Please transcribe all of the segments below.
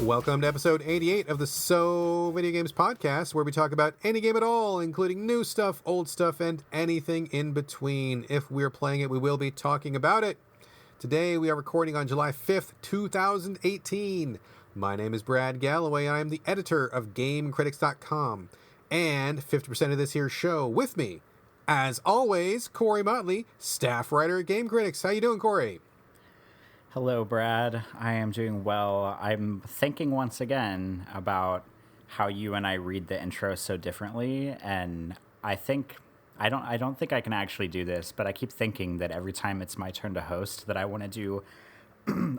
Welcome to episode 88 of the So Video Games podcast, where we talk about any game at all, including new stuff, old stuff, and anything in between. If we're playing it, we will be talking about it. Today, we are recording on July 5th, 2018. My name is Brad Galloway, and I am the editor of GameCritics.com. And 50% of this here show with me, as always, Corey Motley, staff writer at Game Critics. How you doing, Corey? Hello, Brad. I am doing well. I'm thinking once again about how you and I read the intro so differently, and I don't think I can actually do this, but I keep thinking that every time it's my turn to host, that I want to do,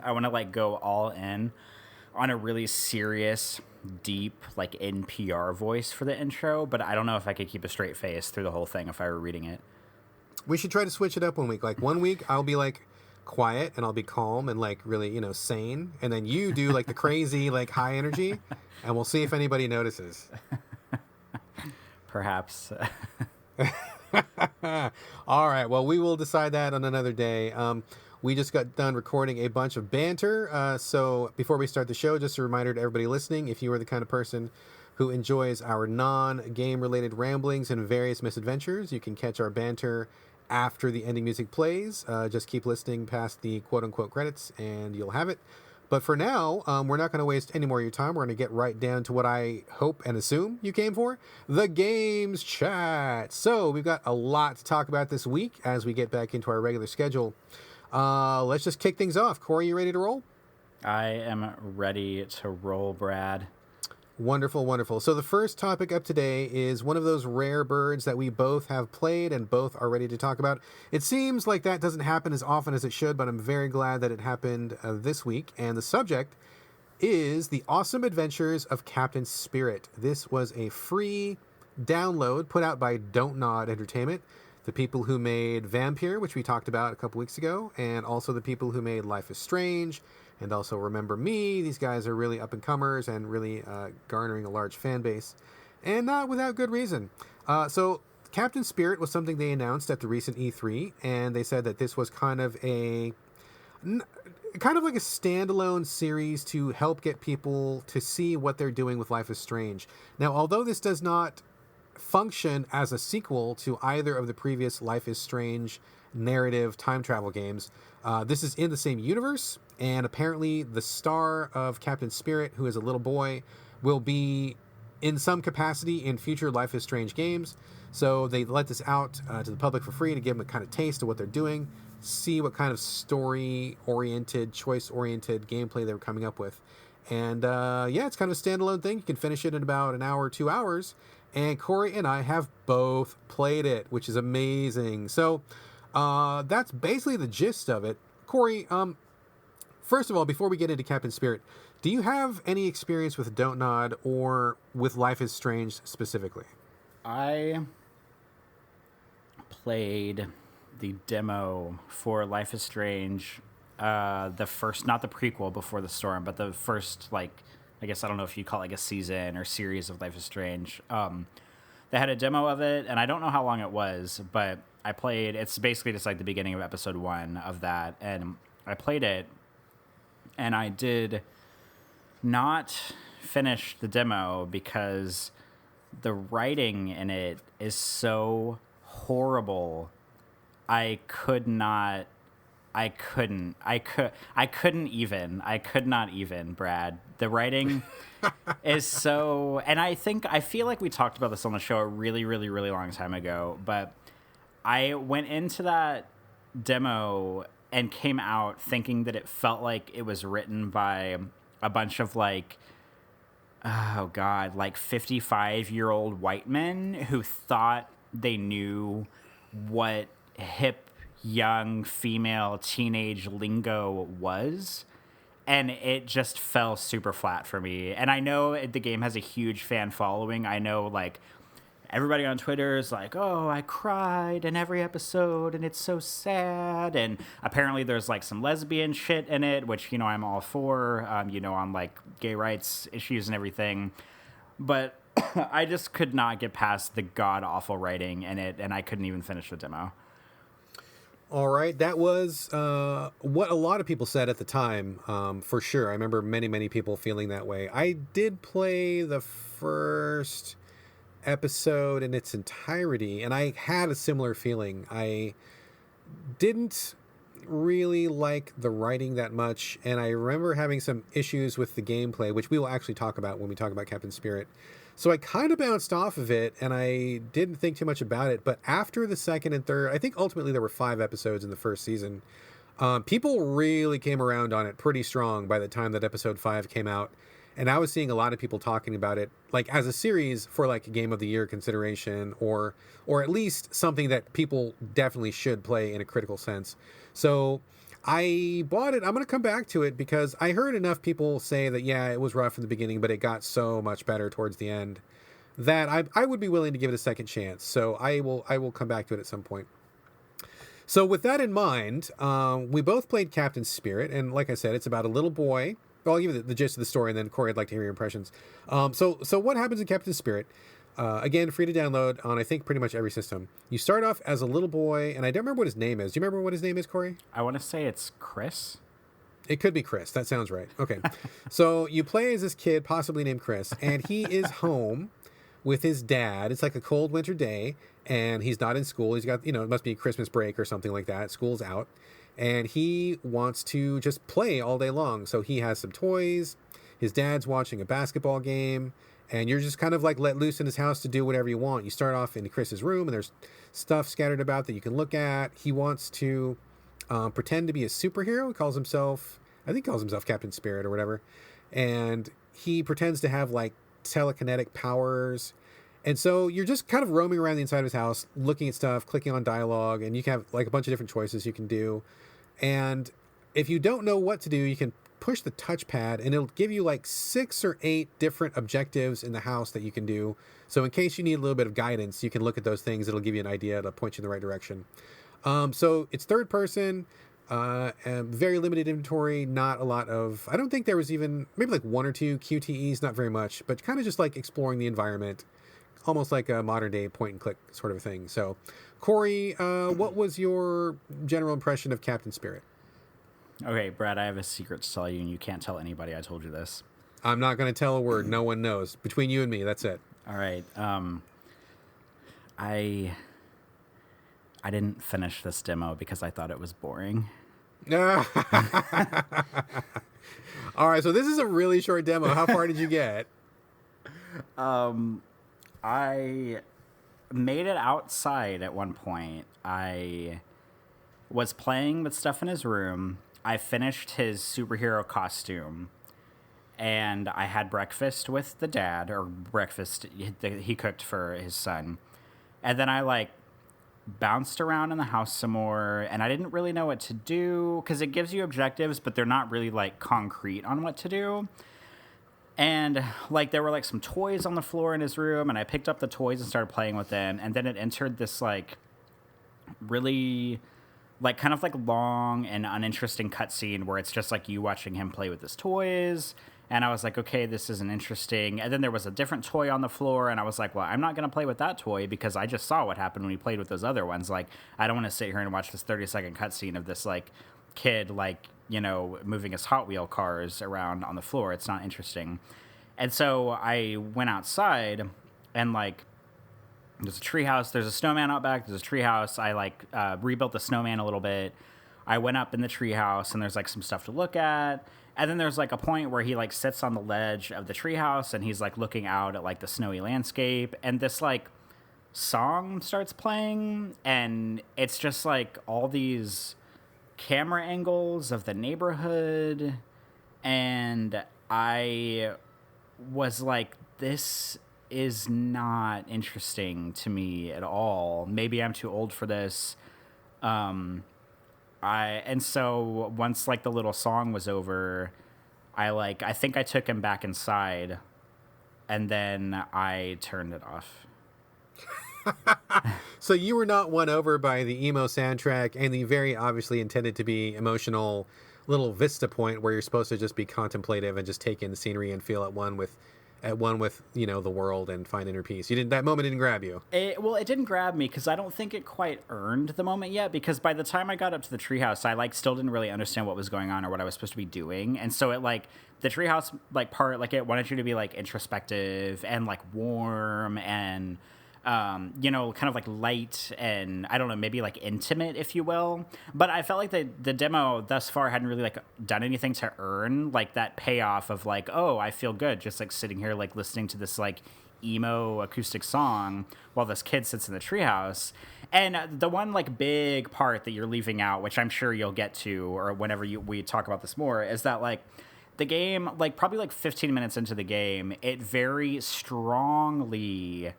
I want to like go all in on a really serious, deep, like NPR voice for the intro, but I don't know if I could keep a straight face through the whole thing if I were reading it. We should try to switch it up one week. Like one week, I'll be like quiet and I'll be calm and like really, sane. And then you do like the crazy, like high energy, and we'll see if anybody notices. Perhaps. All right. Well, we will decide that on another day. We just got done recording a bunch of banter. So before we start the show, just a reminder to everybody listening, if you are the kind of person who enjoys our non-game related ramblings and various misadventures, you can catch our banter after the ending music plays. Just keep listening past the quote-unquote credits and you'll have it. But for now, we're not going to waste any more of your time. We're going to get right down to what I hope and assume you came for, the games chat. So we've got a lot to talk about this week as we get back into our regular schedule. Let's just kick things off. Corey, you ready to roll? I am ready to roll, Brad. Wonderful, wonderful. So the first topic up today is one of those rare birds that we both have played and both are ready to talk about. It seems like that doesn't happen as often as it should, but I'm very glad that it happened this week. And the subject is The Awesome Adventures of Captain Spirit. This was a free download put out by Don't Nod Entertainment, the people who made Vampire, which we talked about a couple weeks ago, and also the people who made Life is Strange, and also Remember Me. These guys are really up-and-comers and really garnering a large fan base, and not without good reason. So Captain Spirit was something they announced at the recent E3, and they said that this was kind of like a standalone series to help get people to see what they're doing with Life is Strange. Now, although this does not function as a sequel to either of the previous Life is Strange narrative time travel games, this is in the same universe, and apparently the star of Captain Spirit, who is a little boy, will be in some capacity in future Life is Strange games. So they let this out to the public for free to give them a kind of taste of what they're doing, see what kind of story-oriented, choice-oriented gameplay they were coming up with. And it's kind of a standalone thing. You can finish it in about an hour or 2 hours. And Corey and I have both played it, which is amazing. So that's basically the gist of it. Corey, first of all, before we get into Captain Spirit, do you have any experience with Don't Nod or with Life is Strange specifically? I played the demo for Life is Strange, the first, not the prequel Before the Storm, but the first, I guess, I don't know if you call it like a season or series of Life is Strange. They had a demo of it, and I don't know how long it was, but I played, it's basically just like the beginning of episode 1 of that, and I played it, and I did not finish the demo because the writing in it is so horrible. I could not even, Brad. The writing is so, and I feel like we talked about this on the show a really, really, really long time ago, but I went into that demo and came out thinking that it felt like it was written by a bunch of 55-year-old white men who thought they knew what hip, young, female, teenage lingo was. And it just fell super flat for me. And I know the game has a huge fan following. I know, everybody on Twitter is like, oh, I cried in every episode, and it's so sad. And apparently there's, some lesbian shit in it, which, I'm all for, on, gay rights issues and everything. But I just could not get past the god-awful writing in it, and I couldn't even finish the demo. All right, that was what a lot of people said at the time, for sure. I remember many people feeling that way. I did play the first episode in its entirety, and I had a similar feeling. I didn't really like the writing that much, and I remember having some issues with the gameplay, which we will actually talk about when we talk about Captain Spirit. So I kind of bounced off of it, and I didn't think too much about it. But after the second and third, I think ultimately there were 5 episodes in the first season. People really came around on it pretty strong by the time that episode 5 came out. And I was seeing a lot of people talking about it, like as a series for like a game of the year consideration, or at least something that people definitely should play in a critical sense. So I bought it. I'm going to come back to it because I heard enough people say that, yeah, it was rough in the beginning, but it got so much better towards the end that I would be willing to give it a second chance. So I will come back to it at some point. So with that in mind, we both played Captain Spirit. And like I said, it's about a little boy. Well, I'll give you the gist of the story, and then Corey, I'd like to hear your impressions. So what happens in Captain Spirit? Again, free to download on, I think, pretty much every system. You start off as a little boy, and I don't remember what his name is. Do you remember what his name is, Corey? I want to say it's Chris. It could be Chris. That sounds right. Okay. So you play as this kid, possibly named Chris, and he is home with his dad. It's like a cold winter day, and he's not in school. He's got, it must be Christmas break or something like that. School's out. And he wants to just play all day long. So he has some toys. His dad's watching a basketball game. And you're just kind of like let loose in his house to do whatever you want. You start off in Chris's room, and there's stuff scattered about that you can look at. He wants to pretend to be a superhero. He calls himself Captain Spirit or whatever. And he pretends to have like telekinetic powers. And so you're just kind of roaming around the inside of his house, looking at stuff, clicking on dialogue, and you can have like a bunch of different choices you can do. And if you don't know what to do, you can push the touchpad, and it'll give you like 6 or 8 different objectives in the house that you can do. So in case you need a little bit of guidance, you can look at those things. It'll give you an idea to point you in the right direction. So it's third person, and very limited inventory, not a lot of, I don't think there was even maybe like 1 or 2 QTEs, not very much, but kind of just like exploring the environment, almost like a modern day point and click sort of a thing. So Corey, what was your general impression of Captain Spirit? Okay, Brad, I have a secret to tell you, and you can't tell anybody I told you this. I'm not going to tell a word. No one knows. Between you and me, that's it. All right. I didn't finish this demo because I thought it was boring. All right, so this is a really short demo. How far did you get? I made it outside at one point. I was playing with stuff in his room. I finished his superhero costume, and I had breakfast with the dad, or breakfast he cooked for his son. And then I like bounced around in the house some more, and I didn't really know what to do because it gives you objectives, but they're not really like concrete on what to do. And like there were like some toys on the floor in his room, and I picked up the toys and started playing with them. And then it entered this like really like kind of like long and uninteresting cutscene where it's just like you watching him play with his toys. And I was like, okay, this isn't interesting. And then there was a different toy on the floor, and I was like, well, I'm not going to play with that toy because I just saw what happened when he played with those other ones. Like, I don't want to sit here and watch this 30-second cutscene of this like kid like, moving his Hot Wheel cars around on the floor. It's not interesting. And so I went outside, and like there's a treehouse. There's a snowman out back. There's a treehouse. I like rebuilt the snowman a little bit. I went up in the treehouse, and there's like some stuff to look at. And then there's like a point where he like sits on the ledge of the treehouse, and he's like looking out at like the snowy landscape. And this like song starts playing, and it's just like all these camera angles of the neighborhood. And I was like, this is not interesting to me at all. Maybe I'm too old for this. And so once like the little song was over, I think I took him back inside, and then I turned it off. So you were not won over by the emo soundtrack and the very obviously intended to be emotional little vista point where you're supposed to just be contemplative and just take in the scenery and feel at one with at one with, you know, the world and find inner peace. That moment didn't grab you. It didn't grab me because I don't think it quite earned the moment yet, because by the time I got up to the treehouse, I like still didn't really understand what was going on or what I was supposed to be doing. And so it like the treehouse like part, like it wanted you to be like introspective and like warm and you know, kind of like light and I don't know, maybe like intimate, if you will. But I felt like the demo thus far hadn't really like done anything to earn like that payoff of like, oh, I feel good just like sitting here like listening to this like emo acoustic song while this kid sits in the treehouse. And the one like big part that you're leaving out, which I'm sure you'll get to or whenever we talk about this more, is that like the game, like probably like 15 minutes into the game, it very strongly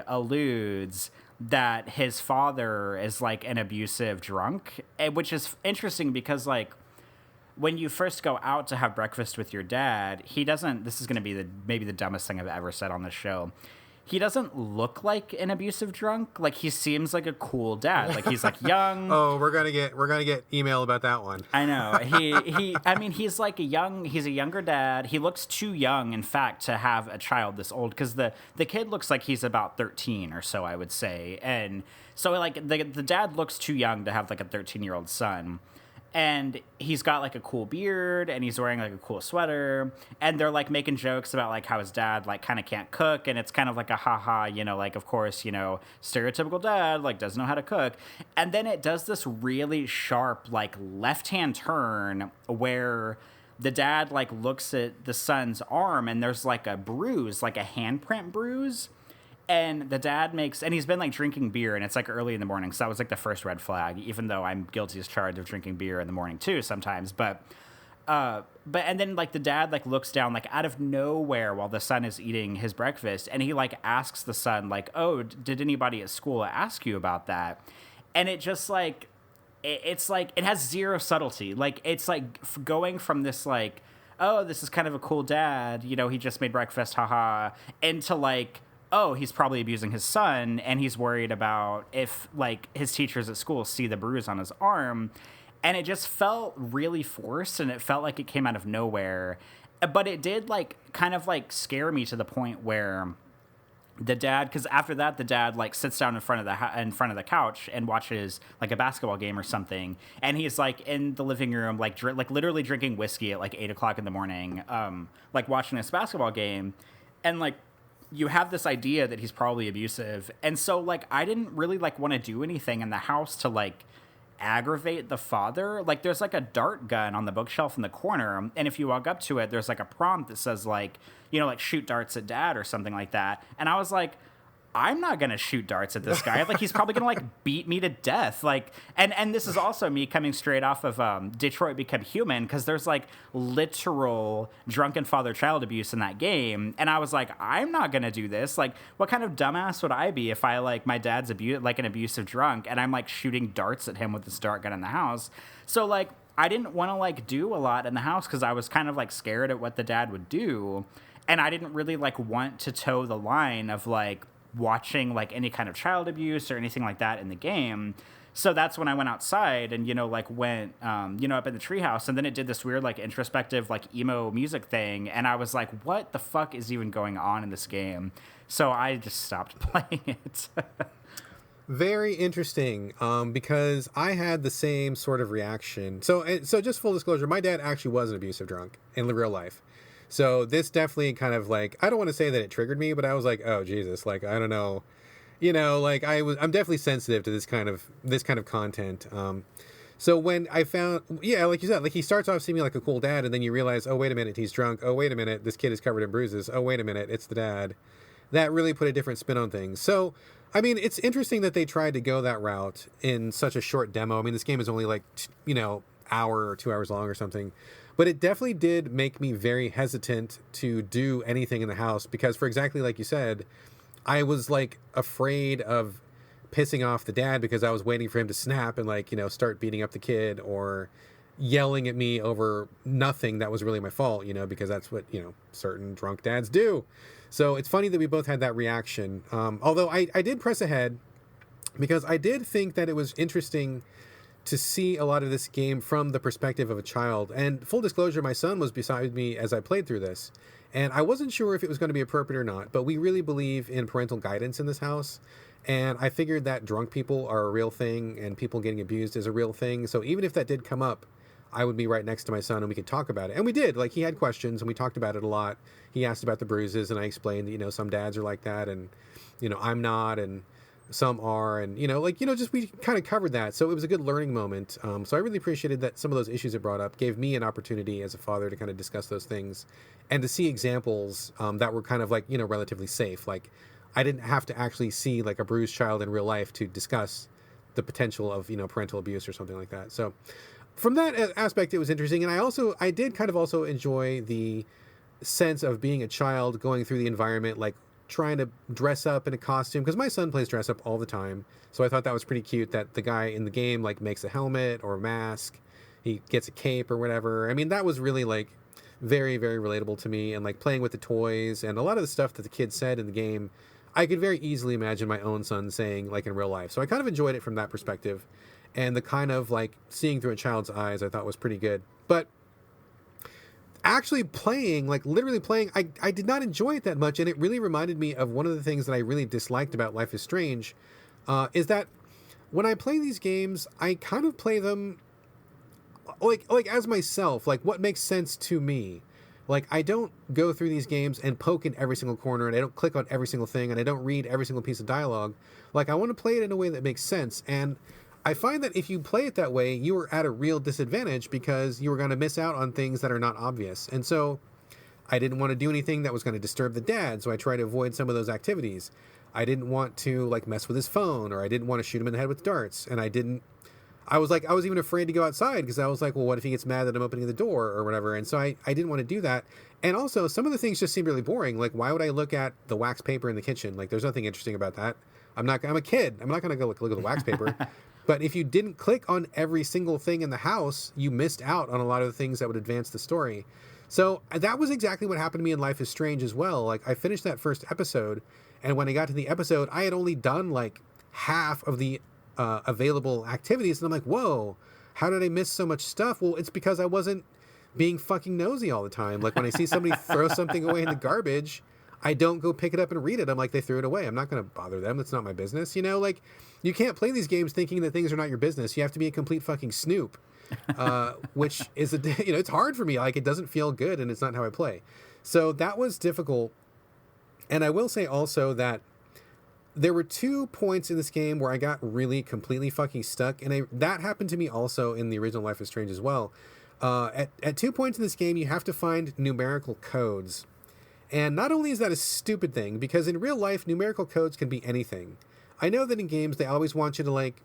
alludes that his father is like an abusive drunk, which is interesting because like when you first go out to have breakfast with your dad, he doesn't, this is going to be maybe the dumbest thing I've ever said on this show, he doesn't look like an abusive drunk. Like he seems like a cool dad. Like he's like young. Oh, we're gonna get email about that one. I know. I mean, he's like he's a younger dad. He looks too young, in fact, to have a child this old, because the kid looks like he's about 13 or so, I would say. And so like the dad looks too young to have like a 13-year-old son. And he's got like a cool beard and he's wearing like a cool sweater, and they're like making jokes about like how his dad like kind of can't cook, and it's kind of like a haha, you know, like of course, you know, stereotypical dad like doesn't know how to cook. And then it does this really sharp like left-hand turn where the dad like looks at the son's arm and there's like a bruise, like a handprint bruise. And the dad and he's been like drinking beer, and it's like early in the morning. So that was like the first red flag, even though I'm guilty as charged of drinking beer in the morning too sometimes. But and then like the dad like looks down like out of nowhere while the son is eating his breakfast, and he like asks the son like, oh, did anybody at school ask you about that? And it just like, it's like, it has zero subtlety. Like it's like going from this like, oh, this is kind of a cool dad, you know, he just made breakfast, haha, into like, oh, he's probably abusing his son, and he's worried about if, like, his teachers at school see the bruise on his arm. And it just felt really forced, and it felt like it came out of nowhere. But it did, like, kind of, like, scare me to the point where the dad, because after that, the dad, like, sits down in front of the couch and watches, like, a basketball game or something. And he's, like, in the living room, like, literally drinking whiskey at, like, 8 o'clock in the morning, like, watching this basketball game. And, like, you have this idea that he's probably abusive. And so, like, I didn't really, like, want to do anything in the house to, like, aggravate the father. Like, there's, like, a dart gun on the bookshelf in the corner. And if you walk up to it, there's, like, a prompt that says, like, you know, like, shoot darts at dad or something like that. And I was like, I'm not going to shoot darts at this guy. Like, he's probably going to, like, beat me to death. Like, and this is also me coming straight off of Detroit Become Human, because there's, like, literal drunken father-child abuse in that game. And I was like, I'm not going to do this. Like, what kind of dumbass would I be if I, like, my dad's like an abusive drunk, and I'm, like, shooting darts at him with this dart gun in the house? So, like, I didn't want to, like, do a lot in the house because I was kind of, like, scared at what the dad would do. And I didn't really, like, want to toe the line of, like, watching like any kind of child abuse or anything like that in the game. So that's when I went outside and, you know, like went, you know, up in the treehouse, and then it did this weird, like introspective, like emo music thing. And I was like, what the fuck is even going on in this game? So I just stopped playing it. Very interesting, because I had the same sort of reaction. So just full disclosure, my dad actually was an abusive drunk in real life. So this definitely kind of like, I don't want to say that it triggered me, but I was like, oh Jesus, like I don't know, you know, like I'm definitely sensitive to this kind of content. So when I found, yeah, like you said, like he starts off seeming like a cool dad, and then you realize, oh wait a minute, he's drunk. Oh wait a minute, this kid is covered in bruises. Oh wait a minute, it's the dad. That really put a different spin on things. So I mean, it's interesting that they tried to go that route in such a short demo. I mean, this game is only like, you know, hour or 2 hours long or something. But it definitely did make me very hesitant to do anything in the house because, for exactly like you said, I was like afraid of pissing off the dad because I was waiting for him to snap and like, you know, start beating up the kid or yelling at me over nothing that was really my fault, you know, because that's what, you know, certain drunk dads do. So it's funny that we both had that reaction. Although I did press ahead because I did think that it was interesting to see a lot of this game from the perspective of a child. And full disclosure, my son was beside me as I played through this. And I wasn't sure if it was going to be appropriate or not, but we really believe in parental guidance in this house. And I figured that drunk people are a real thing and people getting abused is a real thing. So even if that did come up, I would be right next to my son and we could talk about it. And we did. Like, he had questions and we talked about it a lot. He asked about the bruises and I explained that, you know, some dads are like that and, you know, I'm not, and some are, and, you know, like, you know, just we kind of covered that. So it was a good learning moment. So I really appreciated that some of those issues it brought up gave me an opportunity as a father to kind of discuss those things and to see examples that were kind of like, you know, relatively safe. Like, I didn't have to actually see like a bruised child in real life to discuss the potential of, you know, parental abuse or something like that. So from that aspect, it was interesting. And I did kind of also enjoy the sense of being a child going through the environment, like trying to dress up in a costume, because my son plays dress up all the time. So I thought that was pretty cute that the guy in the game like makes a helmet or a mask, he gets a cape or whatever. I mean, that was really like very, very relatable to me. And like playing with the toys and a lot of the stuff that the kids said in the game, I could very easily imagine my own son saying like in real life. So I kind of enjoyed it from that perspective. And the kind of like seeing through a child's eyes I thought was pretty good. But actually playing, like literally playing, I did not enjoy it that much. And it really reminded me of one of the things that I really disliked about Life is Strange, is that when I play these games, I kind of play them like as myself, like what makes sense to me. Like, I don't go through these games and poke in every single corner, and I don't click on every single thing, and I don't read every single piece of dialogue. Like, I want to play it in a way that makes sense. And I find that if you play it that way, you are at a real disadvantage because you are going to miss out on things that are not obvious. And so I didn't want to do anything that was going to disturb the dad, so I tried to avoid some of those activities. I didn't want to like mess with his phone, or I didn't want to shoot him in the head with darts. And I was even afraid to go outside because I was like, well, what if he gets mad that I'm opening the door or whatever? And so I didn't want to do that. And also some of the things just seemed really boring. Like, why would I look at the wax paper in the kitchen? Like, there's nothing interesting about that. I'm a kid. I'm not going to go look at the wax paper. But if you didn't click on every single thing in the house, you missed out on a lot of the things that would advance the story. So that was exactly what happened to me in Life is Strange as well. Like, I finished that first episode, and when I got to the episode, I had only done like half of the available activities, and I'm like, whoa, how did I miss so much stuff? Well, it's because I wasn't being fucking nosy all the time. Like, when I see somebody throw something away in the garbage, I don't go pick it up and read it. I'm like, they threw it away. I'm not going to bother them. That's not my business. You know, like, you can't play these games thinking that things are not your business. You have to be a complete fucking snoop, which is, you know, it's hard for me. Like, it doesn't feel good, and it's not how I play. So that was difficult. And I will say also that there were 2 points in this game where I got really completely fucking stuck. And that happened to me also in the original Life is Strange as well. At 2 points in this game, you have to find numerical codes. And not only is that a stupid thing, because in real life, numerical codes can be anything. I know that in games, they always want you to like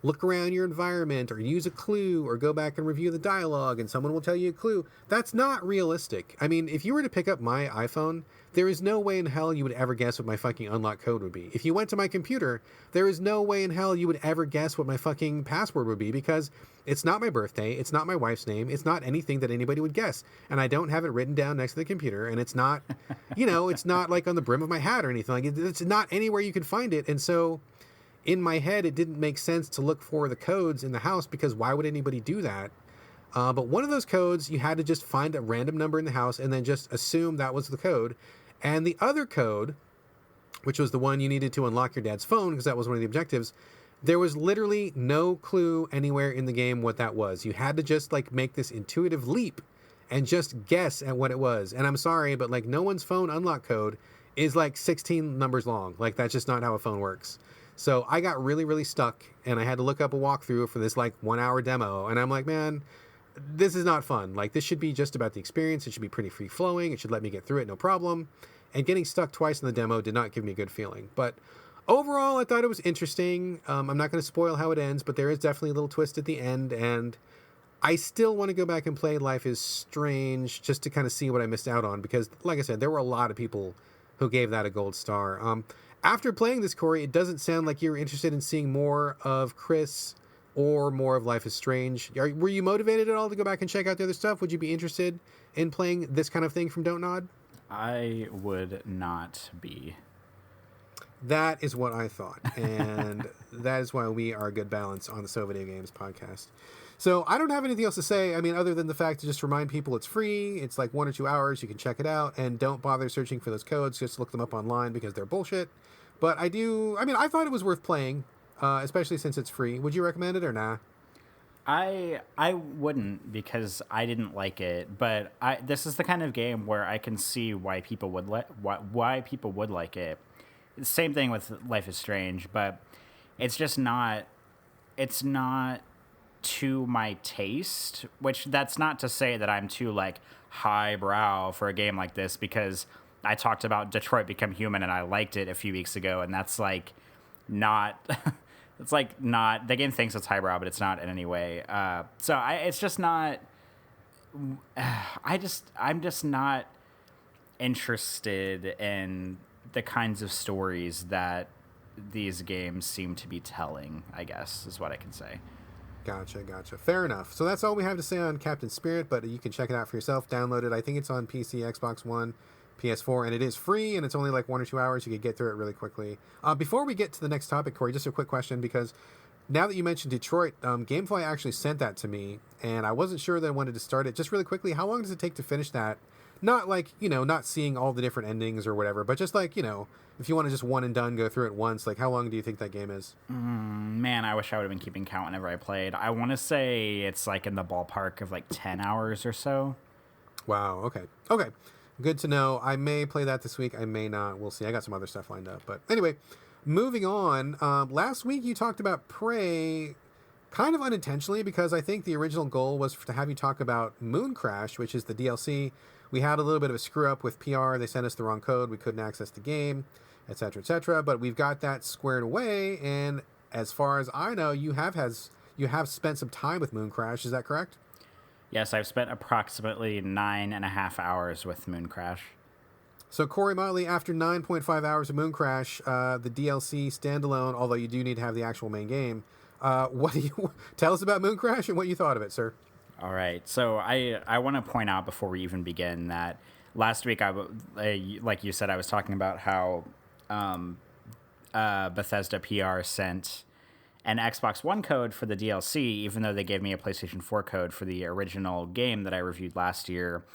look around your environment or use a clue or go back and review the dialogue and someone will tell you a clue. That's not realistic. I mean, if you were to pick up my iPhone, there is no way in hell you would ever guess what my fucking unlock code would be. If you went to my computer, there is no way in hell you would ever guess what my fucking password would be, because it's not my birthday, it's not my wife's name, it's not anything that anybody would guess. And I don't have it written down next to the computer, and it's not, you know, it's not like on the brim of my hat or anything. Like, it's not anywhere you can find it. And so in my head, it didn't make sense to look for the codes in the house, because why would anybody do that? But one of those codes, you had to just find a random number in the house and then just assume that was the code. And the other code, which was the one you needed to unlock your dad's phone, because that was one of the objectives, there was literally no clue anywhere in the game what that was. You had to just like make this intuitive leap and just guess at what it was. And I'm sorry, but like no one's phone unlock code is like 16 numbers long. Like, that's just not how a phone works. So I got really, really stuck, and I had to look up a walkthrough for this like 1 hour demo. And I'm like, man, this is not fun. Like, this should be just about the experience. It should be pretty free flowing. It should let me get through it, no problem. And getting stuck twice in the demo did not give me a good feeling. But overall, I thought it was interesting. I'm not going to spoil how it ends, but there is definitely a little twist at the end. And I still want to go back and play Life is Strange just to kind of see what I missed out on. Because, like I said, there were a lot of people who gave that a gold star. After playing this, Corey, it doesn't sound like you're interested in seeing more of Chris or more of Life is Strange. Were you motivated at all to go back and check out the other stuff? Would you be interested in playing this kind of thing from Don't Nod? I would not be. That is what I thought. And that is why we are a good balance on the So Video Games podcast. So I don't have anything else to say. I mean, other than the fact to just remind people it's free. It's like 1 or 2 hours. You can check it out. And don't bother searching for those codes. Just look them up online because they're bullshit. But I thought it was worth playing, especially since it's free. Would you recommend it or nah? I wouldn't because I didn't like it, but this is the kind of game where I can see why people would why people would like it. Same thing with Life is Strange, but it's just not. It's not to my taste. Which that's not to say that I'm too like highbrow for a game like this, because I talked about Detroit Become Human and I liked it a few weeks ago, and that's like not. It's like not. The game thinks it's highbrow, but it's not in any way. It's just not. I'm just not interested in the kinds of stories that these games seem to be telling, I guess, is what I can say. Gotcha. Fair enough. So that's all we have to say on Captain Spirit, but you can check it out for yourself. Download it. I think it's on PC, Xbox One, PS4, and it is free, and it's only like 1 or 2 hours. You can get through it really quickly. Before we get to the next topic, Corey, just a quick question, because now that you mentioned Detroit, Gamefly actually sent that to me, and I wasn't sure that I wanted to start it. Just really quickly, how long does it take to finish that? Not like, not seeing all the different endings or whatever, but just like, if you want to just one and done, go through it once, like how long do you think that game is? Man, I wish I would have been keeping count whenever I played. I want to say it's like in the ballpark of like 10 hours or so. Wow, okay. Good to know. I may play that this week. I may not. We'll see. I got some other stuff lined up. But anyway, moving on. Last week you talked about Prey kind of unintentionally, because I think the original goal was to have you talk about Mooncrash, which is the DLC. We had a little bit of a screw up with PR. They sent us the wrong code. We couldn't access the game, etc., etc. But we've got that squared away. And as far as I know, you have spent some time with Mooncrash. Is that correct? Yes, I've spent approximately 9.5 hours with Mooncrash. So, Corey Motley, after 9.5 hours of Mooncrash, the DLC standalone, although you do need to have the actual main game, what do you tell us about Mooncrash and what you thought of it, sir? All right. So I want to point out before we even begin that last week, like you said, I was talking about how Bethesda PR sent an Xbox One code for the DLC, even though they gave me a PlayStation 4 code for the original game that I reviewed last year.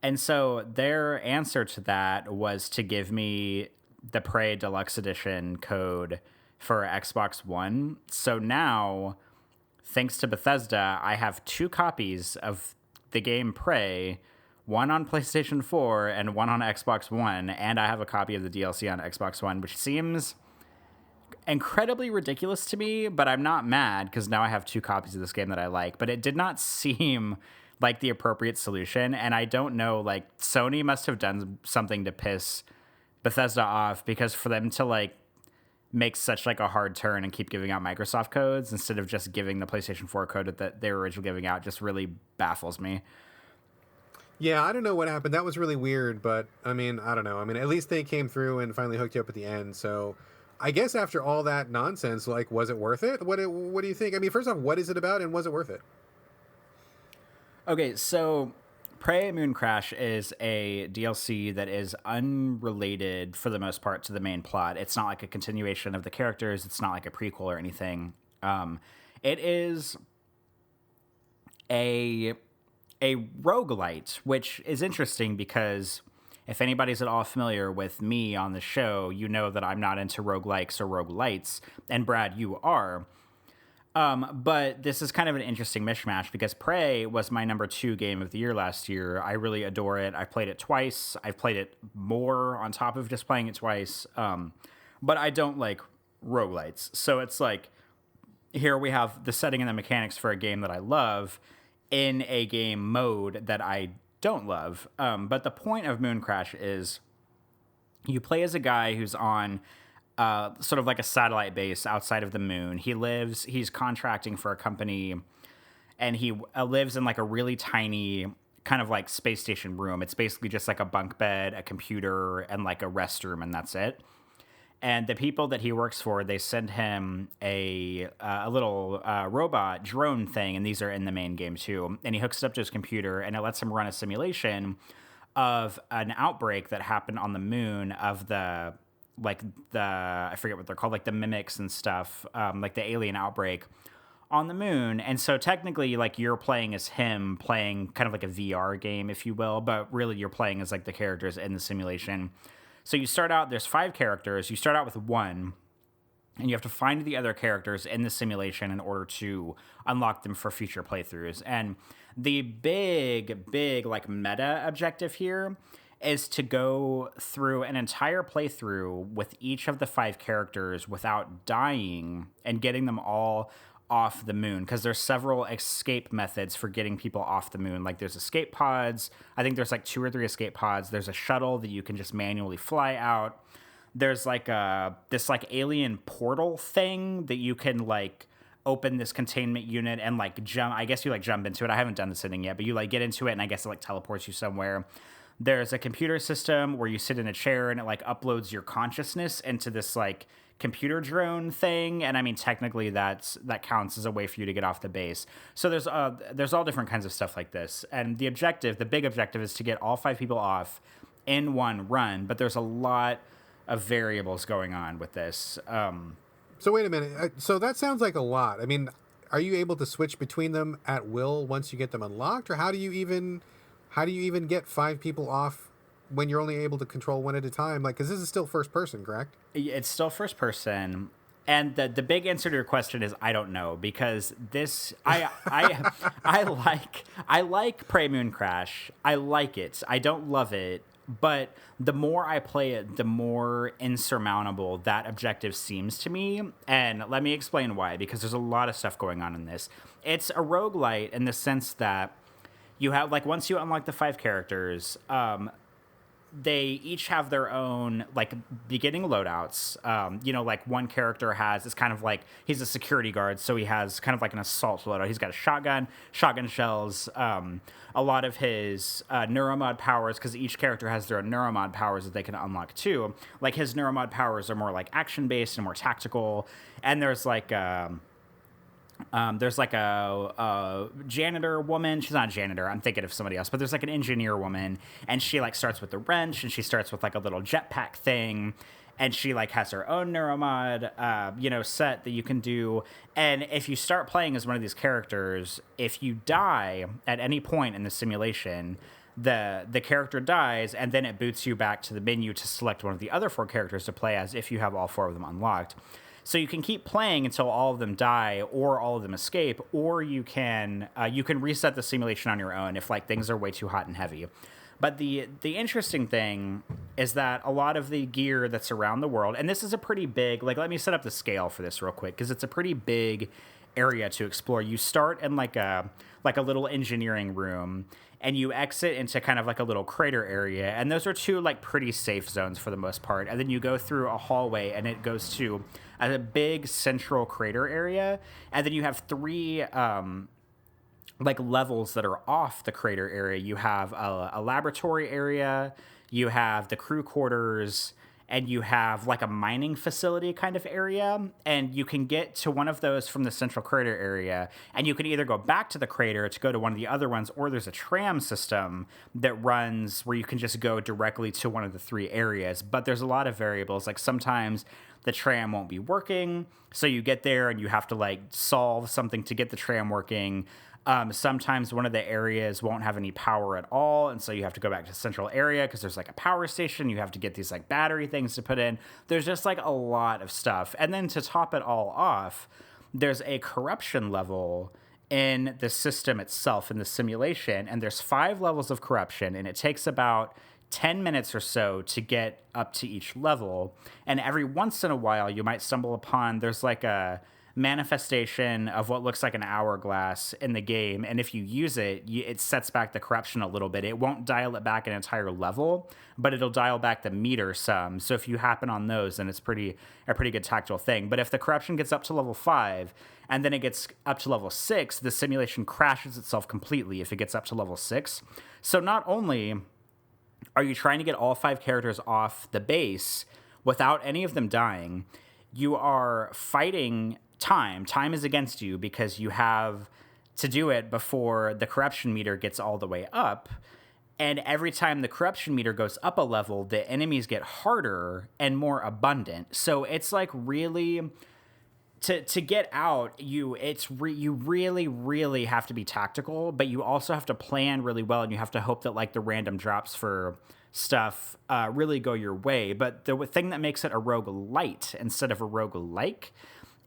And so their answer to that was to give me the Prey Deluxe Edition code for Xbox One. So now, thanks to Bethesda, I have 2 copies of the game Prey, one on PlayStation 4 and one on Xbox One, and I have a copy of the DLC on Xbox One, which seems incredibly ridiculous to me, but I'm not mad because now I have 2 copies of this game that I like. But it did not seem like the appropriate solution, and I don't know, like, Sony must have done something to piss Bethesda off, because for them to like make such like a hard turn and keep giving out Microsoft codes instead of just giving the PlayStation 4 code that they were originally giving out just really baffles me. Yeah, I don't know what happened. That was really weird, but I mean, I don't know. I mean, at least they came through and finally hooked you up at the end. So I guess after all that nonsense, like, was it worth it? What do you think? I mean, first off, what is it about and was it worth it? Okay, so Prey Mooncrash is a DLC that is unrelated for the most part to the main plot. It's not like a continuation of the characters. It's not like a prequel or anything. It is a roguelite, which is interesting because if anybody's at all familiar with me on the show, you know that I'm not into roguelikes or roguelites, and Brad, you are. But this is kind of an interesting mishmash because Prey was my number 2 game of the year last year. I really adore it. I've played it twice. I've played it more on top of just playing it twice. But I don't like roguelites. So it's like, here we have the setting and the mechanics for a game that I love in a game mode that I don't love. But the point of Mooncrash is you play as a guy who's on sort of like a satellite base outside of the moon. He's contracting for a company, and he lives in like a really tiny kind of like space station room. It's basically just like a bunk bed, a computer, and like a restroom, and that's it. And the people that he works for, they send him a little robot drone thing, and these are in the main game too. And he hooks it up to his computer, and it lets him run a simulation of an outbreak that happened on the moon of the like I forget what they're called, like the mimics and stuff, like the alien outbreak on the moon. And so technically, like, you're playing as him, playing kind of like a VR game, if you will, but really you're playing as like the characters in the simulation. So you start out, there's 5 characters, you start out with 1, and you have to find the other characters in the simulation in order to unlock them for future playthroughs. And the big like meta objective here is to go through an entire playthrough with each of the 5 characters without dying and getting them all off the moon, because there's several escape methods for getting people off the moon. Like, there's escape pods. I think there's like 2 or 3 escape pods. There's a shuttle that you can just manually fly out. There's like this like alien portal thing that you can like open this containment unit and like jump. I guess you like jump into it. I haven't done the sitting yet, but you like get into it and I guess it like teleports you somewhere. There's a computer system where you sit in a chair and it like uploads your consciousness into this like computer drone thing. And I mean, technically that counts as a way for you to get off the base. So there's all different kinds of stuff like this. And the big objective is to get all 5 people off in one run, but there's a lot of variables going on with this. So wait a minute. So that sounds like a lot. I mean, are you able to switch between them at will once you get them unlocked, or how do you even get 5 people off when you're only able to control 1 at a time? Like, because this is still first person, correct? It's still first person. And the big answer to your question is I don't know, because this I like Prey Mooncrash. I like it. I don't love it. But the more I play it, the more insurmountable that objective seems to me. And let me explain why, because there's a lot of stuff going on in this. It's a roguelite in the sense that you have, like, once you unlock the 5 characters, they each have their own, like, beginning loadouts. Like, one character it's kind of like, he's a security guard, so he has kind of like an assault loadout. He's got a shotgun shells, a lot of his neuromod powers, because each character has their own neuromod powers that they can unlock too. Like, his neuromod powers are more like action-based and more tactical, and there's like a janitor woman. She's not a janitor. I'm thinking of somebody else. But there's like an engineer woman, and she like starts with the wrench, and she starts with like a little jetpack thing, and she like has her own neuromod, set that you can do. And if you start playing as one of these characters, if you die at any point in the simulation, the character dies, and then it boots you back to the menu to select one of the other 4 characters to play as if you have all 4 of them unlocked. So you can keep playing until all of them die or all of them escape, or you can reset the simulation on your own if like things are way too hot and heavy. But the interesting thing is that a lot of the gear that's around the world, and this is a pretty big, like, let me set up the scale for this real quick, because it's a pretty big area to explore. You start in like a little engineering room, and you exit into kind of like a little crater area, and those are 2 like pretty safe zones for the most part. And then you go through a hallway, and it goes to a big central crater area, and then you have 3 like levels that are off the crater area. You have a laboratory area, you have the crew quarters, and you have like a mining facility kind of area. And you can get to one of those from the central crater area, and you can either go back to the crater to go to one of the other ones, or there's a tram system that runs where you can just go directly to one of the 3 areas. But there's a lot of variables. Like, sometimes the tram won't be working, so you get there and you have to like solve something to get the tram working. Sometimes one of the areas won't have any power at all, and so you have to go back to the central area because there's like a power station. You have to get these like battery things to put in. There's just like a lot of stuff. And then to top it all off, there's a corruption level in the system itself, in the simulation, and there's 5 levels of corruption, and it takes about 10 minutes or so to get up to each level. And every once in a while you might stumble upon, there's like a manifestation of what looks like an hourglass in the game, and if you use it, it sets back the corruption a little bit. It won't dial it back an entire level, but it'll dial back the meter some. So if you happen on those, then it's a pretty good tactile thing. But if the corruption gets up to level 5 and then it gets up to level 6, the simulation crashes itself completely if it gets up to level 6. So not only are you trying to get all 5 characters off the base without any of them dying, you are fighting time. Time is against you because you have to do it before the corruption meter gets all the way up. And every time the corruption meter goes up a level, the enemies get harder and more abundant. So it's like really to get out, you really have to be tactical, but you also have to plan really well, and you have to hope that like the random drops for stuff really go your way. But the thing that makes it a roguelite instead of a roguelike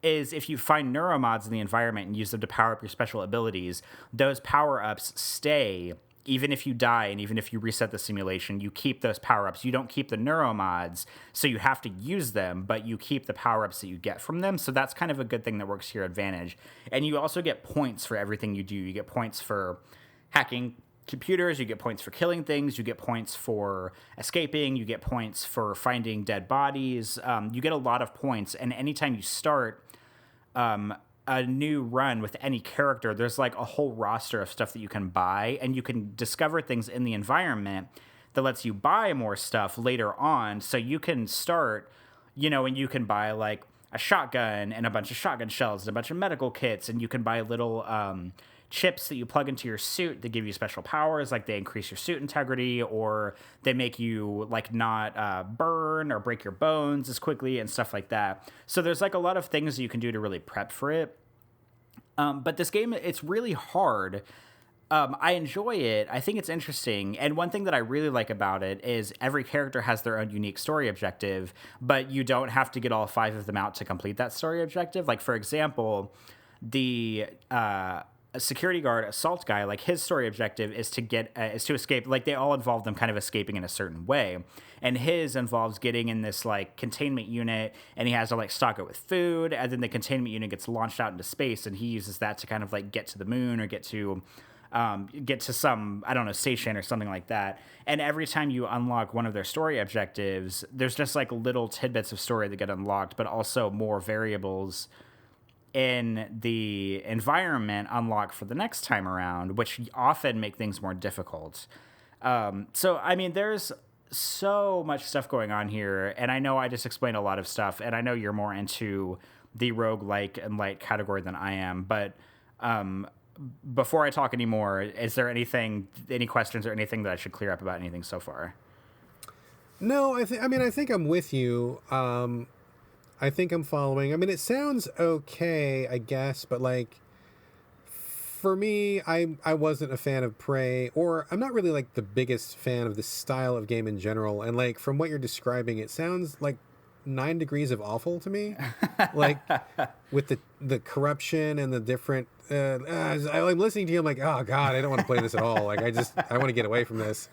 is if you find neuromods in the environment and use them to power up your special abilities, those power-ups stay. Even if you die and even if you reset the simulation, you keep those power-ups. You don't keep the neuromods, so you have to use them, but you keep the power-ups that you get from them. So that's kind of a good thing that works to your advantage. And you also get points for everything you do. You get points for hacking computers, you get points for killing things, you get points for escaping, you get points for finding dead bodies. You get a lot of points, and anytime you start a new run with any character, there's like a whole roster of stuff that you can buy, and you can discover things in the environment that lets you buy more stuff later on. So you can start, and you can buy like a shotgun and a bunch of shotgun shells and a bunch of medical kits, and you can buy little chips that you plug into your suit that give you special powers, like they increase your suit integrity, or they make you like not burn or break your bones as quickly and stuff like that. So there's like a lot of things that you can do to really prep for it. But this game, it's really hard. I enjoy it. I think it's interesting. And one thing that I really like about it is every character has their own unique story objective, but you don't have to get all 5 of them out to complete that story objective. Like, for example, the security guard assault guy, like his story objective is to escape. Like, they all involve them kind of escaping in a certain way, and his involves getting in this like containment unit, and he has to like stock it with food, and then the containment unit gets launched out into space, and he uses that to kind of like get to the moon or get to some, I don't know, station or something like that. And every time you unlock one of their story objectives, there's just like little tidbits of story that get unlocked, but also more variables in the environment unlock for the next time around, which often make things more difficult. So, I mean, there's so much stuff going on here, and I know I just explained a lot of stuff, and I know you're more into the roguelike and light category than I am, but before I talk anymore, is there any questions or anything that I should clear up about anything so far? No, I think I'm with you. I think I'm following. I mean, it sounds okay, I guess, but like, for me, I wasn't a fan of Prey, or I'm not really like the biggest fan of the style of game in general. And like, from what you're describing, it sounds like 9 Degrees of Awful to me. Like, with the corruption and the different. I'm listening to you. I'm like, oh god, I don't want to play this at all. Like, I want to get away from this.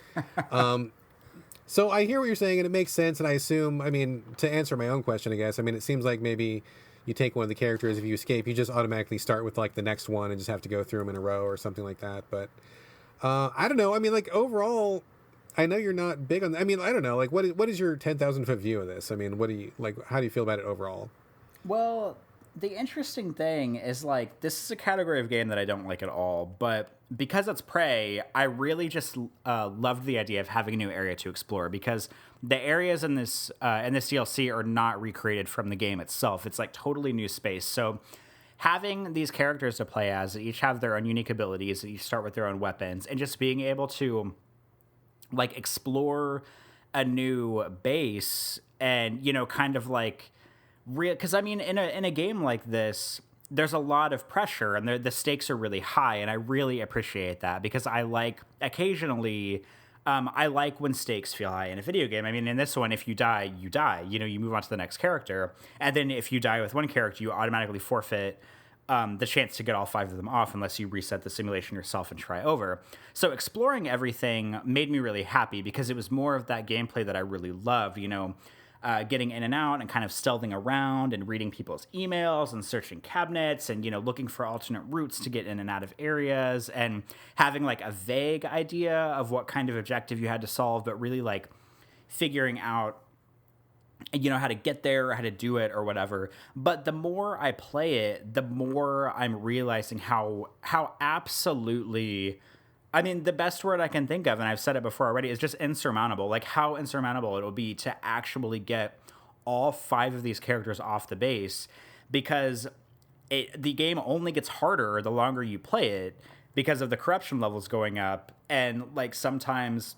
So I hear what you're saying, and it makes sense, and I assume, I mean, to answer my own question, I guess, I mean, it seems like maybe you take one of the characters, if you escape, you just automatically start with, like, the next one and just have to go through them in a row or something like that, but I don't know. I mean, like, overall, I know you're not big on, I mean, I don't know, like, what is your 10,000-foot view of this? I mean, how do you feel about it overall? Well, the interesting thing is, like, this is a category of game that I don't like at all, but because it's Prey, I really just loved the idea of having a new area to explore, because the areas in this DLC are not recreated from the game itself. It's like totally new space. So having these characters to play as, that each have their own unique abilities, that each start with their own weapons, and just being able to like explore a new base and, kind of like real, because I mean, in a game like this, there's a lot of pressure, and the stakes are really high, and I really appreciate that, because I like occasionally, I like when stakes feel high in a video game. I mean, in this one, if you die, you die. You move on to the next character, and then if you die with one character, you automatically forfeit the chance to get all 5 of them off unless you reset the simulation yourself and try over. So exploring everything made me really happy, because it was more of that gameplay that I really love, getting in and out and kind of stealthing around and reading people's emails and searching cabinets and, looking for alternate routes to get in and out of areas, and having like a vague idea of what kind of objective you had to solve, but really like figuring out, how to get there or how to do it or whatever. But the more I play it, the more I'm realizing how absolutely, I mean, the best word I can think of, and I've said it before already, is just insurmountable. Like, how insurmountable it will be to actually get all 5 of these characters off the base, because the game only gets harder the longer you play it. because of the corruption levels going up. And like sometimes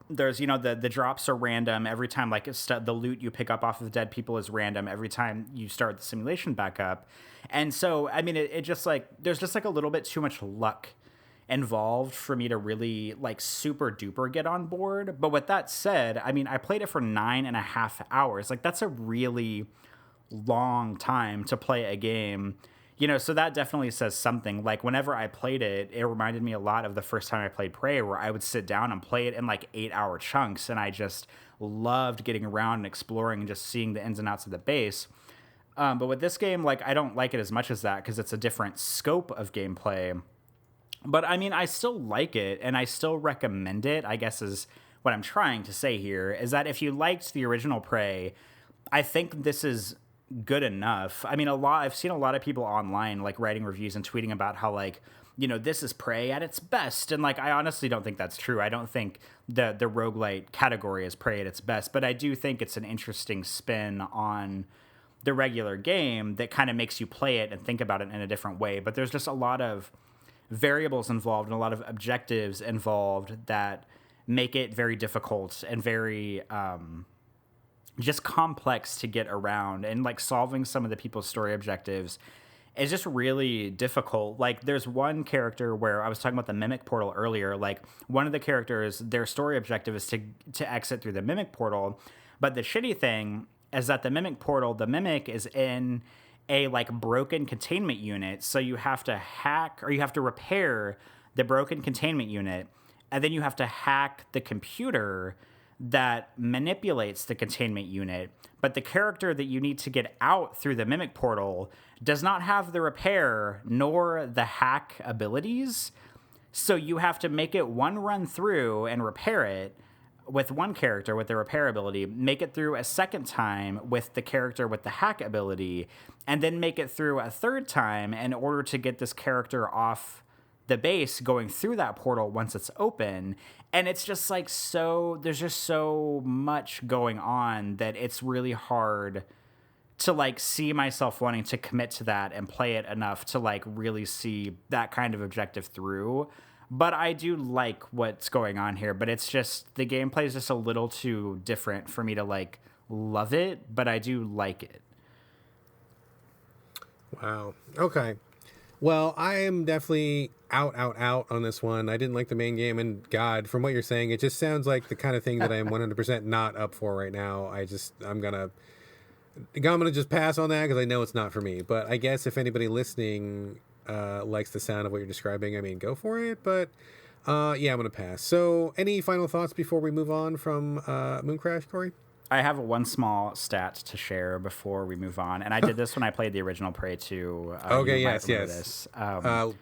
there's, you know, the drops are random every time, like the loot you pick up off of dead people is random every time you start the simulation back up. And so, I mean, it just like, there's just like a little bit too much luck involved for me to really like super duper get on board. But with that said, I mean, I played it for 9.5 hours. Like that's a really long time to play a game. You know, so that definitely says something. Like, whenever I played it, it reminded me a lot of the first time I played Prey, where I would sit down and play it in, like, 8-hour chunks, and I just loved getting around and exploring and just seeing the ins and outs of the base. But with this game, like, I don't like it as much as that, because it's a different scope of gameplay. But, I mean, I still like it, and I still recommend it, I guess is what I'm trying to say here, is that if you liked the original Prey, I think this is good enough. I mean, I've seen a lot of people online like writing reviews and tweeting about how, like, you know, this is Prey at its best, and like I honestly don't think that's true. I don't think the roguelite category is Prey at its best, but I do think it's an interesting spin on the regular game that kind of makes you play it and think about it in a different way. But there's just a lot of variables involved and a lot of objectives involved that make it very difficult and very just complex to get around, and like solving some of the people's story objectives is just really difficult. Like there's one character where I was talking about the Mimic Portal earlier, like one of the characters, their story objective is to exit through the Mimic Portal. But the shitty thing is that the Mimic Portal, the Mimic is in a like broken containment unit. So you have to hack, or you have to repair the broken containment unit, and then you have to hack the computer that manipulates the containment unit. But the character that you need to get out through the Mimic Portal does not have the repair nor the hack abilities. So you have to make it one run through and repair it with one character with the repair ability, make it through a second time with the character with the hack ability, and then make it through a third time in order to get this character off the base going through that portal once it's open. And it's just like, there's just so much going on that it's really hard to like see myself wanting to commit to that and play it enough to like really see that kind of objective through. But I do like what's going on here, but it's just, the gameplay is just a little too different for me to like love it, but I do like it. Wow. Okay. Well, I am definitely out on this one. I didn't like the main game, and God, from what you're saying, it just sounds like the kind of thing that I am 100% not up for right now. I'm gonna just pass on that because I know it's not for me. But I guess if anybody listening likes the sound of what you're describing, I mean, go for it. But yeah, I'm gonna pass. So, any final thoughts before we move on from Mooncrash, Corey? I have one small stat to share before we move on, and I did this when I played the original Prey 2. Okay, yes.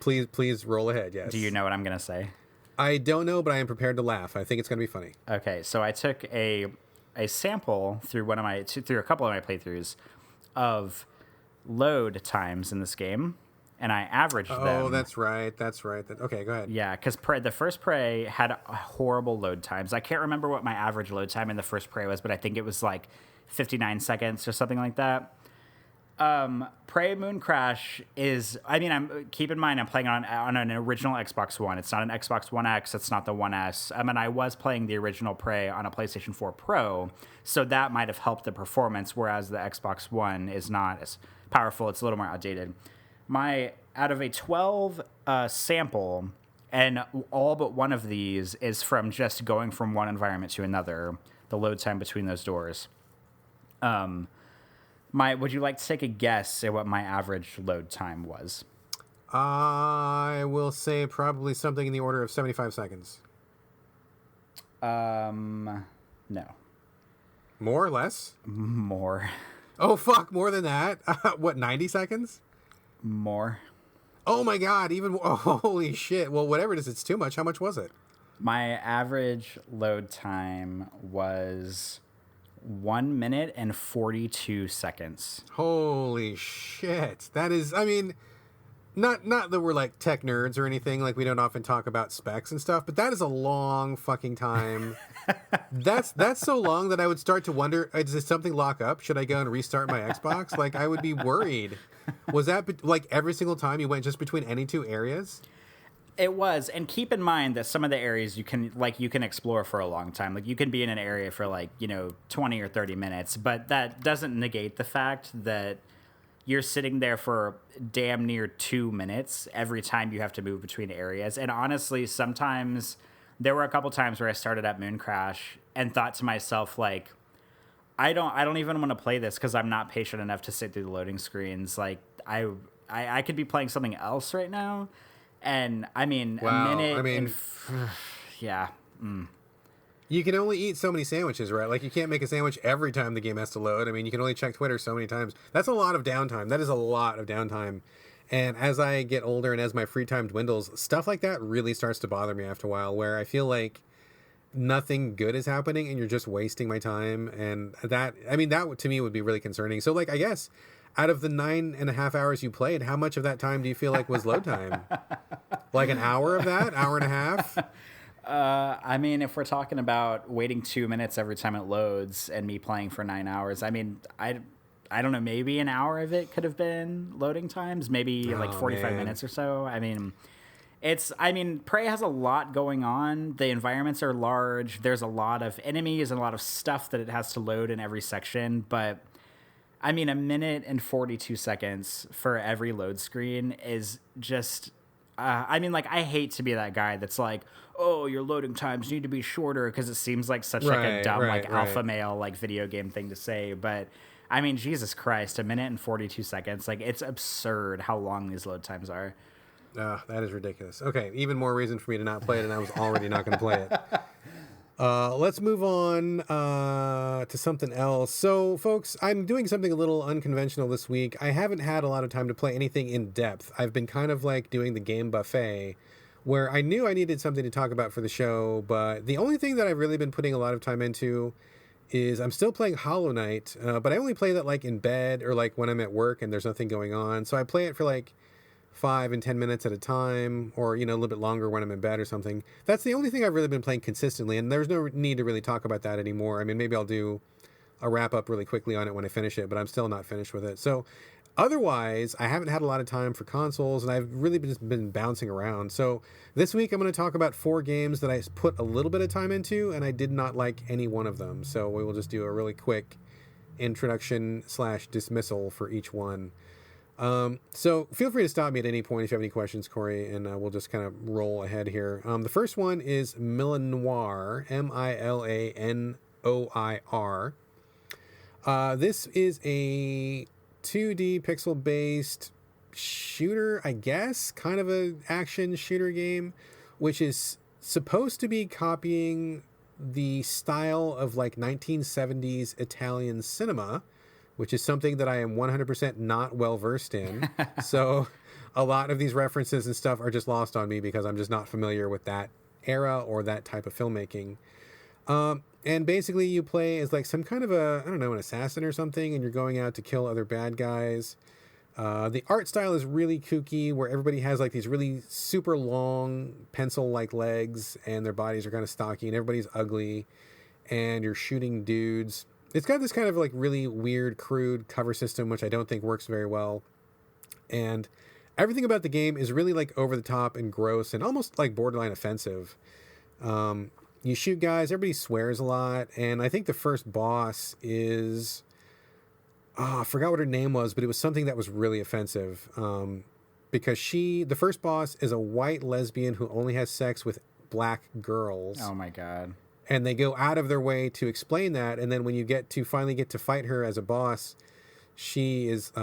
Please roll ahead, yes. Do you know what I'm going to say? I don't know, but I am prepared to laugh. I think it's going to be funny. Okay, so I took a sample through through a couple of my playthroughs of load times in this game, and I averaged them. Oh, that's right. Okay, go ahead. Yeah, because the first Prey had horrible load times. I can't remember what my average load time in the first Prey was, but I think it was like 59 seconds or something like that. Prey Mooncrash is, I mean, keep in mind I'm playing on an original Xbox One. It's not an Xbox One X. It's not the One S. I mean, I was playing the original Prey on a PlayStation 4 Pro, so that might have helped the performance, whereas the Xbox One is not as powerful. It's a little more outdated. Out of a 12 sample, and all but one of these is from just going from one environment to another, the load time between those doors. Would you like to take a guess at what my average load time was? I will say probably something in the order of 75 seconds. No. More or less? More. Oh, fuck, more than that? What, 90 seconds? More. Oh my God, holy shit. Well, whatever it is, it's too much. How much was it? My average load time was 1 minute and 42 seconds. Holy shit. That is, I mean, not that we're like tech nerds or anything, like we don't often talk about specs and stuff, but that is a long fucking time. That's so long that I would start to wonder, does something lock up? Should I go and restart my Xbox? Like, I would be worried. Was that like every single time you went just between any two areas? It was, and keep in mind that some of the areas you can explore for a long time. Like you can be in an area for 20 or 30 minutes, but that doesn't negate the fact that you're sitting there for damn near 2 minutes every time you have to move between areas. And honestly, sometimes there were a couple times where I started at Mooncrash and thought to myself like, I don't even want to play this because I'm not patient enough to sit through the loading screens. Like I could be playing something else right now. And I mean, wow. a minute. I mean, yeah. You can only eat so many sandwiches, right? Like you can't make a sandwich every time the game has to load. I mean, you can only check Twitter so many times. That's a lot of downtime. That is a lot of downtime. And as I get older and as my free time dwindles, stuff like that really starts to bother me after a while, where I feel like nothing good is happening and you're just wasting my time. And that to me would be really concerning. So like, I guess out of the 9.5 hours you played, how much of that time do you feel like was load time? Like an hour of that, hour and a half? I mean, if we're talking about waiting 2 minutes every time it loads and me playing for 9 hours, I mean, I don't know, maybe an hour of it could have been loading times, maybe 45 minutes or so. I mean, Prey has a lot going on. The environments are large. There's a lot of enemies and a lot of stuff that it has to load in every section, but I mean, 1 minute and 42 seconds for every load screen is just... I hate to be that guy that's like, oh, your loading times need to be shorter because it seems like such a dumb alpha male video game thing to say. But I mean, Jesus Christ, 1 minute and 42 seconds. Like, it's absurd how long these load times are. That is ridiculous. Okay, even more reason for me to not play it, and I was already not going to play it. Let's move on to something else. So, folks, I'm doing something a little unconventional this week. I haven't had a lot of time to play anything in depth. I've been kind of like doing the game buffet, where I knew I needed something to talk about for the show, but the only thing that I've really been putting a lot of time into is I'm still playing Hollow Knight, but I only play that in bed or when I'm at work and there's nothing going on. So I play it for 5 and 10 minutes at a time, or a little bit longer when I'm in bed or something. That's the only thing I've really been playing consistently, and there's no need to really talk about that anymore. I mean, maybe I'll do a wrap up really quickly on it when I finish it, but I'm still not finished with it. So otherwise, I haven't had a lot of time for consoles, and I've really just been bouncing around. So this week I'm going to talk about 4 games that I put a little bit of time into, and I did not like any one of them. So we will just do a really quick introduction / dismissal for each one. So feel free to stop me at any point if you have any questions, Corey, and we'll just kind of roll ahead here. The first one is Milanoir, Milanoir. This is a 2D pixel-based shooter, I guess, kind of a action shooter game, which is supposed to be copying the style of 1970s Italian cinema, which is something that I am 100% not well versed in. So a lot of these references and stuff are just lost on me because I'm just not familiar with that era or that type of filmmaking. And basically you play as some kind of an assassin or something, and you're going out to kill other bad guys. The art style is really kooky, where everybody has these really super long pencil-like legs, and their bodies are kind of stocky, and everybody's ugly, and you're shooting dudes. It's got this kind of really weird, crude cover system, which I don't think works very well. And everything about the game is really over the top and gross and almost borderline offensive. You shoot guys, everybody swears a lot. And I think the first boss is, I forgot what her name was, but it was something that was really offensive. Because the first boss is a white lesbian who only has sex with black girls. Oh my God. And they go out of their way to explain that. And then when you finally get to fight her as a boss, she is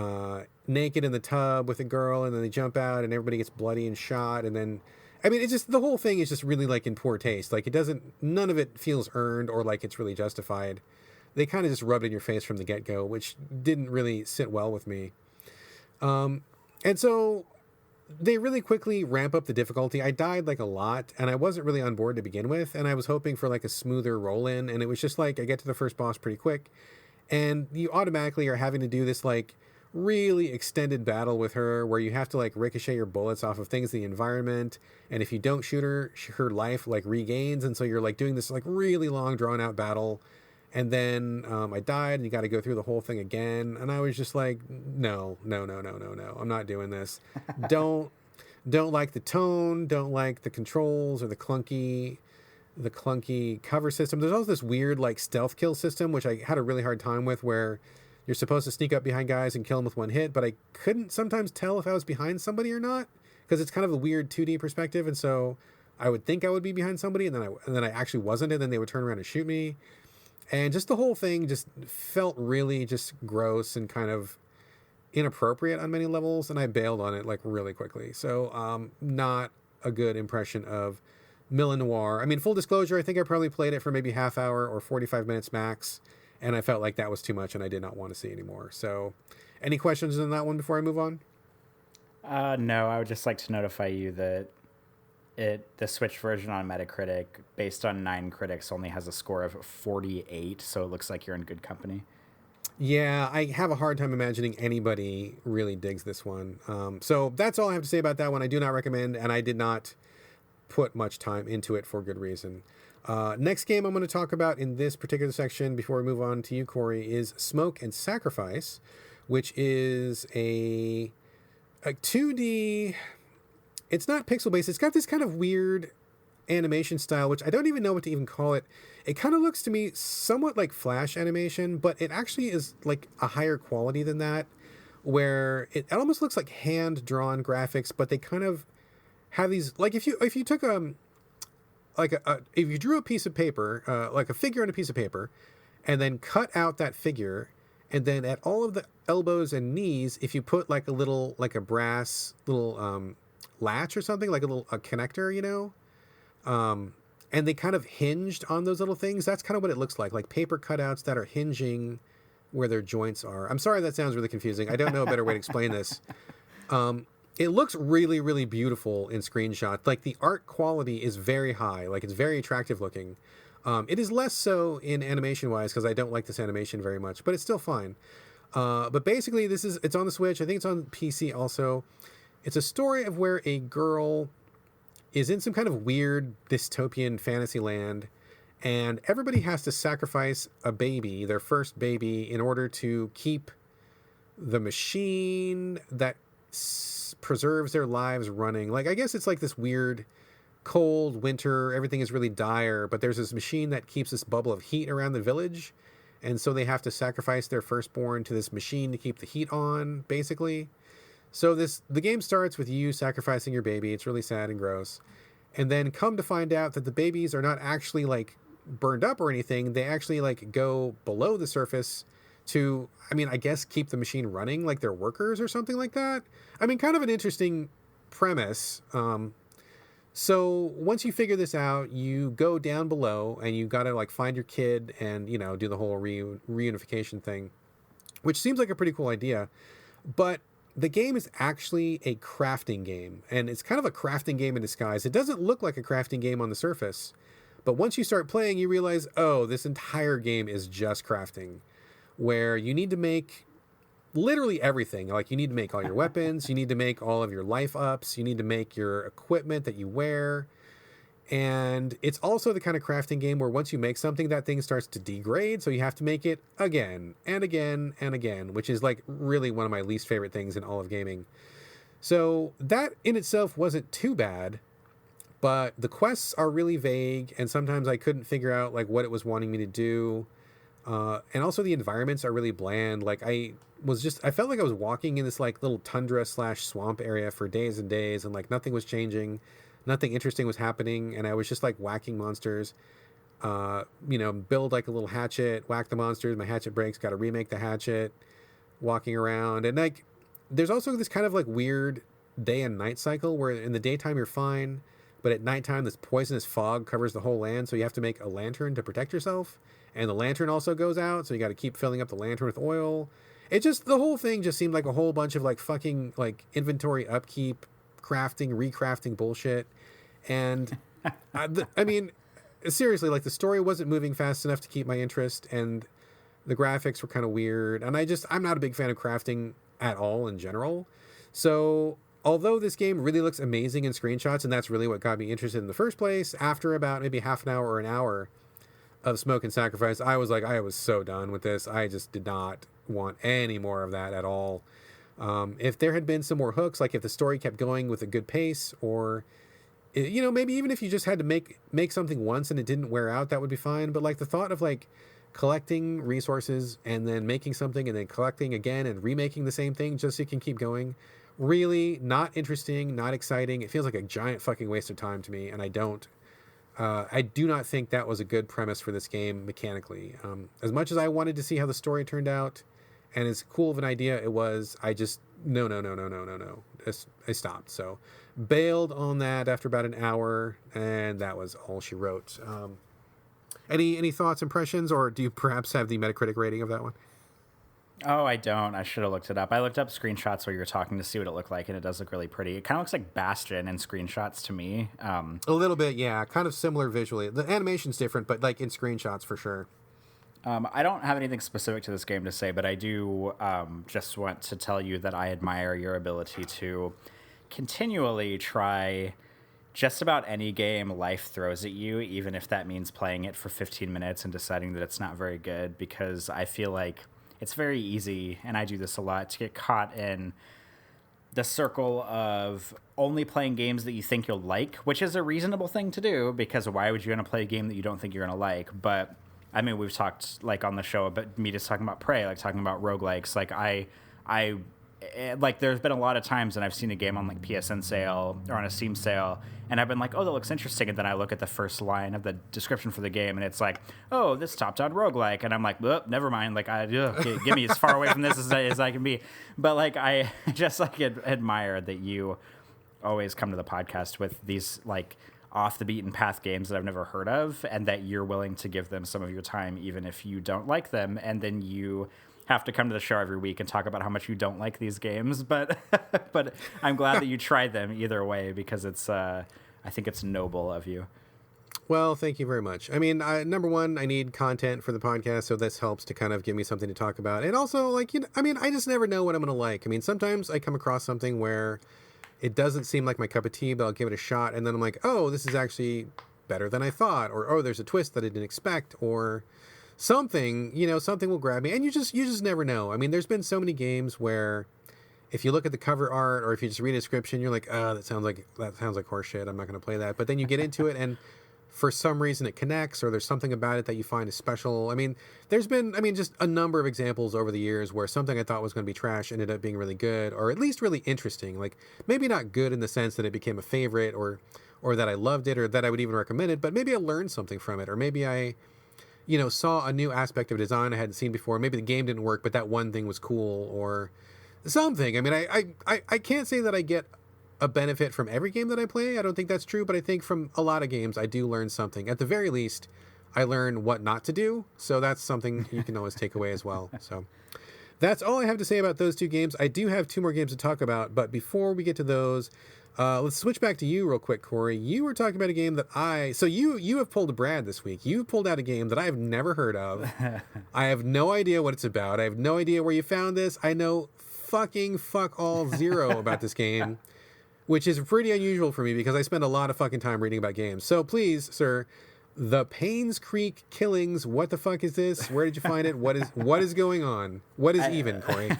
naked in the tub with a girl, and then they jump out and everybody gets bloody and shot. And then, it's just, the whole thing is just really in poor taste. None of it feels earned or it's really justified. They kind of just rubbed it in your face from the get-go, which didn't really sit well with me. And so they really quickly ramp up the difficulty. I died a lot, and I wasn't really on board to begin with, and I was hoping for a smoother roll-in, and it was just I get to the first boss pretty quick, and you automatically are having to do this really extended battle with her, where you have to ricochet your bullets off of things in the environment, and if you don't shoot her, her life regains, and so you're doing this really long drawn-out battle. And then I died, and you got to go through the whole thing again. And I was just no, I'm not doing this. Don't Don't like the tone, don't like the controls or the clunky cover system. There's also this weird like stealth kill system, which I had a really hard time with, where you're supposed to sneak up behind guys and kill them with one hit, but I couldn't sometimes tell if I was behind somebody or not, because it's kind of a weird 2D perspective, and so I would think I would be behind somebody, and then I actually wasn't, and then they would turn around and shoot me. And just the whole thing just felt really just gross and kind of inappropriate on many levels, and I bailed on it like really quickly. So not a good impression of Milanoir. I mean, full disclosure, I think I probably played it for maybe half hour or 45 minutes max, and I felt like that was too much and I did not want to see anymore. So any questions on that one before I move on? No, I would just like to notify you that the Switch version on Metacritic, based on 9 critics, only has a score of 48, so it looks like you're in good company. Yeah, I have a hard time imagining anybody really digs this one. So that's all I have to say about that one. I do not recommend, and I did not put much time into it for good reason. Next game I'm going to talk about in this particular section before we move on to you, Corey, is Smoke and Sacrifice, which is a 2D... It's not pixel-based. It's got this kind of weird animation style, which I don't even know what to even call it. It kind of looks to me somewhat like Flash animation, but it actually is like a higher quality than that, where it almost looks like hand-drawn graphics, but they kind of have these... Like if you took if you drew a piece of paper, like a figure on a piece of paper, and then cut out that figure, and then at all of the elbows and knees, if you put like a brass little latch or something, like a connector, you know, and they kind of hinged on those little things. That's kind of what it looks like paper cutouts that are hinging where their joints are. I'm sorry that sounds really confusing. I don't know a better way to explain this. It looks really, really beautiful in screenshots. Like the art quality is very high. Like it's very attractive looking. It is less so in animation wise, because I don't like this animation very much, but it's still fine. But basically it's on the Switch. I think it's on PC also. It's a story of where a girl is in some kind of weird dystopian fantasy land, and everybody has to sacrifice a baby, their first baby, in order to keep the machine that preserves their lives running. Like, I guess it's like this weird cold winter, everything is really dire, but there's this machine that keeps this bubble of heat around the village, and so they have to sacrifice their firstborn to this machine to keep the heat on, basically. So the game starts with you sacrificing your baby. It's really sad and gross. And then come to find out that the babies are not actually like burned up or anything. They actually like go below the surface to, I mean, I guess keep the machine running, like they're workers or something like that. I mean, kind of an interesting premise. So once you figure this out, you go down below and you got to like find your kid and, you know, do the whole reunification thing, which seems like a pretty cool idea. But the game is actually a crafting game, and it's kind of a crafting game in disguise. It doesn't look like a crafting game on the surface, but once you start playing, you realize, oh, this entire game is just crafting, where you need to make literally everything. Like, you need to make all your weapons, you need to make all of your life ups, you need to make your equipment that you wear. And it's also the kind of crafting game where once you make something, that thing starts to degrade, so you have to make it again and again and again, which is like really one of my least favorite things in all of gaming. So that in itself wasn't too bad, but the quests are really vague, and sometimes I couldn't figure out like what it was wanting me to do. And also the environments are really bland. Like I felt like I was walking in this like little tundra / swamp area for days and days, and like nothing was changing. Nothing interesting was happening, and I was just like whacking monsters. Build like a little hatchet, whack the monsters. My hatchet breaks, got to remake the hatchet. Walking around, and like, there's also this kind of like weird day and night cycle where in the daytime you're fine, but at nighttime this poisonous fog covers the whole land, so you have to make a lantern to protect yourself, and the lantern also goes out, so you got to keep filling up the lantern with oil. The whole thing just seemed like a whole bunch of like fucking like inventory upkeep, crafting, recrafting bullshit. And I mean, seriously, like the story wasn't moving fast enough to keep my interest, and the graphics were kind of weird. And I'm not a big fan of crafting at all in general. So although this game really looks amazing in screenshots, and that's really what got me interested in the first place, after about maybe half an hour or an hour of Smoke and Sacrifice, I was so done with this. I just did not want any more of that at all. If there had been some more hooks, like if the story kept going with a good pace, or maybe even if you just had to make something once and it didn't wear out, that would be fine. But like the thought of like collecting resources and then making something and then collecting again and remaking the same thing just so you can keep going, really not interesting, not exciting. It feels like a giant fucking waste of time to me, and I do not think that was a good premise for this game mechanically. As much as I wanted to see how the story turned out, and as cool of an idea it was, I just no. I stopped. So bailed on that after about an hour, and that was all she wrote. Any thoughts, impressions, or do you perhaps have the Metacritic rating of that one? Oh, I don't. I should have looked it up. I looked up screenshots while you were talking to see what it looked like, and it does look really pretty. It kind of looks like Bastion in screenshots to me. A little bit, yeah. Kind of similar visually. The animation's different, but like in screenshots for sure. I don't have anything specific to this game to say, but I do just want to tell you that I admire your ability to continually try just about any game life throws at you, even if that means playing it for 15 minutes and deciding that it's not very good, because I feel like it's very easy, and I do this a lot, to get caught in the circle of only playing games that you think you'll like, which is a reasonable thing to do, because why would you want to play a game that you don't think you're going to like? But I mean, we've talked like on the show about me just talking about Prey, like talking about roguelikes. Like like there's been a lot of times and I've seen a game on like PSN sale or on a Steam sale, and I've been like, oh, that looks interesting, and then I look at the first line of the description for the game and it's like, oh, this top-down roguelike, and I'm like, well, never mind, like give me as far away from this as I can be. But like I just like admire that you always come to the podcast with these like off the beaten path games that I've never heard of, and that you're willing to give them some of your time even if you don't like them, and then you have to come to the show every week and talk about how much you don't like these games, but but I'm glad that you tried them either way, because it's I think it's noble of you. Well, thank you very much. I mean, number one, I need content for the podcast, so this helps to kind of give me something to talk about. And also, like, I mean, I just never know what I'm going to like. I mean, sometimes I come across something where it doesn't seem like my cup of tea, but I'll give it a shot, and then I'm like, oh, this is actually better than I thought, or oh, there's a twist that I didn't expect, or something, something will grab me, and you just never know. I mean, there's been so many games where if you look at the cover art or if you just read a description, you're like, oh, that sounds like horse shit. I'm not going to play that. But then you get into it, and for some reason it connects, or there's something about it that you find is special. I mean, there's been, just a number of examples over the years where something I thought was going to be trash ended up being really good, or at least really interesting. Like, maybe not good in the sense that it became a favorite, or that I loved it, or that I would even recommend it, but maybe I learned something from it, or maybe I saw a new aspect of design I hadn't seen before. Maybe the game didn't work, but that one thing was cool, or something. I mean, I can't say that I get a benefit from every game that I play. I don't think that's true, but I think from a lot of games, I do learn something. At the very least, I learn what not to do. So that's something you can always take away as well. So that's all I have to say about those two games. I do have two more games to talk about, but before we get to those, let's switch back to you real quick, Corey. You were talking about a game that so you have pulled a Brad this week. You've pulled out a game that I have never heard of. I have no idea what it's about. I have no idea where you found this. I know fuck all zero about this game, which is pretty unusual for me because I spend a lot of fucking time reading about games. So please, sir, the Painscreek Killings. What the fuck is this? Where did you find it? What is going on? What is even, Corey?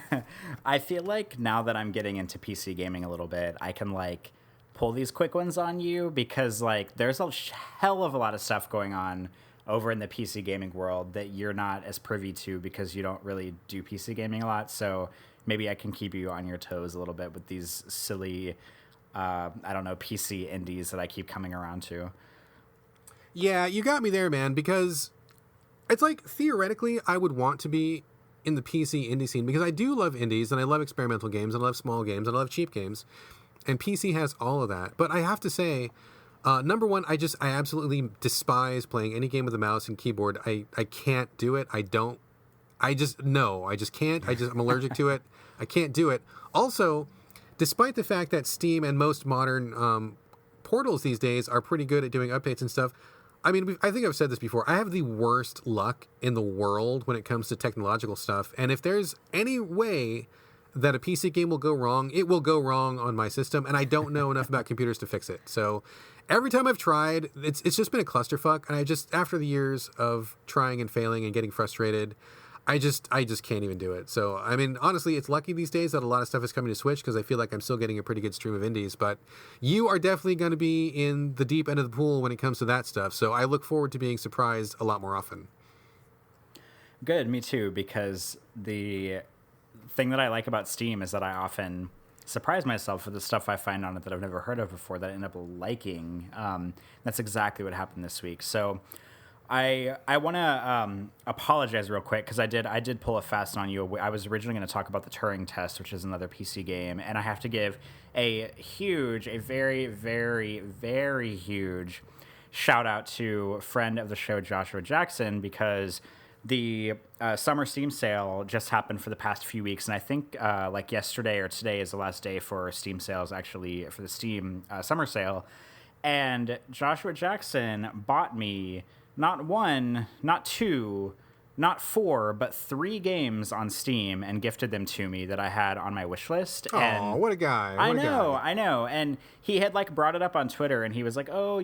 I feel like now that I'm getting into PC gaming a little bit, I can like pull these quick ones on you, because like there's a hell of a lot of stuff going on over in the PC gaming world that you're not as privy to because you don't really do PC gaming a lot. So maybe I can keep you on your toes a little bit with these silly, PC indies that I keep coming around to. Yeah, you got me there, man, because it's like, theoretically, I would want to be in the PC indie scene because I do love indies, and I love experimental games, and I love small games, and I love cheap games, and PC has all of that. But I have to say, number one, I absolutely despise playing any game with a mouse and keyboard. I can't do it. I just can't. I'm allergic to it. I can't do it. Also, despite the fact that Steam and most modern portals these days are pretty good at doing updates and stuff, I mean, I think I've said this before. I have the worst luck in the world when it comes to technological stuff. And if there's any way that a PC game will go wrong, it will go wrong on my system. And I don't know enough about computers to fix it. So every time I've tried, it's just been a clusterfuck. And after the years of trying and failing and getting frustrated, I just can't even do it. So, I mean, honestly, it's lucky these days that a lot of stuff is coming to Switch because I feel like I'm still getting a pretty good stream of indies. But you are definitely going to be in the deep end of the pool when it comes to that stuff. So I look forward to being surprised a lot more often. Good, me too, because the thing that I like about Steam is that I often surprise myself with the stuff I find on it that I've never heard of before that I end up liking. That's exactly what happened this week. So I want to apologize real quick because I did pull a fast on you. I was originally going to talk about the Turing Test, which is another PC game, and I have to give a very, very, very huge shout out to friend of the show Joshua Jackson because the summer Steam sale just happened for the past few weeks, and I think like yesterday or today is the last day for Steam sales, actually, for the Steam summer sale. And Joshua Jackson bought me not one, not two, not four, but 3 games on Steam and gifted them to me that I had on my wish list. Oh, what a guy. I know. And he had like brought it up on Twitter and he was like, oh,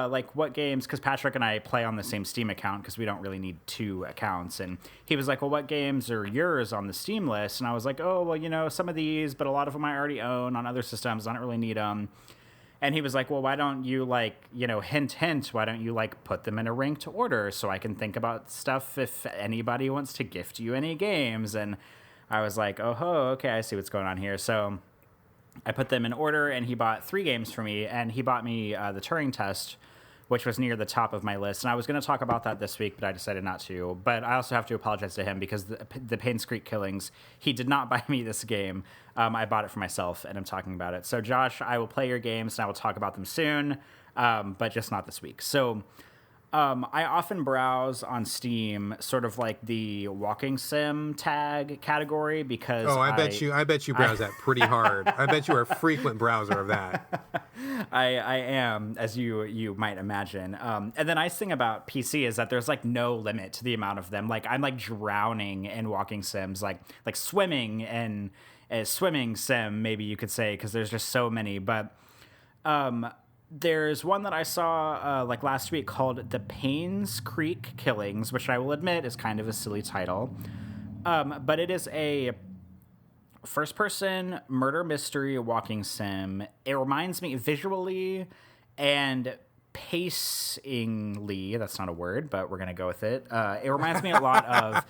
like what games, because Patrick and I play on the same Steam account because we don't really need 2 accounts. And he was like, well, what games are yours on the Steam list? And I was like, oh, well, some of these, but a lot of them I already own on other systems. I don't really need them. And he was like, well, why don't you hint, why don't you put them in a ranked order so I can think about stuff if anybody wants to gift you any games? And I was like, oh, okay, I see what's going on here. So I put them in order and he bought 3 games for me and he bought me the Turing Test, which was near the top of my list. And I was going to talk about that this week, but I decided not to. But I also have to apologize to him because the Painscreek Killings, he did not buy me this game. I bought it for myself, and I'm talking about it. So, Josh, I will play your games, and I will talk about them soon, but just not this week. So, I often browse on Steam sort of like the walking sim tag category because I bet you browse that pretty hard. I bet you are a frequent browser of that. I am, as you might imagine. And the nice thing about PC is that there's no limit to the amount of them. I'm drowning in walking sims, like swimming and a swimming sim, maybe you could say, because there's just so many. But there's one that I saw last week called the Painscreek Killings, which I will admit is kind of a silly title. But it is a first-person murder mystery walking sim. It reminds me visually and pacingly, that's not a word, but we're going to go with it. It reminds me a lot of...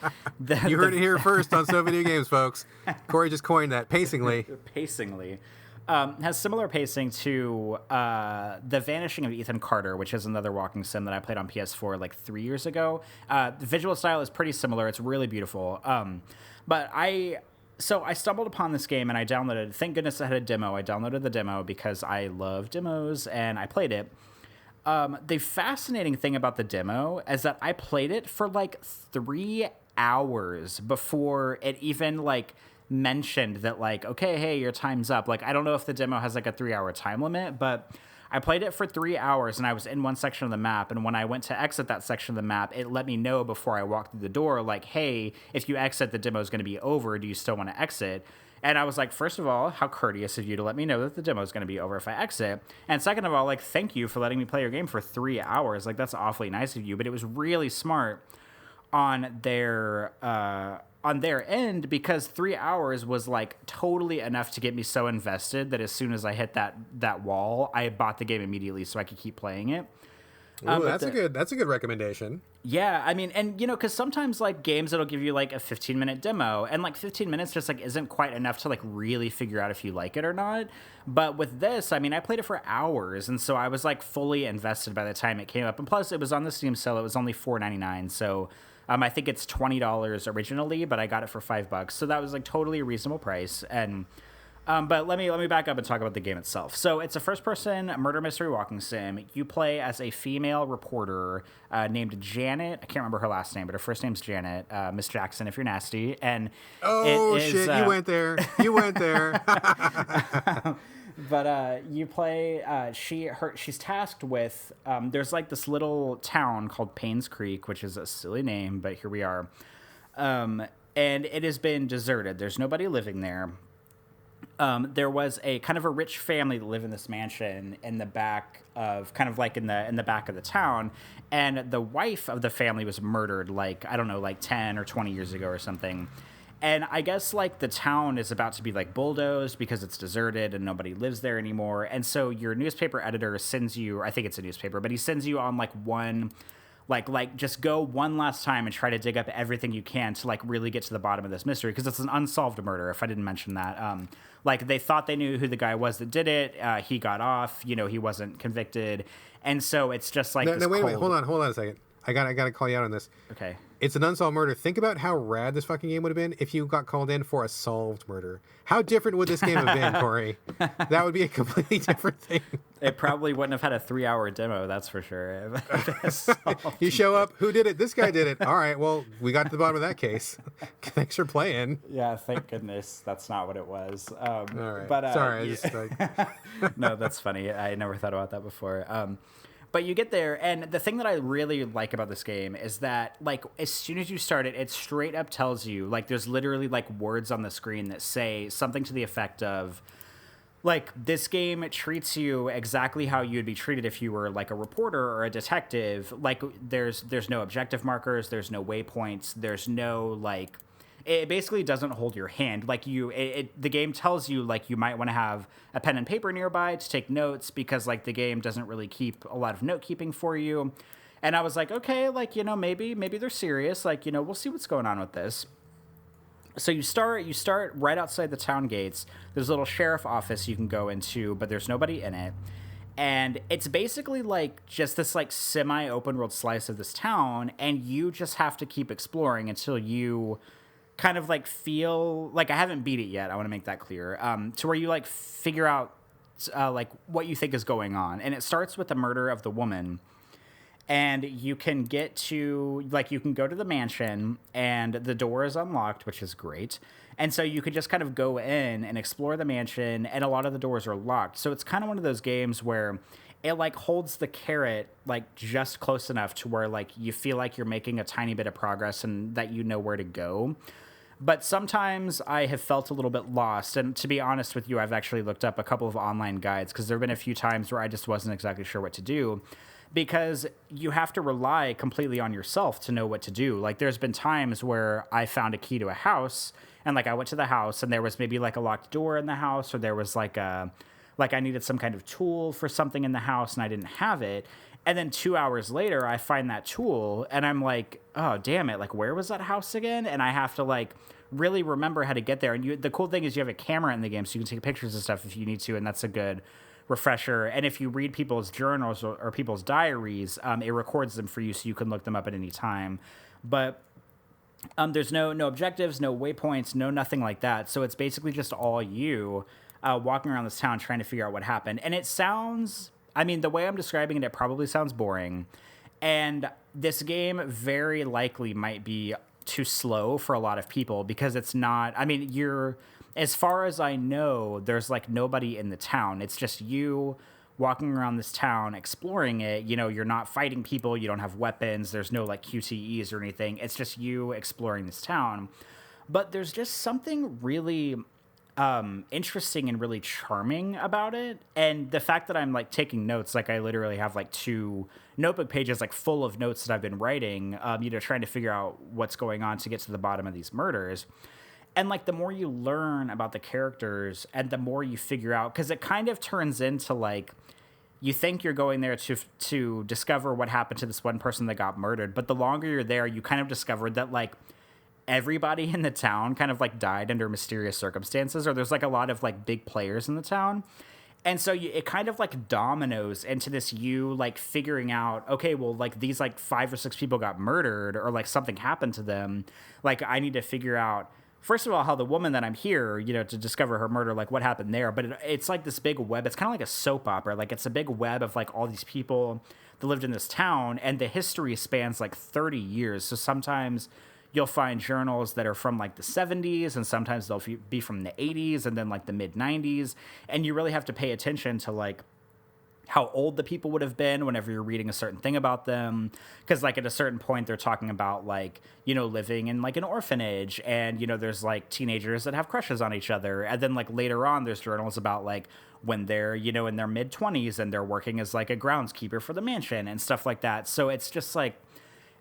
You heard it here first on So Video Games, folks. Corey just coined that, pacingly. Pacingly. Has similar pacing to The Vanishing of Ethan Carter, which is another walking sim that I played on PS4 3 years ago. The visual style is pretty similar. It's really beautiful. But I stumbled upon this game and I downloaded it. Thank goodness I had a demo. I downloaded the demo because I love demos and I played it. The fascinating thing about the demo is that I played it for 3 hours before it even mentioned that okay, hey, your time's up. I don't know if the demo has a 3-hour time limit, but I played it for 3 hours and I was in one section of the map, and when I went to exit that section of the map, it let me know before I walked through the door, hey, if you exit, the demo is going to be over. Do you still want to exit? And I was like, first of all, how courteous of you to let me know that the demo is going to be over if I exit. And second of all, thank you for letting me play your game for 3 hours. That's awfully nice of you. But it was really smart on their end because 3 hours was totally enough to get me so invested that as soon as I hit that wall, I bought the game immediately so I could keep playing it. Ooh, that's a good recommendation. Yeah, I mean, and because sometimes games it'll give you a 15-minute demo, and 15 minutes just isn't quite enough to really figure out if you like it or not. But with this, I mean, I played it for hours, and so I was fully invested by the time it came up. And plus, it was on the Steam sale; it was only $4.99, so. I think it's $20 originally, but I got it for $5, so that was totally a reasonable price. And but let me back up and talk about the game itself. So it's a first-person murder mystery walking sim. You play as a female reporter named Janet. I can't remember her last name, but her first name's Janet. Miss Jackson, if you're nasty. And shit, you went there. You went there. But you play. She's tasked with. There's this little town called Painscreek, which is a silly name, but here we are. And it has been deserted. There's nobody living there. there was a kind of a rich family that lived in this mansion in the back of kind of like in the back of the town, and the wife of the family was murdered like, I don't know, like 10 or 20 years ago or something. And I guess like the town is about to be like bulldozed because it's deserted and nobody lives there anymore. And so your newspaper editor sends you, I think it's a newspaper, but he sends you on like one, like just go one last time and try to dig up everything you can to like really get to the bottom of this mystery, because it's an unsolved murder, if I didn't mention that. Like they thought they knew who the guy was that did it. He got off, you know, he wasn't convicted. And so it's just like no, wait, hold on a second. I gotta call you out on this. Okay. It's an unsolved murder. Think about how rad this fucking game would have been if you got called in for a solved murder. How different would this game have been, Corey? That would be a completely different thing. It probably wouldn't have had a 3-hour demo, that's for sure. You show up, who did it? This guy did it. All right, well, we got to the bottom of that case. Thanks for playing. Yeah, thank goodness that's not what it was. All right. But, sorry, yeah. I just like... No, that's funny. I never thought about that before. But you get there, and the thing that I really like about this game is that, like, as soon as you start it, it straight up tells you, like, there's literally, like, words on the screen that say something to the effect of, like, this game treats you exactly how you'd be treated if you were, like, a reporter or a detective. Like, there's no objective markers, there's no waypoints, there's no, like... It basically doesn't hold your hand. Like the game tells you like you might want to have a pen and paper nearby to take notes, because like the game doesn't really keep a lot of note keeping for you. And I was like, okay, like, you know, maybe they're serious. Like, you know, we'll see what's going on with this. So you start right outside the town gates. There's a little sheriff office you can go into, but there's nobody in it. And it's basically like just this like semi-open world slice of this town, and you just have to keep exploring until you kind of like feel like, I haven't beat it yet, I want to make that clear, to where you like figure out like what you think is going on. And it starts with the murder of the woman, and you can get to like, you can go to the mansion and the door is unlocked, which is great. And so you could just kind of go in and explore the mansion, and a lot of the doors are locked. So it's kind of one of those games where it like holds the carrot like just close enough to where like you feel like you're making a tiny bit of progress and that you know where to go. But sometimes I have felt a little bit lost. And to be honest with you, I've actually looked up a couple of online guides, because there have been a few times where I just wasn't exactly sure what to do, because you have to rely completely on yourself to know what to do. Like there's been times where I found a key to a house, and like I went to the house and there was maybe like a locked door in the house, or there was like I needed some kind of tool for something in the house and I didn't have it. And then 2 hours later, I find that tool and I'm like, oh, damn it. Like, where was that house again? And I have to like really remember how to get there. And the cool thing is you have a camera in the game, so you can take pictures and stuff if you need to. And that's a good refresher. And if you read people's journals or people's diaries, it records them for you so you can look them up at any time. But there's no objectives, no waypoints, no nothing like that. So it's basically just all you walking around this town trying to figure out what happened. And it sounds... I mean, the way I'm describing it probably sounds boring. And this game very likely might be too slow for a lot of people, because it's not... I mean, as far as I know, there's like nobody in the town. It's just you walking around this town, exploring it. You know, you're not fighting people. You don't have weapons. There's no like QTEs or anything. It's just you exploring this town. But there's just something really... interesting and really charming about it. And the fact that I'm like taking notes, like I literally have like 2 notebook pages like full of notes that I've been writing, you know, trying to figure out what's going on to get to the bottom of these murders. And like the more you learn about the characters and the more you figure out, because it kind of turns into like, you think you're going there to discover what happened to this one person that got murdered, but the longer you're there, you kind of discovered that like everybody in the town kind of like died under mysterious circumstances, or there's like a lot of like big players in the town. And so it kind of like dominoes into this, you like figuring out, okay, well, like these like 5 or 6 people got murdered, or like something happened to them. Like I need to figure out, first of all, how the woman that I'm here, you know, to discover her murder, like what happened there. But it's like this big web. It's kind of like a soap opera. Like it's a big web of like all these people that lived in this town, and the history spans like 30 years. So sometimes you'll find journals that are from like the 70s, and sometimes they'll be from the 80s and then like the mid 90s. And you really have to pay attention to like how old the people would have been whenever you're reading a certain thing about them. Because, like, at a certain point, they're talking about, like, you know, living in, like, an orphanage. And, you know, there's, like, teenagers that have crushes on each other. And then, like, later on, there's journals about, like, when they're, you know, in their mid-20s and they're working as, like, a groundskeeper for the mansion and stuff like that. So it's just, like,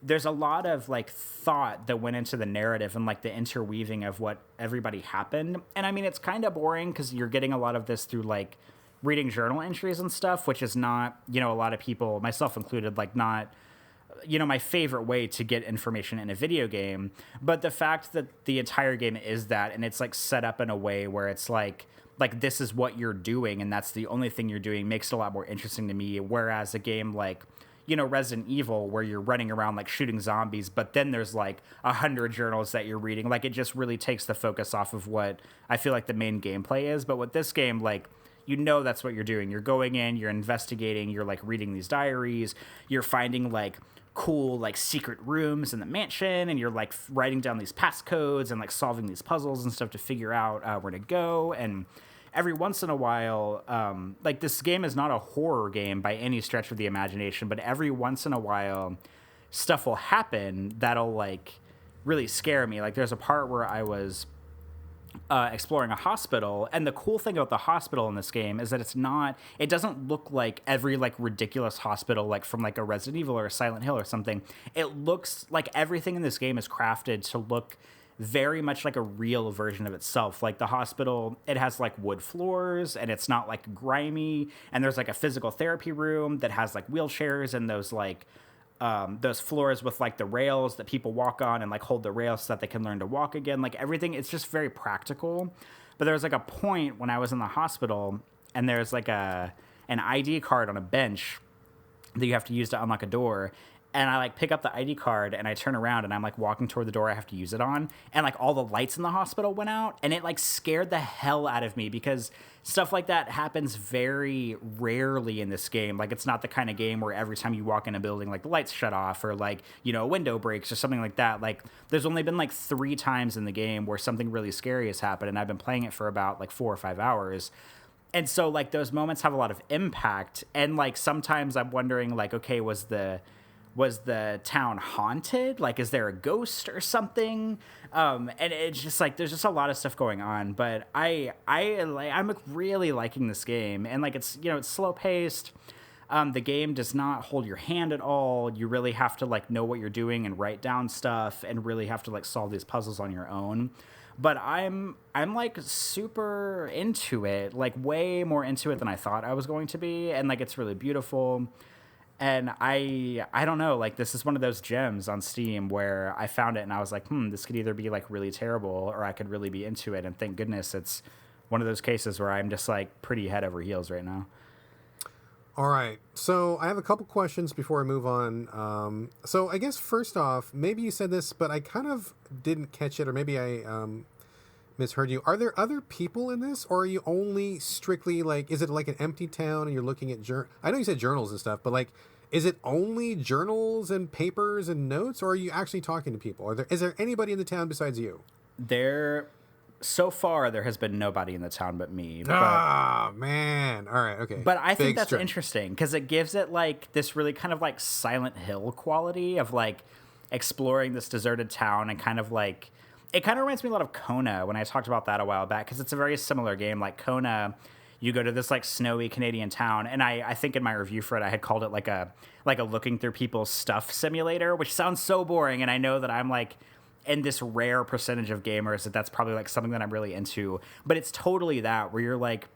there's a lot of, like, thought that went into the narrative and, like, the interweaving of what everybody happened. And, I mean, it's kind of boring because you're getting a lot of this through, like, reading journal entries and stuff, which is not, you know, a lot of people, myself included, like, not, you know, my favorite way to get information in a video game. But the fact that the entire game is that, and it's, like, set up in a way where it's like this is what you're doing and that's the only thing you're doing, makes it a lot more interesting to me. Whereas a game like, you know, Resident Evil, where you're running around, like, shooting zombies, but then there's, like, 100 journals that you're reading, like, it just really takes the focus off of what I feel like the main gameplay is. But with this game, like, you know, that's what you're doing. You're going in, you're investigating, you're, like, reading these diaries, you're finding, like, cool, like, secret rooms in the mansion, and you're, like, writing down these passcodes and, like, solving these puzzles and stuff to figure out where to go. And every once in a while, like, this game is not a horror game by any stretch of the imagination, but every once in a while, stuff will happen that'll, like, really scare me. Like, there's a part where I was exploring a hospital, and the cool thing about the hospital in this game is that it doesn't look like every, like, ridiculous hospital, like, from, like, a Resident Evil or a Silent Hill or something. It looks like everything in this game is crafted to look very much like a real version of itself. Like, the hospital, it has, like, wood floors, and it's not, like, grimy, and there's, like, a physical therapy room that has, like, wheelchairs and those floors with, like, the rails that people walk on and, like, hold the rails so that they can learn to walk again. Like, everything, it's just very practical. But there was, like, a point when I was in the hospital, and there's, like, an ID card on a bench that you have to use to unlock a door. And I, like, pick up the ID card and I turn around and I'm, like, walking toward the door I have to use it on. And, like, all the lights in the hospital went out, and it, like, scared the hell out of me, because stuff like that happens very rarely in this game. Like, it's not the kind of game where every time you walk in a building, like, the lights shut off, or, like, you know, a window breaks or something like that. Like, there's only been, like, 3 times in the game where something really scary has happened, and I've been playing it for about, like, 4 or 5 hours. And so, like, those moments have a lot of impact. And, like, sometimes I'm wondering, like, okay, was the town haunted? Like, is there a ghost or something? And it's just, like, there's just a lot of stuff going on. But I'm really liking this game, and, like, it's, you know, it's slow paced. The game does not hold your hand at all. You really have to, like, know what you're doing and write down stuff, and really have to, like, solve these puzzles on your own. But I'm like, super into it, like, way more into it than I thought I was going to be. And, like, it's really beautiful. And I don't know, like, this is one of those gems on Steam where I found it and I was like, this could either be, like, really terrible, or I could really be into it. And thank goodness it's one of those cases where I'm just, like, pretty head over heels right now. All right. So I have a couple questions before I move on. So I guess first off, maybe you said this, but I kind of didn't catch it, or maybe I misheard you. Are there other people in this, or are you only strictly, like, is it like an empty town and you're looking at I know you said journals and stuff, but, like, is it only journals and papers and notes, or are you actually talking to people? Is there anybody in the town besides you? So far, there has been nobody in the town but me. Man. All right, okay. But I think that's interesting, because it gives it, like, this really kind of, like, Silent Hill quality of, like, exploring this deserted town, and kind of, like, it kind of reminds me a lot of Kona, when I talked about that a while back, because it's a very similar game. Like, Kona, you go to this, like, snowy Canadian town, and I think in my review for it, I had called it like a looking through people's stuff simulator, which sounds so boring, and I know that I'm, like, in this rare percentage of gamers that's probably, like, something that I'm really into. But it's totally that, where you're like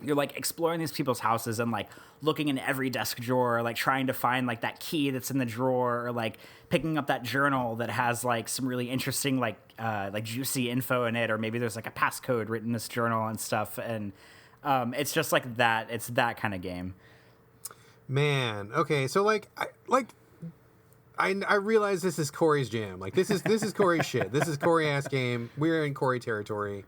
exploring these people's houses and, like, looking in every desk drawer, like, trying to find, like, that key that's in the drawer, or, like, picking up that journal that has, like, some really interesting, like juicy info in it, or maybe there's, like, a passcode written in this journal and stuff. And it's just like that. It's that kind of game. Man, okay, so, I realize this is Corey's jam. Like, this is Corey's shit. This is Corey-ass game. We're in Corey territory.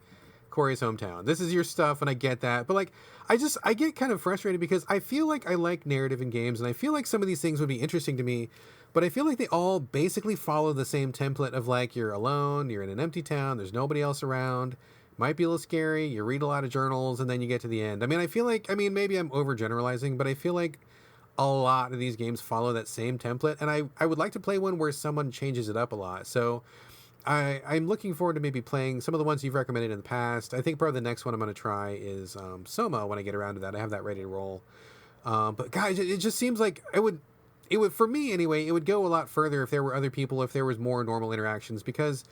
Corey's hometown. This is your stuff, and I get that. But, like, I get kind of frustrated, because I feel like I like narrative in games, and I feel like some of these things would be interesting to me, but I feel like they all basically follow the same template of, like, you're alone, you're in an empty town, there's nobody else around, might be a little scary. You read a lot of journals, and then you get to the end. I mean, I feel like, I mean, maybe I'm overgeneralizing, but I feel like a lot of these games follow that same template, and I would like to play one where someone changes it up a lot. So I'm looking forward to maybe playing some of the ones you've recommended in the past. I think probably the next one I'm going to try is Soma when I get around to that. I have that ready to roll. But guys, it just seems like it would, for me anyway, it would go a lot further if there were other people, if there was more normal interactions, because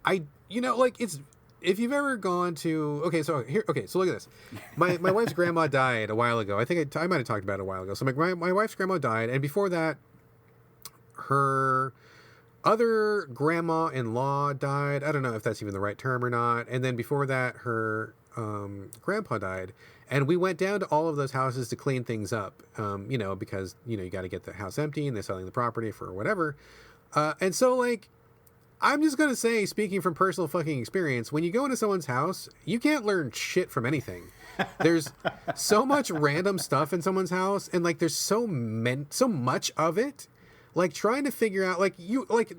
like if you've ever gone to, so look at this. My wife's grandma died a while ago. I think I might have talked about it a while ago. So my wife's grandma died, and before that, her other grandma-in-law died. I don't know if that's even the right term or not. And then before that, her grandpa died. And we went down to all of those houses to clean things up, because, you got to get the house empty and they're selling the property for whatever. And so, like, I'm just going to say, speaking from personal fucking experience, when you go into someone's house, you can't learn shit from anything. There's so much random stuff in someone's house, and, like, there's so much of it. Like, trying to figure out,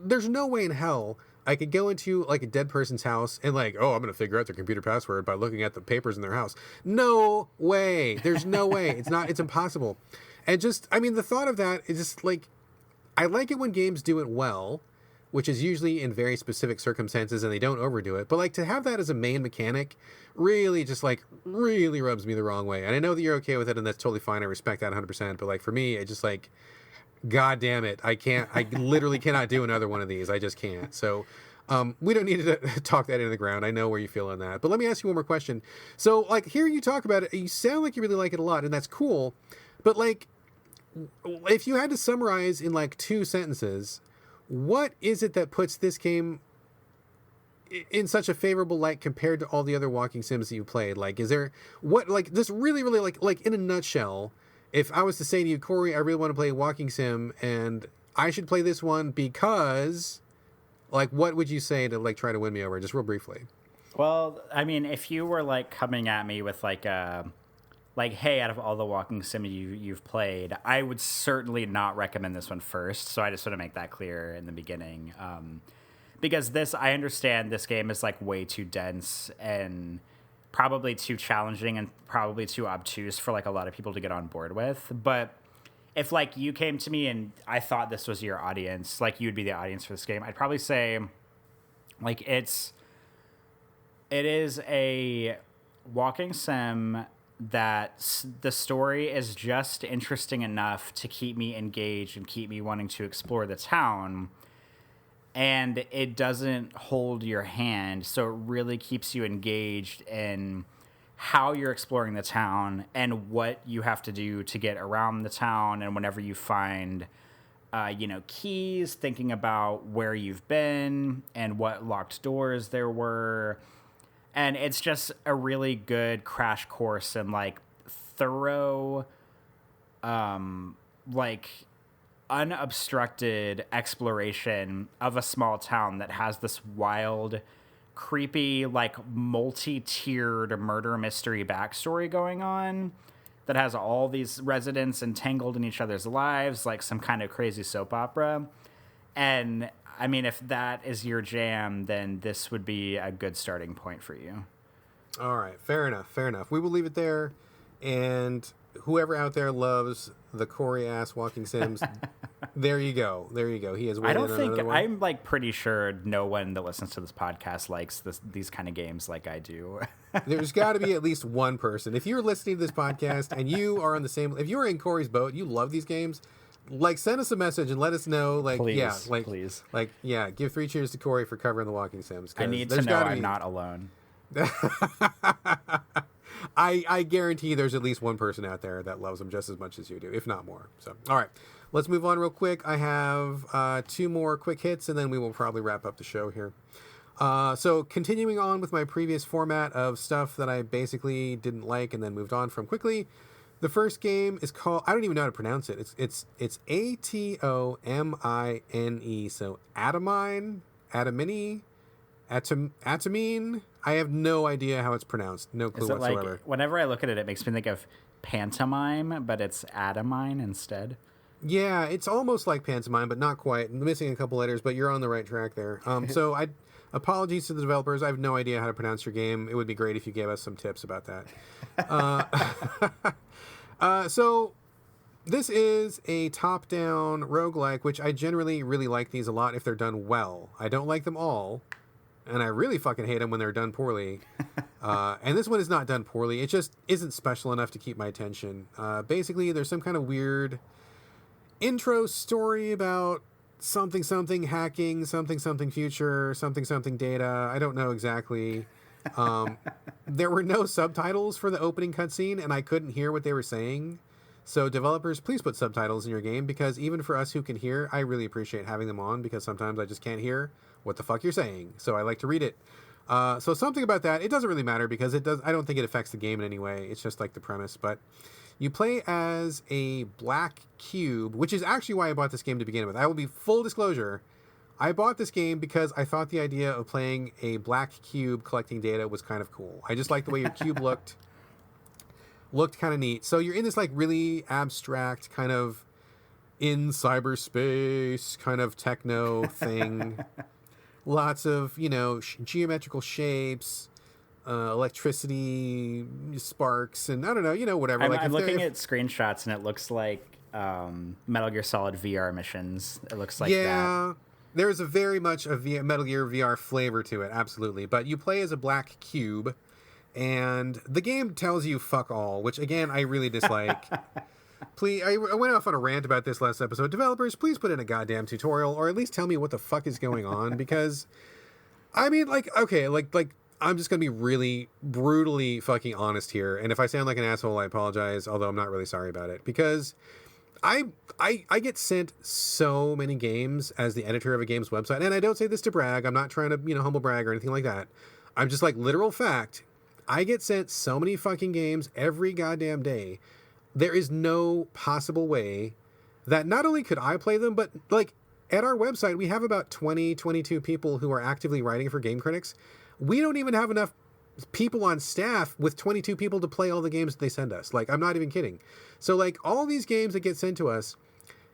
there's no way in hell I could go into, like, a dead person's house and, like, I'm going to figure out their computer password by looking at the papers in their house. No way. There's no way. It's impossible. And just, I mean, the thought of that is just, like, I like it when games do it well, which is usually in very specific circumstances and they don't overdo it. But, like, to have that as a main mechanic really just, like, really rubs me the wrong way. And I know that you're okay with it and that's totally fine. I respect that 100%. But, like, for me, it just, like, God damn it. I literally cannot do another one of these. I just can't. So we don't need to talk that into the ground. I know where you feel on that. But let me ask you one more question. So, like, hearing you talk about it, you sound like you really like it a lot, and that's cool. But, like, if you had to summarize in, like, 2 sentences, what is it that puts this game in such a favorable light compared to all the other walking sims that you played? Like, is there what, like, this really, really, like in a nutshell, if I was to say to you, Corey, I really want to play a walking sim and I should play this one because, like, what would you say to, like, try to win me over, just real briefly? Well, I mean, if you were, like, coming at me with, like, hey, out of all the walking sim you've played, I would certainly not recommend this one first. So I just want to make that clear in the beginning. Because I understand this game is, like, way too dense and probably too challenging and probably too obtuse for, like, a lot of people to get on board with. But if, like, you came to me and I thought this was your audience, like, you'd be the audience for this game, I'd probably say, like, it is a walking sim that the story is just interesting enough to keep me engaged and keep me wanting to explore the town. And it doesn't hold your hand, so it really keeps you engaged in how you're exploring the town and what you have to do to get around the town. And whenever you find, keys, thinking about where you've been and what locked doors there were. And it's just a really good crash course in, like, thorough, unobstructed exploration of a small town that has this wild, creepy, like, multi-tiered murder mystery backstory going on that has all these residents entangled in each other's lives, like some kind of crazy soap opera. And I mean, if that is your jam, then this would be a good starting point for you. All right. Fair enough. We will leave it there. And whoever out there loves the Corey ass walking sims, there you go. He is. I don't think I'm, like, pretty sure no one that listens to this podcast likes these kind of games like I do. There's got to be at least one person. If you're listening to this podcast and you are on the same, if you're in Corey's boat, you love these games, like, send us a message and let us know. Like, please, please, like, yeah, give 3 cheers to Corey for covering the walking sims. I need to know I'm not alone. I guarantee there's at least one person out there that loves them just as much as you do, if not more. So, all right, let's move on real quick. I have 2 more quick hits, and then we will probably wrap up the show here. So continuing on with my previous format of stuff that I basically didn't like and then moved on from quickly. The first game is called, I don't even know how to pronounce it. It's Atomine. So Atomine, Atomine. I have no idea how it's pronounced. No clue whatsoever. Like, whenever I look at it, it makes me think of pantomime, but it's Atomine instead. Yeah, it's almost like pantomime, but not quite. I'm missing a couple letters, but you're on the right track there. So I Apologies to the developers. I have no idea how to pronounce your game. It would be great if you gave us some tips about that. So this is a top-down roguelike, which I generally really like these a lot if they're done well. I don't like them all, and I really fucking hate them when they're done poorly. And this one is not done poorly. It just isn't special enough to keep my attention. Basically, there's some kind of weird intro story about something hacking, something future, something data. I don't know exactly. There were no subtitles for the opening cutscene, and I couldn't hear what they were saying. So developers, please put subtitles in your game, because even for us who can hear, I really appreciate having them on, because sometimes I just can't hear what the fuck you're saying. So I like to read it. So something about that, it doesn't really matter, because I don't think it affects the game in any way. It's just like the premise. But you play as a black cube, which is actually why I bought this game to begin with. I will be full disclosure. I bought this game because I thought the idea of playing a black cube collecting data was kind of cool. I just liked the way your cube looked kind of neat. So you're in this like really abstract kind of in cyberspace kind of techno thing. Lots of, geometrical shapes, electricity, sparks, and I don't know, whatever. I'm looking at screenshots, and it looks like Metal Gear Solid VR missions. It looks like that. Yeah, there's a very much a Metal Gear VR flavor to it, absolutely. But you play as a black cube, and the game tells you fuck all, which, again, I really dislike. Please, I went off on a rant about this last episode. Developers, please put in a goddamn tutorial, or at least tell me what the fuck is going on, because, I mean, I'm just going to be really brutally fucking honest here. And if I sound like an asshole, I apologize, although I'm not really sorry about it. Because I get sent so many games as the editor of a game's website. And I don't say this to brag. I'm not trying to, humble brag or anything like that. I'm just like, literal fact. I get sent so many fucking games every goddamn day. There is no possible way that not only could I play them, but like at our website, we have about 22 people who are actively writing for Game Critics. We don't even have enough people on staff with 22 people to play all the games that they send us. Like, I'm not even kidding. So, like, all these games that get sent to us,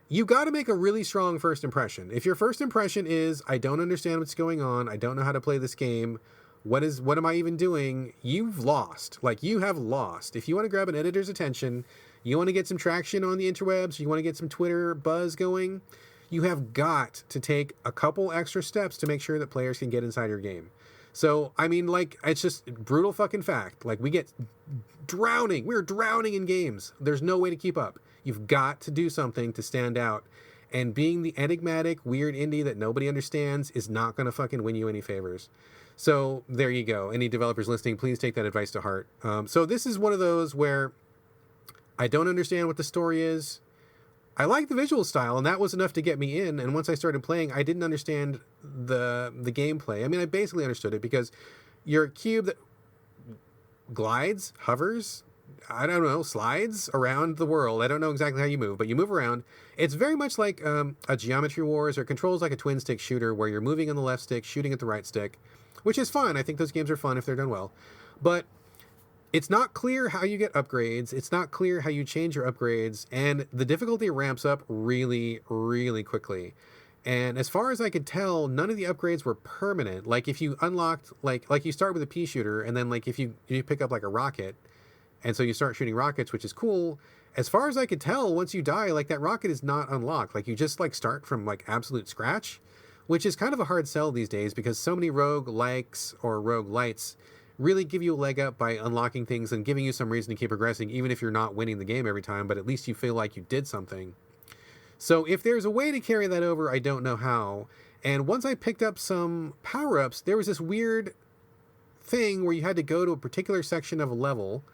you got to make a really strong first impression. If your first impression is, I don't understand what's going on, I don't know how to play this game, what am I even doing? You've lost. Like, you have lost. If you want to grab an editor's attention, you want to get some traction on the interwebs, you want to get some Twitter buzz going, you have got to take a couple extra steps to make sure that players can get inside your game. So, I mean, like, it's just brutal fucking fact. Like, we're drowning in games. There's no way to keep up. You've got to do something to stand out. And being the enigmatic, weird indie that nobody understands is not going to fucking win you any favors. So, there you go. Any developers listening, please take that advice to heart. So this is one of those where I don't understand what the story is. I like the visual style, and that was enough to get me in. And once I started playing, I didn't understand the gameplay. I mean, I basically understood it because you're a cube that glides, hovers, I don't know, slides around the world. I don't know exactly how you move, but you move around. It's very much like a Geometry Wars, or controls like a twin-stick shooter where you're moving on the left stick, shooting at the right stick, which is fun. I think those games are fun if they're done well. But it's not clear how you get upgrades. It's not clear how you change your upgrades. And the difficulty ramps up really, really quickly. And as far as I could tell, none of the upgrades were permanent. Like if you unlocked, like you start with a pea shooter, and then like if you pick up like a rocket, and so you start shooting rockets, which is cool. As far as I could tell, once you die, like that rocket is not unlocked. Like you just like start from like absolute scratch, which is kind of a hard sell these days because so many roguelikes or roguelites really give you a leg up by unlocking things and giving you some reason to keep progressing, even if you're not winning the game every time, but at least you feel like you did something. So if there's a way to carry that over, I don't know how. And once I picked up some power-ups, there was this weird thing where you had to go to a particular section of a level,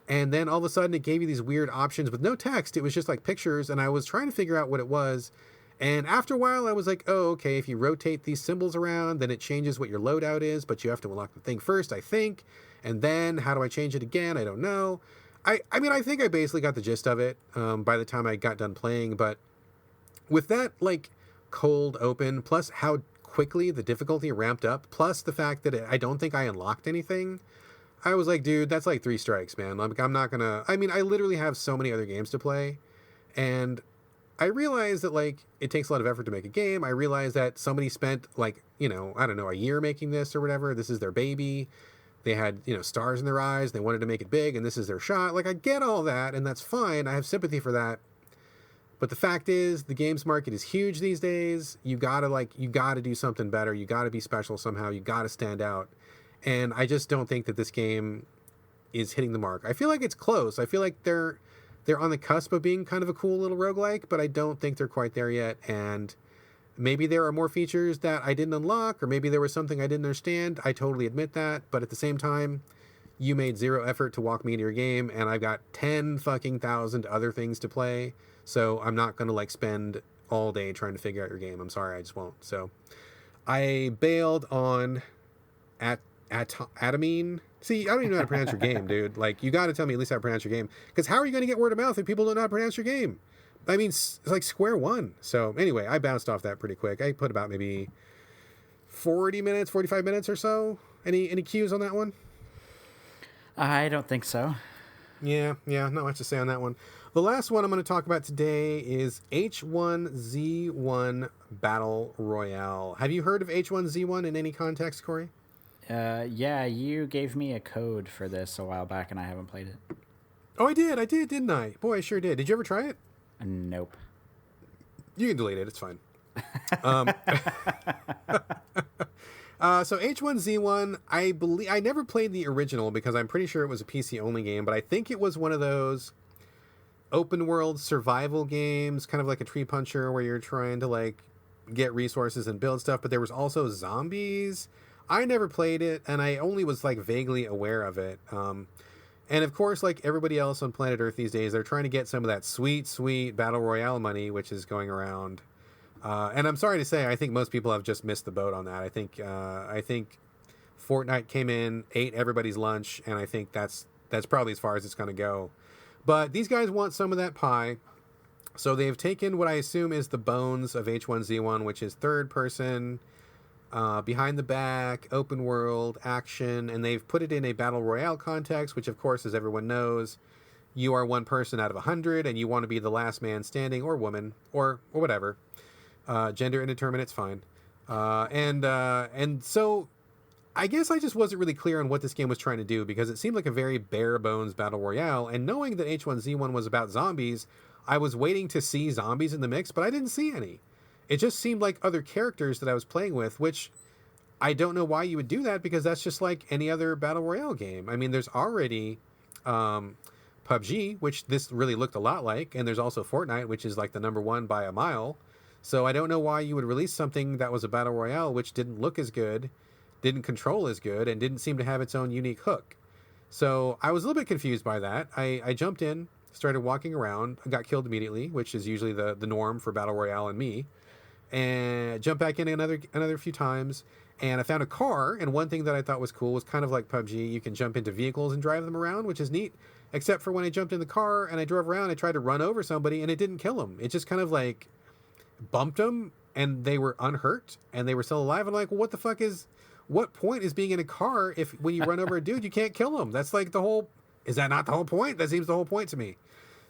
and then all of a sudden it gave you these weird options with no text. It was just like pictures, and I was trying to figure out what it was. And after a while, I was like, oh, okay, if you rotate these symbols around, then it changes what your loadout is, but you have to unlock the thing first, I think. And then, how do I change it again? I don't know. I mean, I think I basically got the gist of it by the time I got done playing, but with that, like, cold open, plus how quickly the difficulty ramped up, plus the fact that I don't think I unlocked anything, I was like, dude, that's like 3 strikes, man. Like, I'm not gonna... I mean, I literally have so many other games to play, and I realize that, like, it takes a lot of effort to make a game. I realize that somebody spent, like, I don't know, a year making this or whatever. This is their baby. They had, stars in their eyes. They wanted to make it big, and this is their shot. Like, I get all that, and that's fine. I have sympathy for that. But the fact is, the games market is huge these days. You gotta do something better. You gotta be special somehow. You gotta stand out. And I just don't think that this game is hitting the mark. I feel like it's close. I feel like they're on the cusp of being kind of a cool little roguelike, but I don't think they're quite there yet. And maybe there are more features that I didn't unlock, or maybe there was something I didn't understand. I totally admit that. But at the same time, you made zero effort to walk me into your game, and I've got 10 fucking thousand other things to play. So I'm not going to, like, spend all day trying to figure out your game. I'm sorry, I just won't. So I bailed on Atomine. See, I don't even know how to pronounce your game, dude. Like, you got to tell me at least how to pronounce your game. Because how are you going to get word of mouth if people don't know how to pronounce your game? I mean, it's like square one. So anyway, I bounced off that pretty quick. I put about maybe 45 minutes or so. Any cues on that one? I don't think so. Yeah, not much to say on that one. The last one I'm going to talk about today is H1Z1 Battle Royale. Have you heard of H1Z1 in any context, Corey? Yeah, you gave me a code for this a while back, and I haven't played it. Oh, I did, didn't I? Boy, I sure did. Did you ever try it? Nope. You can delete it. It's fine. So H1Z1, I never played the original because I'm pretty sure it was a PC only game, but I think it was one of those open world survival games, kind of like a Tree Puncher, where you're trying to, like, get resources and build stuff, but there was also zombies. I never played it, and I only was, like, vaguely aware of it. And of course, like everybody else on planet Earth these days, they're trying to get some of that sweet, sweet Battle Royale money, which is going around. And I'm sorry to say, I think most people have just missed the boat on that. I think Fortnite came in, ate everybody's lunch, and I think that's probably as far as it's going to go. But these guys want some of that pie, so they've taken what I assume is the bones of H1Z1, which is third person, behind the back, open world, action, and they've put it in a Battle Royale context, which of course, as everyone knows, you are one person out of 100, and you want to be the last man standing, or woman, or whatever. Gender indeterminate's fine. And so I guess I just wasn't really clear on what this game was trying to do, because it seemed like a very bare bones Battle Royale, and knowing that H1Z1 was about zombies, I was waiting to see zombies in the mix, but I didn't see any. It just seemed like other characters that I was playing with, which I don't know why you would do that, because that's just like any other Battle Royale game. I mean, there's already PUBG, which this really looked a lot like, and there's also Fortnite, which is like the number one by a mile. So I don't know why you would release something that was a Battle Royale which didn't look as good, didn't control as good, and didn't seem to have its own unique hook. So I was a little bit confused by that. I jumped in, started walking around, got killed immediately, which is usually the norm for Battle Royale and me, and jumped back in another few times, and I found a car, and one thing that I thought was cool was kind of like PUBG. You can jump into vehicles and drive them around, which is neat, except for when I jumped in the car and I drove around, I tried to run over somebody, and it didn't kill them. It just kind of like bumped them, and they were unhurt, and they were still alive. I'm like, well, what point is being in a car if when you run over a dude, you can't kill him? That's like is that not the whole point? That seems the whole point to me.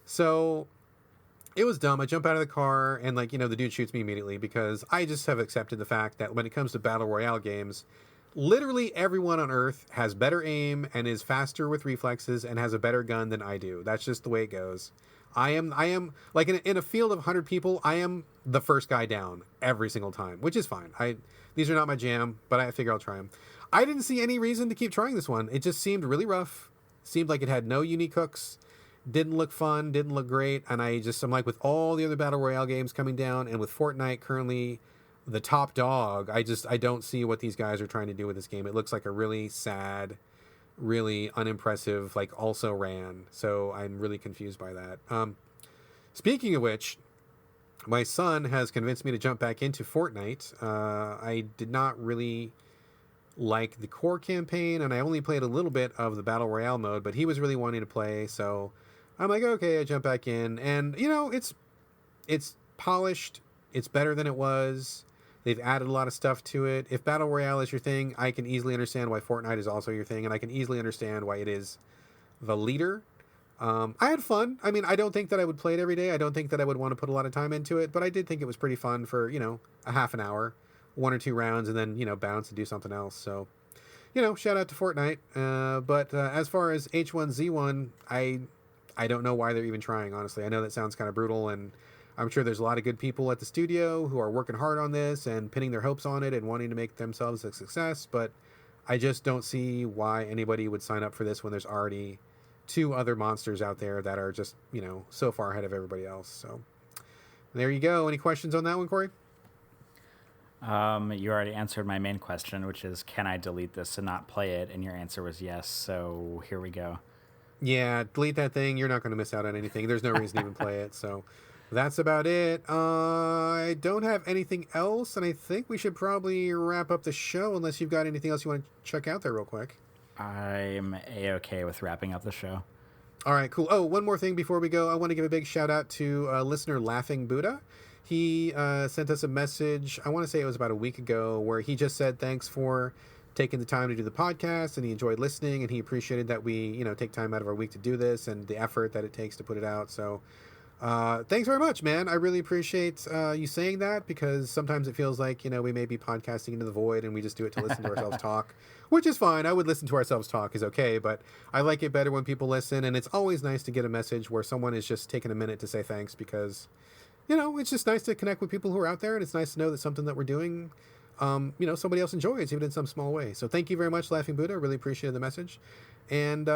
So it was dumb. I jump out of the car, and the dude shoots me immediately, because I just have accepted the fact that when it comes to Battle Royale games, literally everyone on Earth has better aim and is faster with reflexes and has a better gun than I do. That's just the way it goes. I am like in a field of 100 people, I am the first guy down every single time, which is fine. These are not my jam, but I figure I'll try them. I didn't see any reason to keep trying this one. It just seemed really rough. Seemed like it had no unique hooks. Didn't look fun. Didn't look great. And I'm like, with all the other Battle Royale games coming down, and with Fortnite currently the top dog, I don't see what these guys are trying to do with this game. It looks like a really sad, really unimpressive, like, also ran. So I'm really confused by that. Speaking of which, my son has convinced me to jump back into Fortnite. I did not really like the core campaign, and I only played a little bit of the Battle Royale mode, but he was really wanting to play, so I'm like, okay, I jump back in, and it's polished. It's better than it was. They've added a lot of stuff to it. If Battle Royale is your thing, I can easily understand why Fortnite is also your thing, and I can easily understand why it is the leader. I had fun. I mean, I don't think that I would play it every day. I don't think that I would want to put a lot of time into it, but I did think it was pretty fun for, a half an hour, 1 or 2 rounds, and then, bounce and do something else. So, shout out to Fortnite. But as far as H1Z1, I don't know why they're even trying, honestly. I know that sounds kind of brutal, and I'm sure there's a lot of good people at the studio who are working hard on this and pinning their hopes on it and wanting to make themselves a success, but I just don't see why anybody would sign up for this when there's already 2 other monsters out there that are just, so far ahead of everybody else. So there you go. Any questions on that one, Corey? You already answered my main question, which is, can I delete this and not play it? And your answer was yes. So here we go. Yeah, delete that thing. You're not going to miss out on anything. There's no reason to even play it. So that's about it. I don't have anything else, and I think we should probably wrap up the show unless you've got anything else you want to check out there real quick. I'm A-okay with wrapping up the show. All right, cool. Oh, one more thing before we go. I want to give a big shout out to listener Laughing Buddha. He sent us a message, I want to say it was about a week ago, where he just said thanks for taking the time to do the podcast, and he enjoyed listening, and he appreciated that we, take time out of our week to do this and the effort that it takes to put it out. So thanks very much, man. I really appreciate you saying that, because sometimes it feels like, we may be podcasting into the void and we just do it to listen to ourselves talk, which is fine. I would listen to ourselves talk is okay, but I like it better when people listen, and it's always nice to get a message where someone is just taking a minute to say thanks, because it's just nice to connect with people who are out there, and it's nice to know that something that we're doing, somebody else enjoys, even in some small way. So thank you very much, Laughing Buddha. Really appreciated the message. And,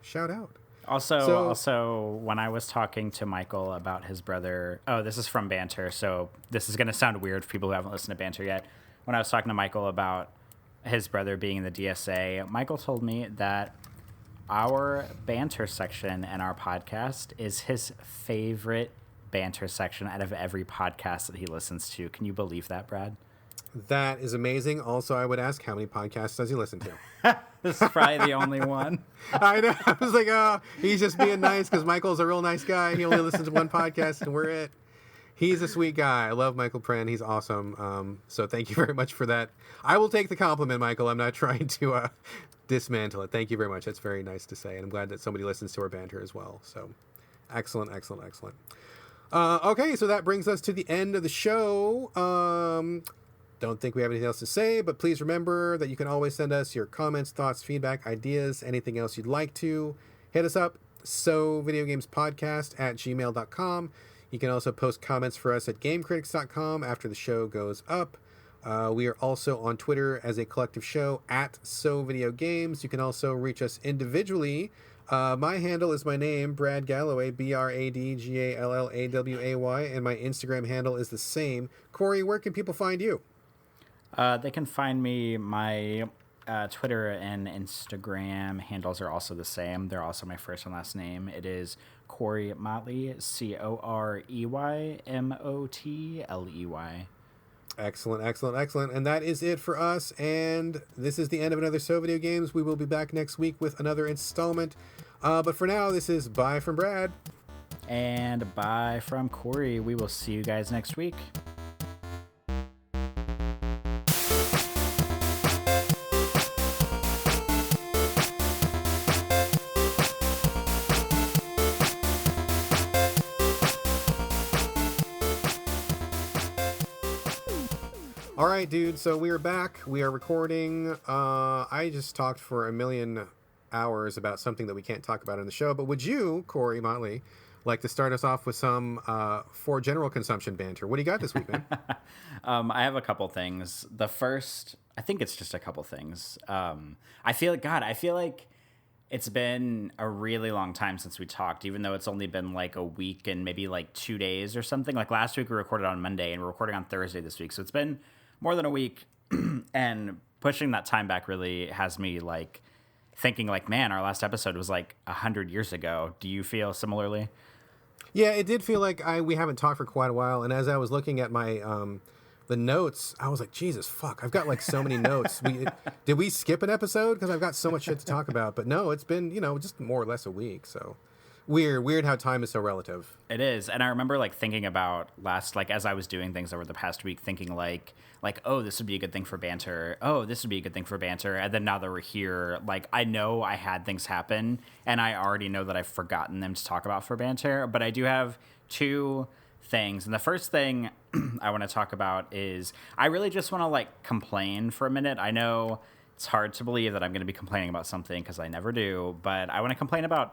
shout out. Also, when I was talking to Michael about his brother, this is from Banter, so this is going to sound weird for people who haven't listened to Banter yet. When I was talking to Michael about his brother being in the DSA, Michael told me that our Banter section in our podcast is his favorite Banter section out of every podcast that he listens to. Can you believe that, Brad? That is amazing. Also, I would ask, how many podcasts does he listen to? This is probably the only one. I know. I was like, he's just being nice because Michael's a real nice guy. He only listens to one podcast and we're it. He's a sweet guy. I love Michael Pren. He's awesome. So thank you very much for that. I will take the compliment, Michael. I'm not trying to dismantle it. Thank you very much. That's very nice to say. And I'm glad that somebody listens to our banter as well. So excellent. Okay, so that brings us to the end of the show. Don't think we have anything else to say, but please remember that you can always send us your comments, thoughts, feedback, ideas, anything else you'd like to. Hit us up, sovideogamespodcast@gmail.com. You can also post comments for us at gamecritics.com after the show goes up. We are also on Twitter as a collective show at SoVideoGames. You can also reach us individually. My handle is my name, Brad Galloway, BradGallaway, and my Instagram handle is the same. Corey, where can people find you? They can find me. My Twitter and Instagram handles are also the same. They're also my first and last name. It is Corey Motley, CoreyMotley. Excellent. And that is it for us. And this is the end of another So Video Games. We will be back next week with another installment. But for now, this is bye from Brad. And bye from Corey. We will see you guys next week. All right, dude. So we are back. We are recording. I just talked for a million hours about something that we can't talk about in the show. But would you, Corey Motley, like to start us off with some for general consumption banter? What do you got this week, man? I have a couple things. The first, I think it's just a couple things. I feel like it's been a really long time since we talked, even though it's only been like a week and maybe like 2 days or something. Like last week we recorded on Monday and we're recording on Thursday this week. So it's been more than a week. And pushing that time back really has me like thinking like, man, our last episode was like 100 years ago. Do you feel similarly? Yeah, it did feel like we haven't talked for quite a while. And as I was looking at my the notes, I was like, Jesus, fuck, I've got like so many notes. Did we skip an episode? Because I've got so much shit to talk about. But no, it's been, just more or less a week. So Weird how time is so relative. It is. And I remember like thinking about as I was doing things over the past week, thinking like, oh, this would be a good thing for banter. Oh, this would be a good thing for banter. And then now that we're here, like, I know I had things happen and I already know that I've forgotten them to talk about for banter, but I do have two things. And the first thing I want to talk about is I really just want to like complain for a minute. I know it's hard to believe that I'm going to be complaining about something because I never do, but I want to complain about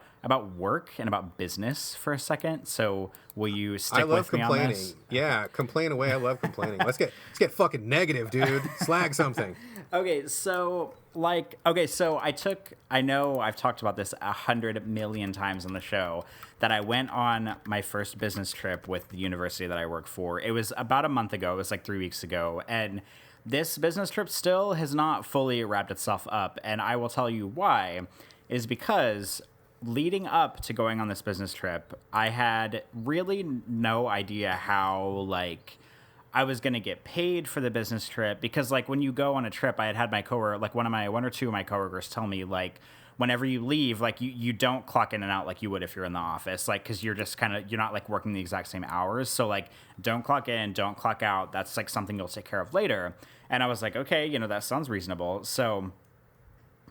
work and about business for a second. So will you stick with me on this? Yeah, complain away. I love complaining. Let's get fucking negative, dude. Slag something. So I know I've talked about this 100 million times on the show, that I went on my first business trip with the university that I work for. It was about a month ago. It was like 3 weeks ago. And this business trip still has not fully wrapped itself up. And I will tell you why. It is because leading up to going on this business trip, I had really no idea how, like, I was going to get paid for the business trip. Because, like, when you go on a trip, I had my coworker, like, one or two of my coworkers tell me, like, whenever you leave, like, you don't clock in and out like you would if you're in the office, like, because you're just you're not like working the exact same hours. So, like, don't clock in, don't clock out. That's like something you'll take care of later. And I was like, okay, that sounds reasonable. So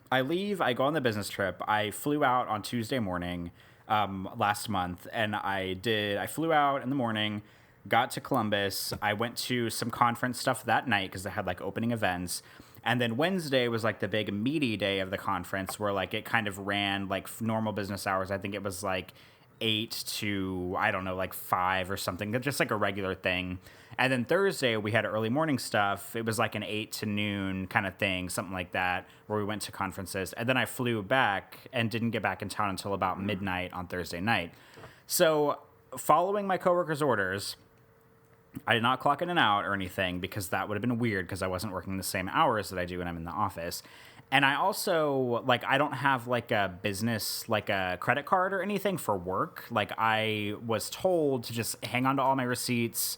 I leave, I go on the business trip. I flew out on Tuesday morning last month, and I flew out in the morning, got to Columbus. I went to some conference stuff that night because they had like opening events. And then Wednesday was like the big meaty day of the conference where like it kind of ran like normal business hours. I think it was like 8 to, I don't know, like 5 or something, just like a regular thing. And then Thursday we had early morning stuff. It was like an 8 to noon kind of thing, something like that, where we went to conferences. And then I flew back and didn't get back in town until about midnight on Thursday night. So following my coworker's orders, I did not clock in and out or anything because that would have been weird because I wasn't working the same hours that I do when I'm in the office. And I also, like, I don't have, like, a business, like, a credit card or anything for work. Like, I was told to just hang on to all my receipts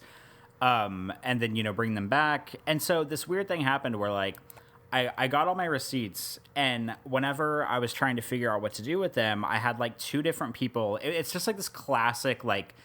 and then, bring them back. And so this weird thing happened where, like, I got all my receipts, and whenever I was trying to figure out what to do with them, I had, like, 2 different people. It's just, like, this classic, like,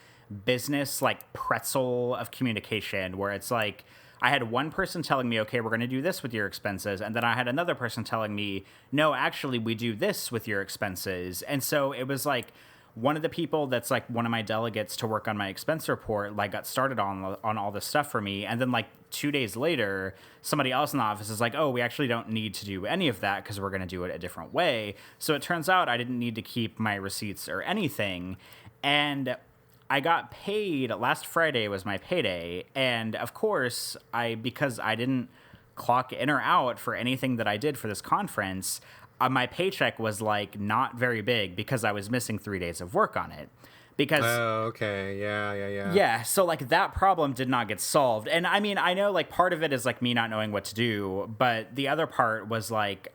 business like pretzel of communication where it's like I had one person telling me, okay, we're going to do this with your expenses, and then I had another person telling me, no, actually we do this with your expenses. And so it was like one of the people that's like one of my delegates to work on my expense report like got started on all this stuff for me, and then like 2 days later somebody else in the office is like, oh, we actually don't need to do any of that because we're going to do it a different way. So it turns out I didn't need to keep my receipts or anything. And I got paid last Friday was my payday, and of course, because I didn't clock in or out for anything that I did for this conference, my paycheck was like not very big because I was missing 3 days of work on it. Because okay, yeah. Yeah, so like that problem did not get solved. And I mean, I know like part of it is like me not knowing what to do, but the other part was like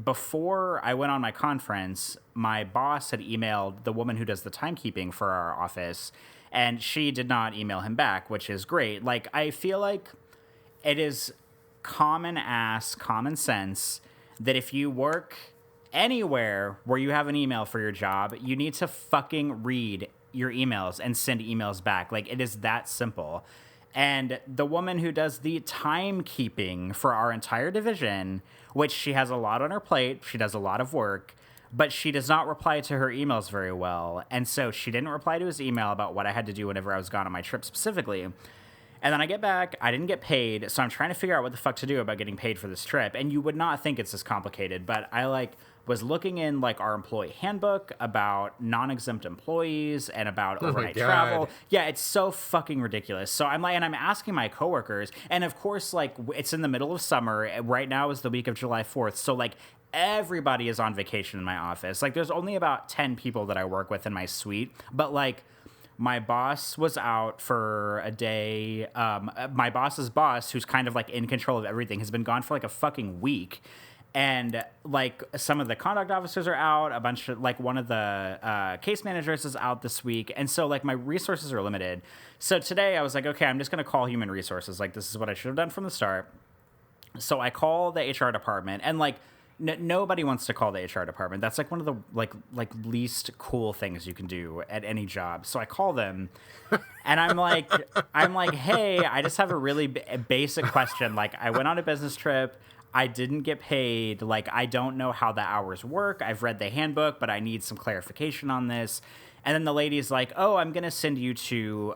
before I went on my conference, my boss had emailed the woman who does the timekeeping for our office, and she did not email him back, which is great. Like, I feel like it is common sense that if you work anywhere where you have an email for your job, you need to fucking read your emails and send emails back. Like, it is that simple. And the woman who does the timekeeping for our entire division, which she has a lot on her plate, she does a lot of work, but she does not reply to her emails very well. And so she didn't reply to his email about what I had to do whenever I was gone on my trip specifically. And then I get back, I didn't get paid, so I'm trying to figure out what the fuck to do about getting paid for this trip. And you would not think it's this complicated, but I was looking in like our employee handbook about non-exempt employees and about overnight travel. Yeah, it's so fucking ridiculous. So I'm asking my coworkers, and of course, like, it's in the middle of summer. Right now is the week of July 4th. So like everybody is on vacation in my office. Like, there's only about 10 people that I work with in my suite, but like, my boss was out for a day. My boss's boss, who's kind of like in control of everything, has been gone for like a fucking week. And like some of the conduct officers are out, a bunch of like one of the case managers is out this week. And so like my resources are limited. So today I was like, okay, I'm just going to call human resources. Like, this is what I should have done from the start. So I call the HR department, and like, nobody wants to call the HR department. That's like one of the like least cool things you can do at any job. So I call them, and I'm like, hey, I just have a really basic question. Like, I went on a business trip. I didn't get paid. Like, I don't know how the hours work. I've read the handbook, but I need some clarification on this. And then the lady's like, "Oh, I'm gonna send you to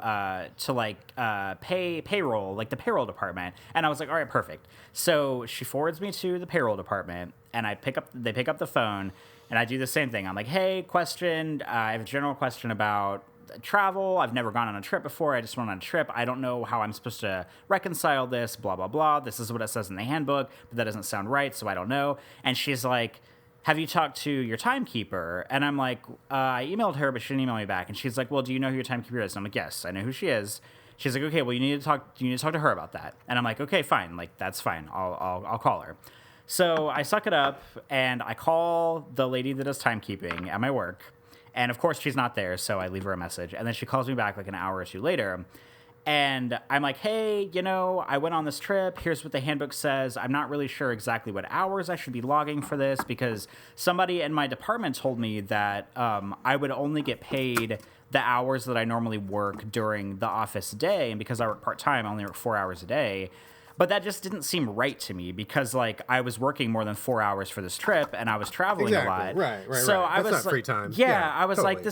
payroll, like the payroll department." And I was like, "All right, perfect." So she forwards me to the payroll department, and they pick up the phone, and I do the same thing. I'm like, "Hey, question. I have a general question about travel. I've never gone on a trip before. I just went on a trip. I don't know how I'm supposed to reconcile this. Blah blah blah. This is what it says in the handbook, but that doesn't sound right, so I don't know." And she's like, "Have you talked to your timekeeper?" And I'm like, I emailed her, but she didn't email me back. And she's like, "Well, do you know who your timekeeper is?" And I'm like, "Yes, I know who she is." She's like, "Okay, well, you need to talk to her about that." And I'm like, "Okay, fine. Like, that's fine. I'll call her." So I suck it up, and I call the lady that does timekeeping at my work. And of course, she's not there, so I leave her a message. And then she calls me back like an hour or two later. And I'm like, "Hey, I went on this trip. Here's what the handbook says. I'm not really sure exactly what hours I should be logging for this because somebody in my department told me that I would only get paid the hours that I normally work during the office day. And because I work part-time, I only work 4 hours a day. But that just didn't seem right to me because, like, I was working more than 4 hours for this trip and I was traveling a lot. Right. So right. I was That's not like, free time. Yeah, I was totally. like,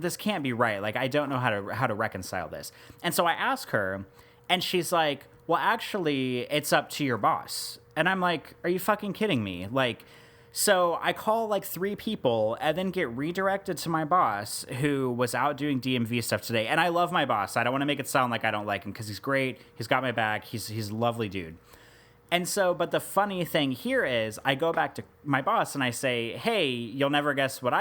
this can't be right. Like, I don't know how to reconcile this. And so I ask her, and she's like, "Well, actually, it's up to your boss." And I'm like, "Are you fucking kidding me?" Like, so I call like 3 people and then get redirected to my boss who was out doing DMV stuff today. And I love my boss. I don't want to make it sound like I don't like him because he's great. He's got my back. He's a lovely dude. And so, but the funny thing here is I go back to my boss and I say, "Hey, you'll never guess what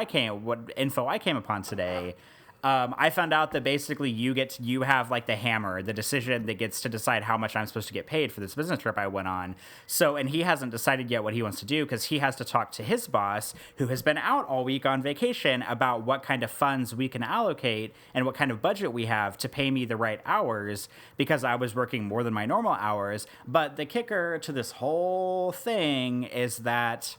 info I came upon today. I found out that basically you have like the hammer, the decision that gets to decide how much I'm supposed to get paid for this business trip I went on." So, and he hasn't decided yet what he wants to do because he has to talk to his boss who has been out all week on vacation about what kind of funds we can allocate and what kind of budget we have to pay me the right hours because I was working more than my normal hours. But the kicker to this whole thing is that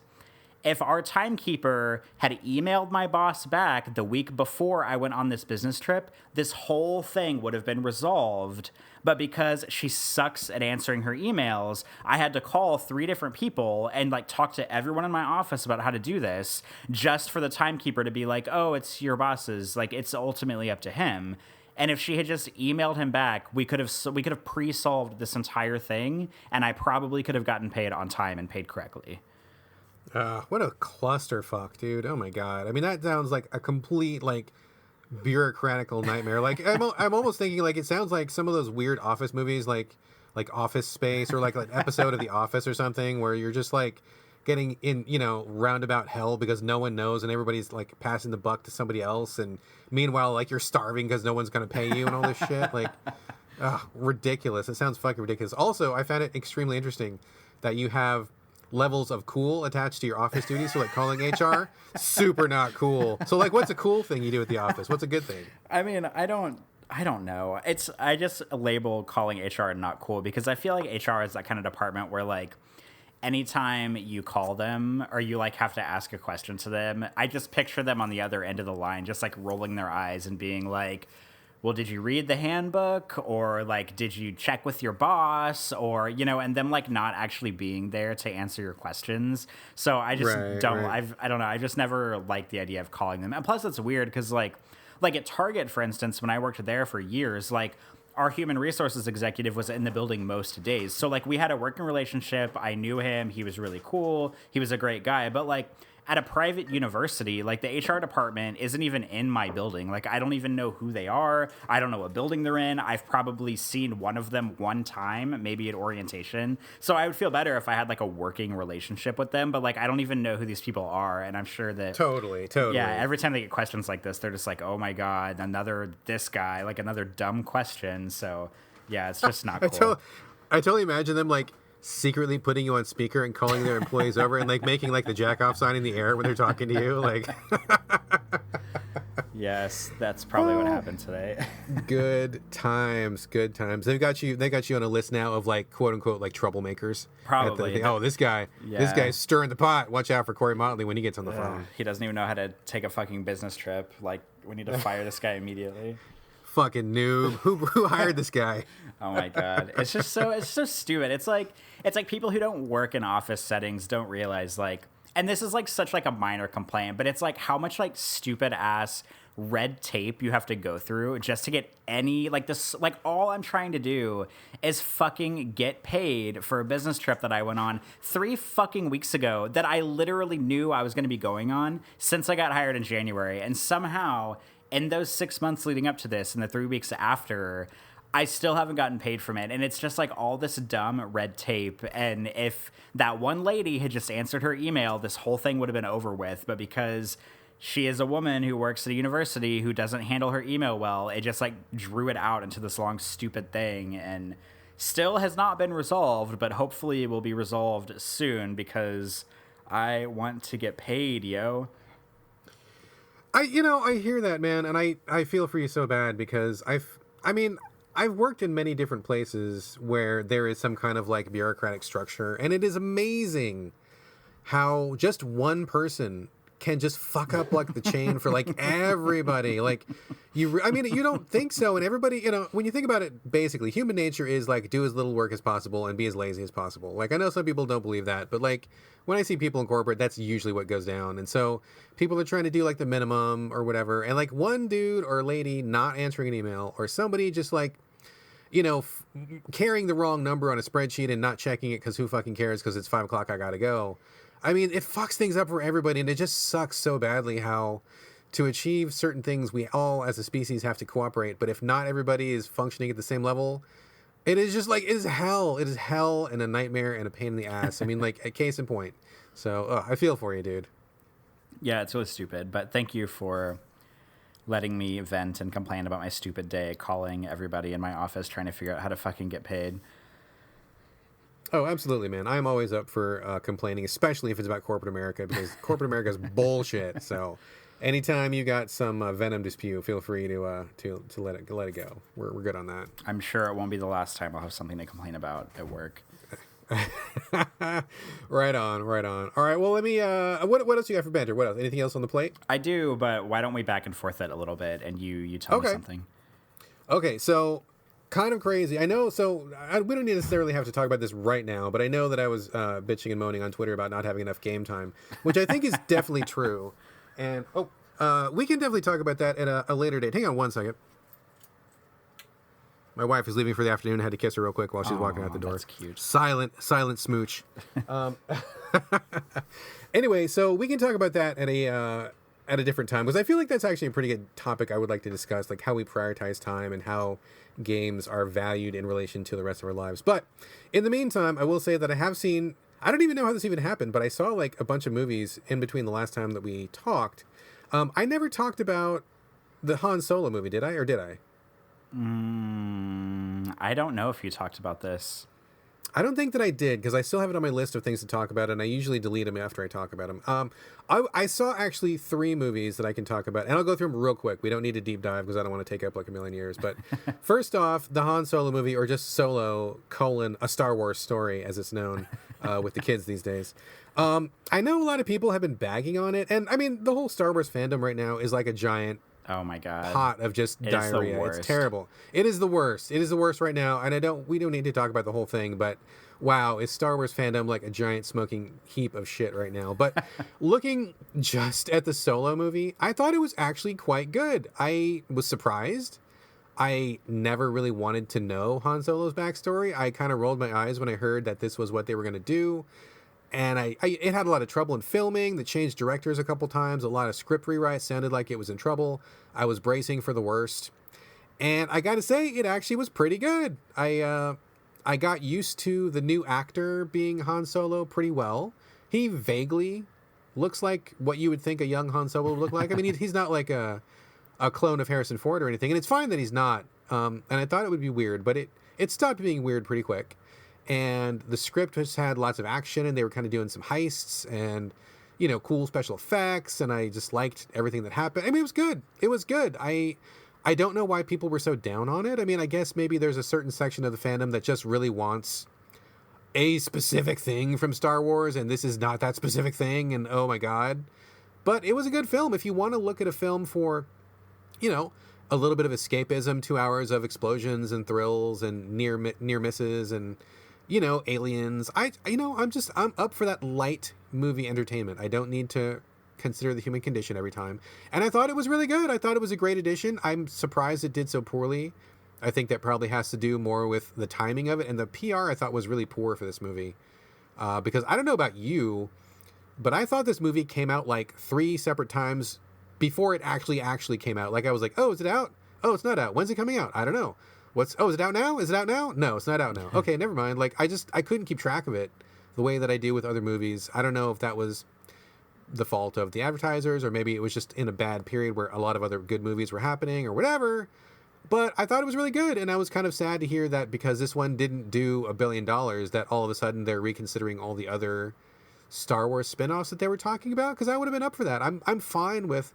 if our timekeeper had emailed my boss back the week before I went on this business trip, this whole thing would have been resolved. But because she sucks at answering her emails, I had to call 3 different people and like talk to everyone in my office about how to do this just for the timekeeper to be like, "Oh, it's your boss's. Like, it's ultimately up to him." And if she had just emailed him back, we could have pre-solved this entire thing, and I probably could have gotten paid on time and paid correctly. What a clusterfuck, dude. Oh my god. I mean, that sounds like a complete like bureaucratical nightmare. Like I'm almost thinking like it sounds like some of those weird office movies like Office Space or like an episode of The Office or something where you're just like getting in, roundabout hell because no one knows and everybody's like passing the buck to somebody else, and meanwhile like you're starving because no one's going to pay you and all this shit. Like ridiculous. It sounds fucking ridiculous. Also, I found it extremely interesting that you have levels of cool attached to your office duties. So like calling HR, super not cool. So like, what's a cool thing you do at the office? What's a good thing? I mean, I don't know. I just label calling HR not cool because I feel like HR is that kind of department where like anytime you call them or you like have to ask a question to them, I just picture them on the other end of the line, just like rolling their eyes and being like, "Well, did you read the handbook?" Or like, "Did you check with your boss?" Or, and them like not actually being there to answer your questions. So I just I don't know. I just never liked the idea of calling them. And plus it's weird because like at Target, for instance, when I worked there for years, like our human resources executive was in the building most days. So like we had a working relationship. I knew him. He was really cool. He was a great guy. But like at a private university, like the HR department isn't even in my building. Like I don't even know who they are. I don't know what building they're in. I've probably seen one of them one time, maybe at orientation. So I would feel better if I had like a working relationship with them, but like I don't even know who these people are. And I'm sure that Totally. Yeah, every time they get questions like this, they're just like, "Oh my God, this guy, like another dumb question." So yeah, it's just not cool. I totally imagine them like secretly putting you on speaker and calling their employees over and like making like the jack off sign in the air when they're talking to you. Like, Yes, that's probably what happened today. Good times, good times. They got you on a list now of like quote unquote like troublemakers. Probably. Oh, this guy's stirring the pot. Watch out for Corey Motley when he gets on the phone. He doesn't even know how to take a fucking business trip. Like, we need to fire this guy immediately. Fucking noob. Who hired this guy? Oh my god. It's so stupid. It's like people who don't work in office settings don't realize, like, and this is like such like a minor complaint, but it's like how much like stupid ass red tape you have to go through just to get any like this. Like, all I'm trying to do is fucking get paid for a business trip that I went on 3 fucking weeks ago that I literally knew I was going to be going on since I got hired in January. And somehow in those 6 months leading up to this and the 3 weeks after, I still haven't gotten paid from it. And it's just like all this dumb red tape. And if that one lady had just answered her email, this whole thing would have been over with. But because she is a woman who works at a university who doesn't handle her email well, it just like drew it out into this long, stupid thing, and still has not been resolved, but hopefully it will be resolved soon because I want to get paid, yo. I hear that, man, and I feel for you so bad because I've worked in many different places where there is some kind of like bureaucratic structure, and it is amazing how just one person can just fuck up like the chain for like everybody. Like you don't think so. And everybody, when you think about it, basically human nature is like do as little work as possible and be as lazy as possible. Like I know some people don't believe that, but like when I see people in corporate, that's usually what goes down. And so people are trying to do like the minimum or whatever. And like one dude or lady not answering an email, or somebody just like, carrying the wrong number on a spreadsheet and not checking it because who fucking cares because it's 5 o'clock, I gotta go. I mean, it fucks things up for everybody, and it just sucks so badly how to achieve certain things we all as a species have to cooperate, but if not everybody is functioning at the same level, it is just like, it is hell. It is hell and a nightmare and a pain in the ass. I mean, like, a case in point. So, I feel for you, dude. Yeah, it's really stupid, but thank you for letting me vent and complain about my stupid day, calling everybody in my office trying to figure out how to fucking get paid. Oh, absolutely, man. I'm always up for complaining, especially if it's about corporate America, because corporate America is bullshit. So anytime you got some venom to spew, feel free to let it go. We're good on that. I'm sure it won't be the last time I'll have something to complain about at work. Right on. All right, well, let me... what else you got for Banter? What else? Anything else on the plate? I do, but why don't we back and forth it a little bit, and you tell me something. Okay, so... kind of crazy. I know, so we don't necessarily have to talk about this right now, but I know that I was bitching and moaning on Twitter about not having enough game time, which I think is definitely true. And, we can definitely talk about that at a later date. Hang on one second. My wife is leaving for the afternoon. I had to kiss her real quick while she's walking out the door. That's cute. Silent smooch. Anyway, so we can talk about that at a different time, because I feel like that's actually a pretty good topic I would like to discuss, like how we prioritize time and how games are valued in relation to the rest of our lives. But in the meantime, I will say that I have seen, I don't even know how this even happened, but I saw like a bunch of movies in between the last time that we talked. I never talked about the Han Solo movie, did I? Or did I? I don't know if you talked about this. I don't think that I did, because I still have it on my list of things to talk about, and I usually delete them after I talk about them. I saw actually 3 movies that I can talk about, and I'll go through them real quick. We don't need a deep dive, because I don't want to take up like a million years. But first off, the Han Solo movie, or just Solo, a Star Wars story, as it's known with the kids these days. I know a lot of people have been bagging on it, and I mean, the whole Star Wars fandom right now is like a giant... oh my god! Pot of just diarrhea. It's terrible. It is the worst. It is the worst right now. And we don't need to talk about the whole thing, but wow, is Star Wars fandom like a giant smoking heap of shit right now. But looking just at the Solo movie, I thought it was actually quite good. I was surprised. I never really wanted to know Han Solo's backstory. I kind of rolled my eyes when I heard that this was what they were going to do. And it had a lot of trouble in filming. They changed directors a couple times. A lot of script rewrites. Sounded like it was in trouble. I was bracing for the worst. And I got to say, it actually was pretty good. I got used to the new actor being Han Solo pretty well. He vaguely looks like what you would think a young Han Solo would look like. I mean, he's not like a clone of Harrison Ford or anything. And it's fine that he's not. And I thought it would be weird, but it stopped being weird pretty quick. And the script just had lots of action, and they were kind of doing some heists, and cool special effects, and I just liked everything that happened. I mean, it was good. It was good. I don't know why people were so down on it. I mean, I guess maybe there's a certain section of the fandom that just really wants a specific thing from Star Wars, and this is not that specific thing, and oh my God. But it was a good film. If you want to look at a film for, a little bit of escapism, 2 hours of explosions and thrills and near misses and, aliens. I'm up for that light movie entertainment. I don't need to consider the human condition every time. And I thought it was really good. I thought it was a great addition. I'm surprised it did so poorly. I think that probably has to do more with the timing of it. And the PR I thought was really poor for this movie. Because I don't know about you, but I thought this movie came out like 3 separate times before it actually came out. Like I was like, oh, is it out? Oh, it's not out. When's it coming out? I don't know. Is it out now? Is it out now? No, it's not out now. Okay, never mind. Like I couldn't keep track of it the way that I do with other movies. I don't know if that was the fault of the advertisers, or maybe it was just in a bad period where a lot of other good movies were happening or whatever. But I thought it was really good, and I was kind of sad to hear that because this one didn't do $1 billion, that all of a sudden they're reconsidering all the other Star Wars spin-offs that they were talking about, because I would have been up for that. I'm fine with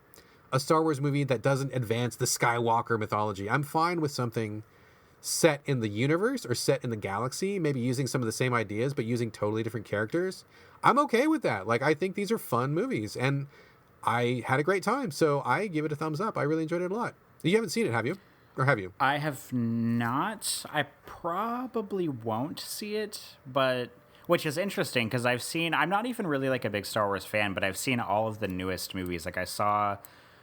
a Star Wars movie that doesn't advance the Skywalker mythology. I'm fine with something set in the universe or set in the galaxy, maybe using some of the same ideas but using totally different characters. I'm okay with that. Like, I think these are fun movies, and I had a great time, so I give it a thumbs up. I really enjoyed it a lot. You haven't seen it, have you? Or have you? I have not. I probably won't see it, but which is interesting because I'm not even really like a big Star Wars fan, but I've seen all of the newest movies. Like I saw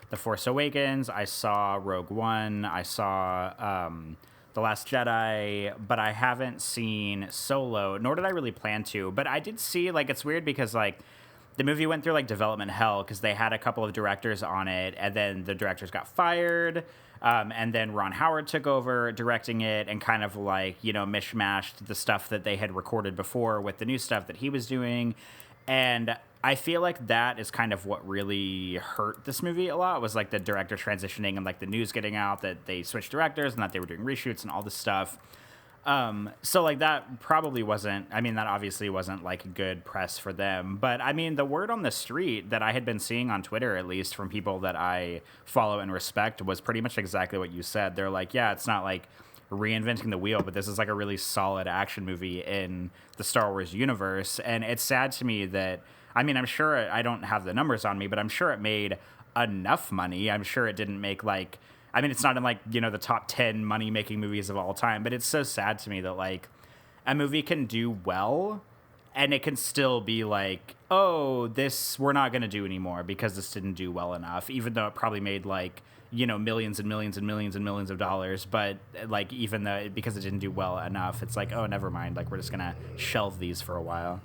The Force Awakens, I saw Rogue One, I saw The Last Jedi, but I haven't seen Solo, nor did I really plan to. But I did see, like, it's weird because, like, the movie went through, like, development hell because they had a couple of directors on it, and then the directors got fired, and then Ron Howard took over directing it and kind of, like, mishmashed the stuff that they had recorded before with the new stuff that he was doing. And I feel like that is kind of what really hurt this movie a lot, was like the director transitioning and like the news getting out that they switched directors and that they were doing reshoots and all this stuff. So like that probably wasn't, that obviously wasn't like good press for them. But the word on the street that I had been seeing on Twitter, at least from people that I follow and respect, was pretty much exactly what you said. They're like, yeah, it's not like reinventing the wheel, but this is like a really solid action movie in the Star Wars universe. And it's sad to me that, I'm sure, I don't have the numbers on me, but I'm sure it made enough money. I'm sure it didn't make like, it's not in like, the top 10 money making movies of all time, but it's so sad to me that like a movie can do well and it can still be like, oh, this we're not going to do anymore because this didn't do well enough, even though it probably made like, millions and millions and millions and millions of dollars. But like, even though because it didn't do well enough, it's like, oh, never mind. Like, we're just going to shelve these for a while.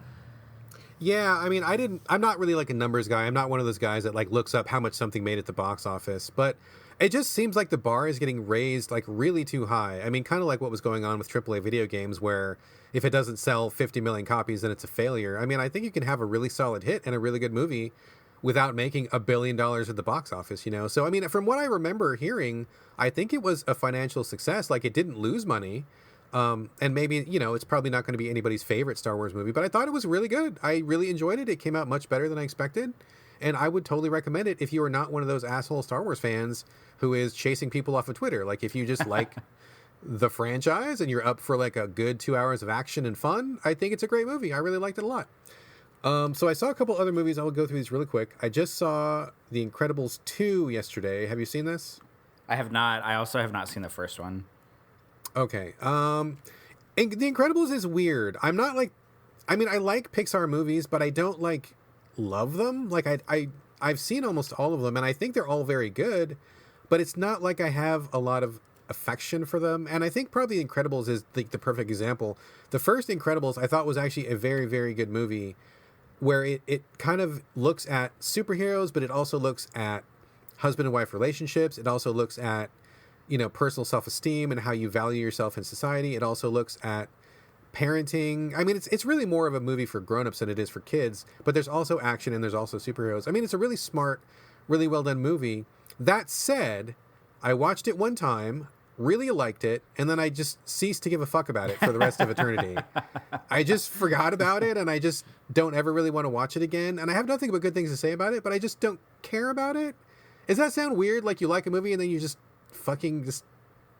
Yeah, I'm not really like a numbers guy. I'm not one of those guys that like looks up how much something made at the box office, but it just seems like the bar is getting raised like really too high. Kind of like what was going on with AAA video games, where if it doesn't sell 50 million copies, then it's a failure. I think you can have a really solid hit and a really good movie without making $1 billion at the box office, So, from what I remember hearing, I think it was a financial success. Like, it didn't lose money. And maybe, it's probably not going to be anybody's favorite Star Wars movie, but I thought it was really good. I really enjoyed it. It came out much better than I expected. And I would totally recommend it if you are not one of those asshole Star Wars fans who is chasing people off of Twitter. Like, if you just like the franchise and you're up for like a good 2 hours of action and fun, I think it's a great movie. I really liked it a lot. So I saw a couple other movies. I will go through these really quick. I just saw The Incredibles 2 yesterday. Have you seen this? I have not. I also have not seen the first one. Okay. The Incredibles is weird. I'm not like, I like Pixar movies, but I don't like love them. Like I've seen almost all of them and I think they're all very good, but it's not like I have a lot of affection for them. And I think probably Incredibles is the perfect example. The first Incredibles I thought was actually a very, very good movie, where it kind of looks at superheroes, but it also looks at husband and wife relationships. It also looks at, personal self-esteem and how you value yourself in society. It also looks at parenting. It's really more of a movie for grown-ups than it is for kids, but there's also action and there's also superheroes. It's a really smart, really well done movie. That said, I watched it one time. really liked it, and then I just ceased to give a fuck about it for the rest of eternity. I just forgot about it, and I just don't ever really want to watch it again. And I have nothing but good things to say about it, but I just don't care about it. Does that sound weird? Like you like a movie and then you just fucking just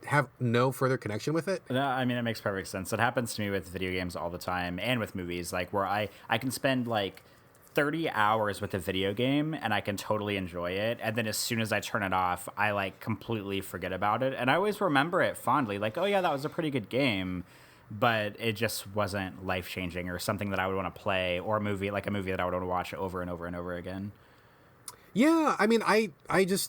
have no further connection with it? No, I mean, it makes perfect sense. It happens to me with video games all the time and with movies, like where I can spend like 30 hours with a video game and I can totally enjoy it. And then as soon as I turn it off, I like completely forget about it. And I always remember it fondly, like, oh yeah, that was a pretty good game, but it just wasn't life-changing or something that I would want to play, or a movie that I would want to watch over and over and over again. Yeah, I mean, I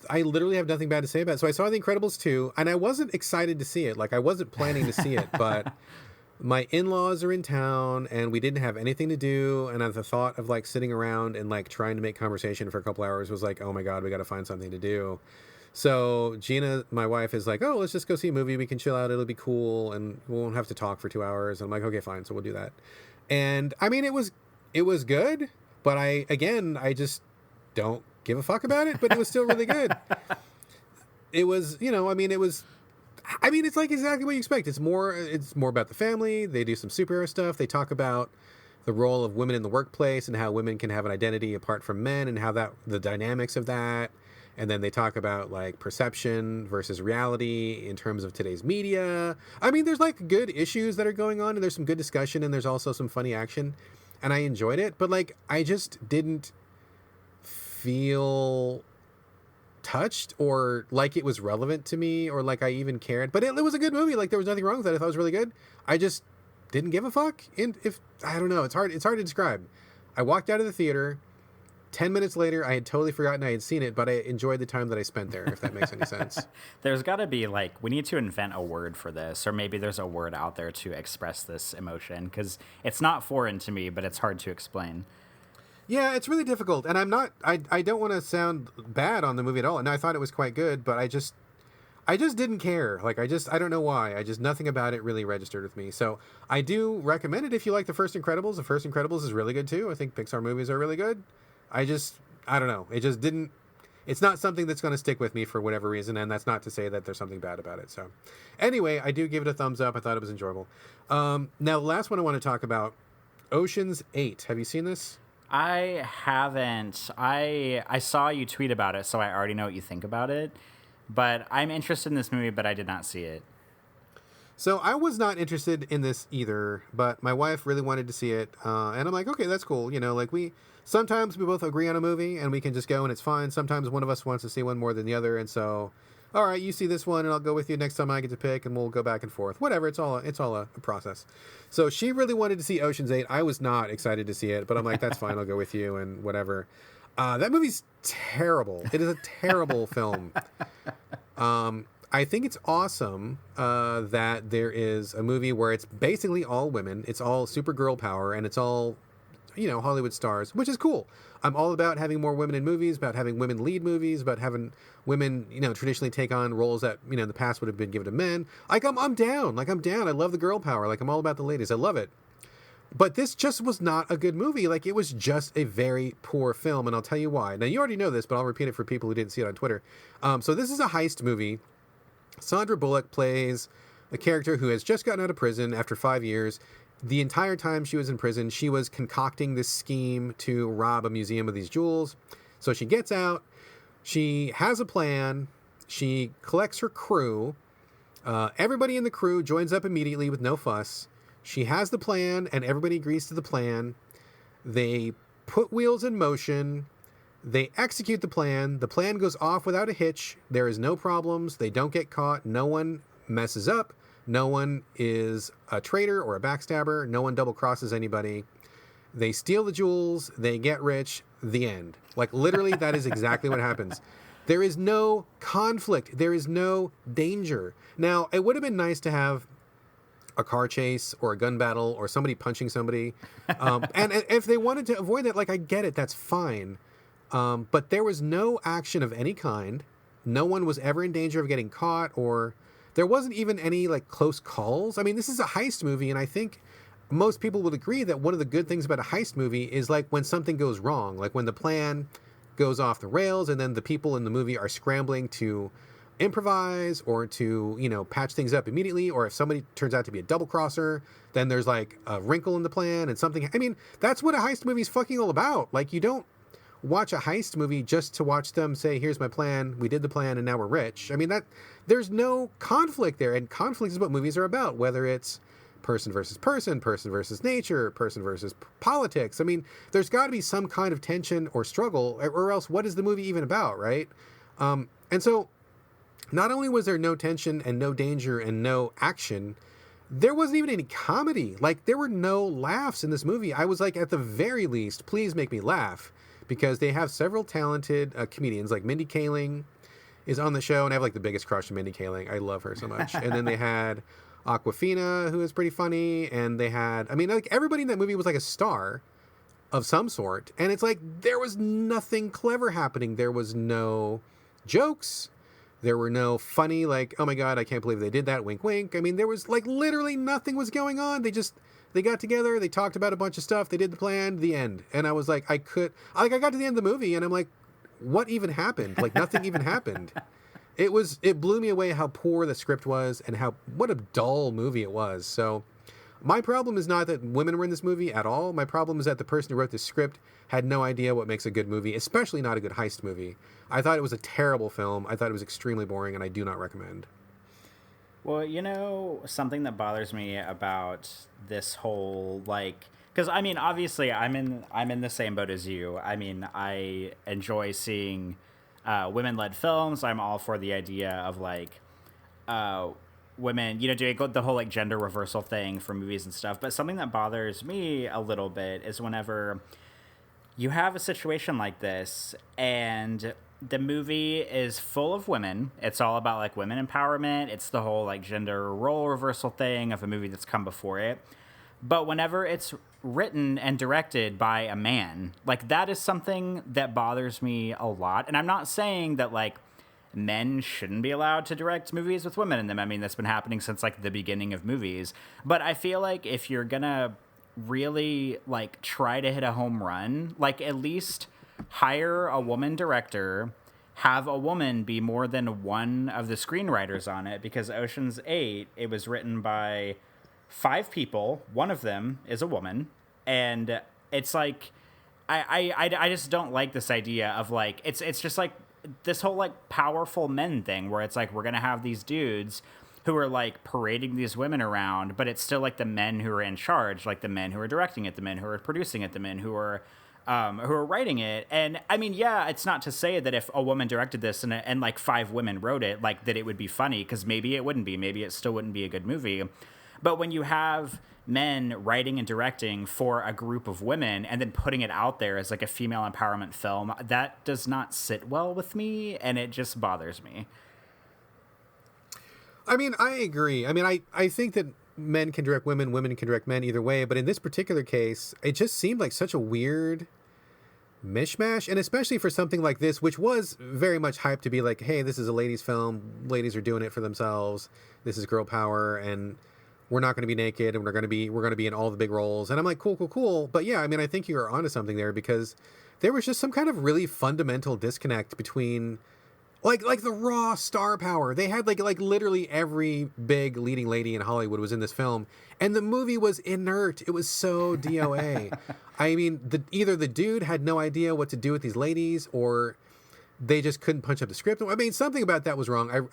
literally have nothing bad to say about it. So I saw The Incredibles 2, and I wasn't excited to see it. Like, I wasn't planning to see it, but my in-laws are in town, and we didn't have anything to do, and the thought of, like, sitting around and, like, trying to make conversation for a couple hours was like, oh my God, we got to find something to do. So Gina, my wife, is like, oh, let's just go see a movie. We can chill out. It'll be cool, and we won't have to talk for 2 hours. And I'm like, okay, fine. So we'll do that. And, I mean, it was good, but I just don't give a fuck about it, but it was still really good. It was, it's like exactly what you expect. It's more about the family. They do some superhero stuff. They talk about the role of women in the workplace and how women can have an identity apart from men and how the dynamics of that. And then they talk about like perception versus reality in terms of today's media. I mean, there's like good issues that are going on, and there's some good discussion, and there's also some funny action, and I enjoyed it, but like I just didn't feel touched or like it was relevant to me or like I even cared. But it was a good movie. Like there was nothing wrong with it. I thought it was really good. I just didn't give a fuck. And if I don't know, it's hard to describe. I walked out of the theater. 10 minutes later, I had totally forgotten I had seen it, but I enjoyed the time that I spent there, if that makes any sense. There's got to be, like, we need to invent a word for this, or maybe there's a word out there to express this emotion, because it's not foreign to me, but it's hard to explain. Yeah, it's really difficult, and I don't want to sound bad on the movie at all, and I thought it was quite good, but I just didn't care. Like, I don't know why. Nothing about it really registered with me. So I do recommend it if you like The First Incredibles. The First Incredibles is really good, too. I think Pixar movies are really good. I don't know. It just didn't, it's not something that's going to stick with me for whatever reason. And that's not to say that there's something bad about it. So anyway, I do give it a thumbs up. I thought it was enjoyable. Now, the last one I want to talk about, Ocean's 8. Have you seen this? I haven't. I saw you tweet about it, so I already know what you think about it. But I'm interested in this movie, but I did not see it. So I was not interested in this either, but my wife really wanted to see it. And I'm like, okay, that's cool. You know, like sometimes we both agree on a movie and we can just go and it's fine. Sometimes one of us wants to see one more than the other. And so, all right, you see this one and I'll go with you next time I get to pick and we'll go back and forth. Whatever. It's all a process. So she really wanted to see Ocean's 8. I was not excited to see it, but I'm like, that's fine. I'll go with you and whatever. That movie's terrible. It is a terrible film. I think it's awesome that there is a movie where it's basically all women. It's all super girl power, and it's all, Hollywood stars, which is cool. I'm all about having more women in movies, about having women lead movies, about having women, traditionally take on roles that, in the past would have been given to men. Like, I'm down. Like, I'm down. I love the girl power. Like, I'm all about the ladies. I love it. But this just was not a good movie. Like, it was just a very poor film, and I'll tell you why. Now, you already know this, but I'll repeat it for people who didn't see it on Twitter. So this is a heist movie. Sandra Bullock plays a character who has just gotten out of prison after 5 years. The entire time she was in prison, she was concocting this scheme to rob a museum of these jewels. So she gets out. She has a plan. She collects her crew. Everybody in the crew joins up immediately with no fuss. She has the plan, and everybody agrees to the plan. They put wheels in motion. They execute the plan. The plan goes off without a hitch. There is no problems. They don't get caught. No one messes up. No one is a traitor or a backstabber. No one double crosses anybody. They steal the jewels. They get rich. The end. Like, literally, that is exactly what happens. There is no conflict. There is no danger. Now, it would have been nice to have a car chase or a gun battle or somebody punching somebody. And if they wanted to avoid that, like, I get it. That's fine. But there was no action of any kind. No one was ever in danger of getting caught, or there wasn't even any like close calls. I mean, this is a heist movie, and I think most people would agree that one of the good things about a heist movie is like when something goes wrong, like when the plan goes off the rails and then the people in the movie are scrambling to improvise or to, patch things up immediately, or if somebody turns out to be a double crosser, then there's like a wrinkle in the plan and something. I mean, that's what a heist movie is fucking all about. Like, you don't watch a heist movie just to watch them say, here's my plan, we did the plan, and now we're rich. I mean, there's no conflict there, and conflict is what movies are about, whether it's person versus person, person versus nature, person versus politics. I mean, there's got to be some kind of tension or struggle, or else what is the movie even about, right? And so not only was there no tension and no danger and no action, there wasn't even any comedy. Like, there were no laughs in this movie. I was like, at the very least, please make me laugh, because they have several talented comedians, like Mindy Kaling is on the show, and I have like the biggest crush on Mindy Kaling. I love her so much. And then they had Awkwafina, who is pretty funny, and they had, I mean, like, everybody in that movie was like a star of some sort, and it's like there was nothing clever happening. There was no jokes. There were no funny, like, oh my God, I can't believe they did that, wink, wink. I mean, there was like literally nothing was going on. They got together, they talked about a bunch of stuff, they did the plan, the end. And I was like, I got to the end of the movie and I'm like, what even happened? Like, nothing even happened. It blew me away how poor the script was and what a dull movie it was. So my problem is not that women were in this movie at all. My problem is that the person who wrote this script had no idea what makes a good movie, especially not a good heist movie. I thought it was a terrible film. I thought it was extremely boring, and I do not recommend. Well, something that bothers me about this whole, like, because I mean, obviously, I'm in the same boat as you. I mean, I enjoy seeing women-led films. I'm all for the idea of like women, doing the whole like gender reversal thing for movies and stuff. But something that bothers me a little bit is whenever you have a situation like this and the movie is full of women. It's all about like women empowerment. It's the whole like gender role reversal thing of a movie that's come before it. But whenever it's written and directed by a man, like, that is something that bothers me a lot. And I'm not saying that like men shouldn't be allowed to direct movies with women in them. I mean, that's been happening since like the beginning of movies. But I feel like if you're gonna really like try to hit a home run, like, at least hire a woman director, have a woman be more than one of the screenwriters on it, because Ocean's 8, it was written by 5 people. One of them is a woman. And it's like, I just don't like this idea of like, it's just like this whole like powerful men thing where it's like, we're going to have these dudes who are like parading these women around, but it's still like the men who are in charge, like the men who are directing it, the men who are producing it, the men who are writing it. And I mean, yeah, it's not to say that if a woman directed this and like 5 women wrote it, like, that it would be funny, because maybe it wouldn't be. Maybe it still wouldn't be a good movie. But when you have men writing and directing for a group of women and then putting it out there as like a female empowerment film, that does not sit well with me, and it just bothers me. I mean, I agree. I mean, I think that men can direct women, women can direct men, either way. But in this particular case, it just seemed like such a weird mishmash. And especially for something like this, which was very much hyped to be like, hey, this is a ladies' film. Ladies are doing it for themselves. This is girl power. And we're not going to be naked. And we're going to be in all the big roles. And I'm like, cool. But yeah, I mean, I think you're onto something there, because there was just some kind of really fundamental disconnect between like the raw star power. They had like literally every big leading lady in Hollywood was in this film, and the movie was inert. It was so DOA. I mean, either the dude had no idea what to do with these ladies, or they just couldn't punch up the script. I mean, something about that was wrong.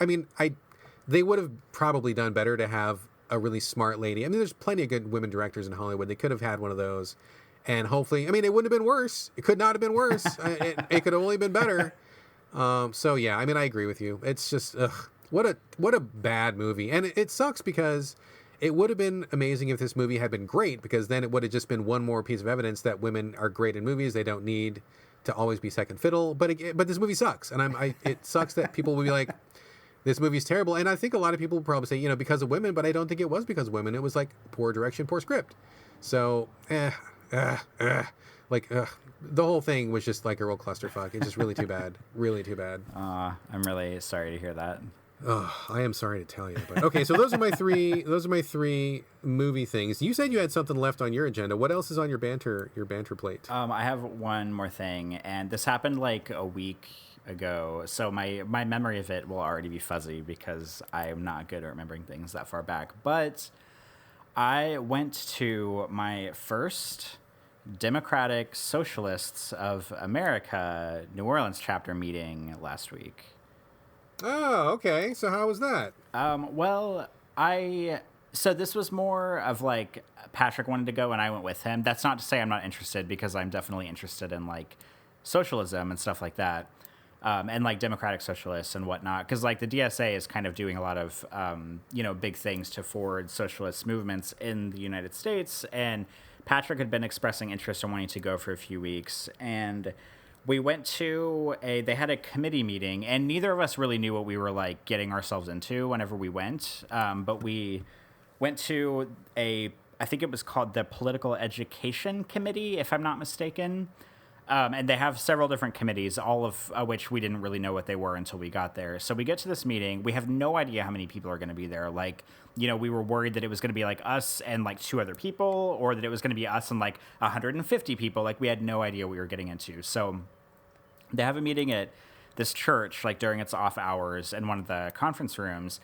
They would have probably done better to have a really smart lady. I mean, there's plenty of good women directors in Hollywood. They could have had one of those, and hopefully, I mean, it wouldn't have been worse. It could not have been worse. It could have only been better. So yeah, I mean, I agree with you. It's just, what a bad movie. And it sucks, because it would have been amazing if this movie had been great, because then it would have just been one more piece of evidence that women are great in movies. They don't need to always be second fiddle. But this movie sucks. And it sucks that people will be like, this movie's terrible. And I think a lot of people will probably say, because of women, but I don't think it was because of women. It was like poor direction, poor script. So, the whole thing was just like a real clusterfuck. It's just really too bad. Really too bad. I'm really sorry to hear that. Oh, I am sorry to tell you, but okay. So those are my three. Those are my three movie things. You said you had something left on your agenda. What else is on your banter plate? I have one more thing, and this happened like a week ago, so my memory of it will already be fuzzy because I am not good at remembering things that far back. But I went to my first Democratic Socialists of America New Orleans chapter meeting last week. Oh, okay. So how was that? Well, so this was more of like Patrick wanted to go and I went with him. That's not to say I'm not interested, because I'm definitely interested in like socialism and stuff like that. And like democratic socialists and whatnot. Because like the DSA is kind of doing a lot of, big things to forward socialist movements in the United States. And Patrick had been expressing interest in wanting to go for a few weeks. And we went to they had a committee meeting, and neither of us really knew what we were like getting ourselves into whenever we went. But we went to I think it was called the Political Education Committee, if I'm not mistaken. And they have several different committees, all of which we didn't really know what they were until we got there. So we get to this meeting. We have no idea how many people are going to be there. Like, we were worried that it was going to be like us and like two other people, or that it was going to be us and like 150 people. Like, we had no idea what we were getting into. So they have a meeting at this church, like during its off hours in one of the conference rooms.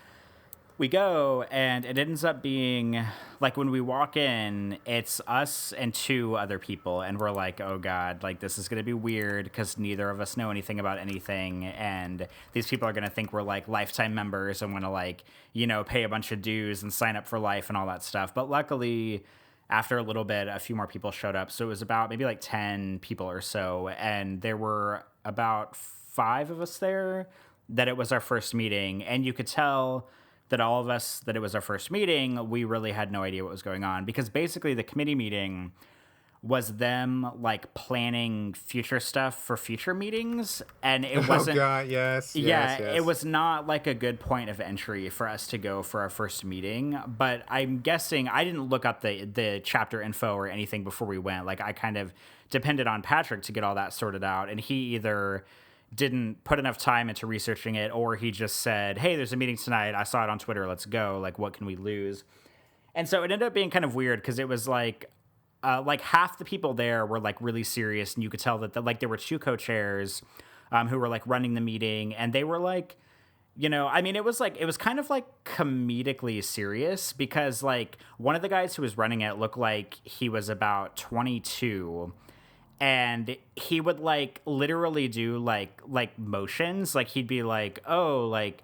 We go, and it ends up being like when we walk in, it's us and two other people, and we're like, oh God, like this is going to be weird because neither of us know anything about anything, and these people are going to think we're like lifetime members and want to like, pay a bunch of dues and sign up for life and all that stuff. But luckily, after a little bit, a few more people showed up. So it was about maybe like 10 people or so, and there were about 5 of us there, that it was our first meeting, and you could tell that all of us, that it was our first meeting, we really had no idea what was going on, because basically the committee meeting was them like planning future stuff for future meetings, and it wasn't. Oh God, yes. It was not like a good point of entry for us to go for our first meeting. But I'm guessing I didn't look up the chapter info or anything before we went. Like, I kind of depended on Patrick to get all that sorted out, and he either didn't put enough time into researching it, or he just said, hey, there's a meeting tonight, I saw it on Twitter, let's go, like what can we lose? And so it ended up being kind of weird, because it was like half the people there were like really serious, and you could tell that there were 2 co-chairs who were like running the meeting, and they were like, it was kind of like comedically serious, because like one of the guys who was running it looked like he was about 22, and he would like literally do like motions. Like, he'd be like, oh, like,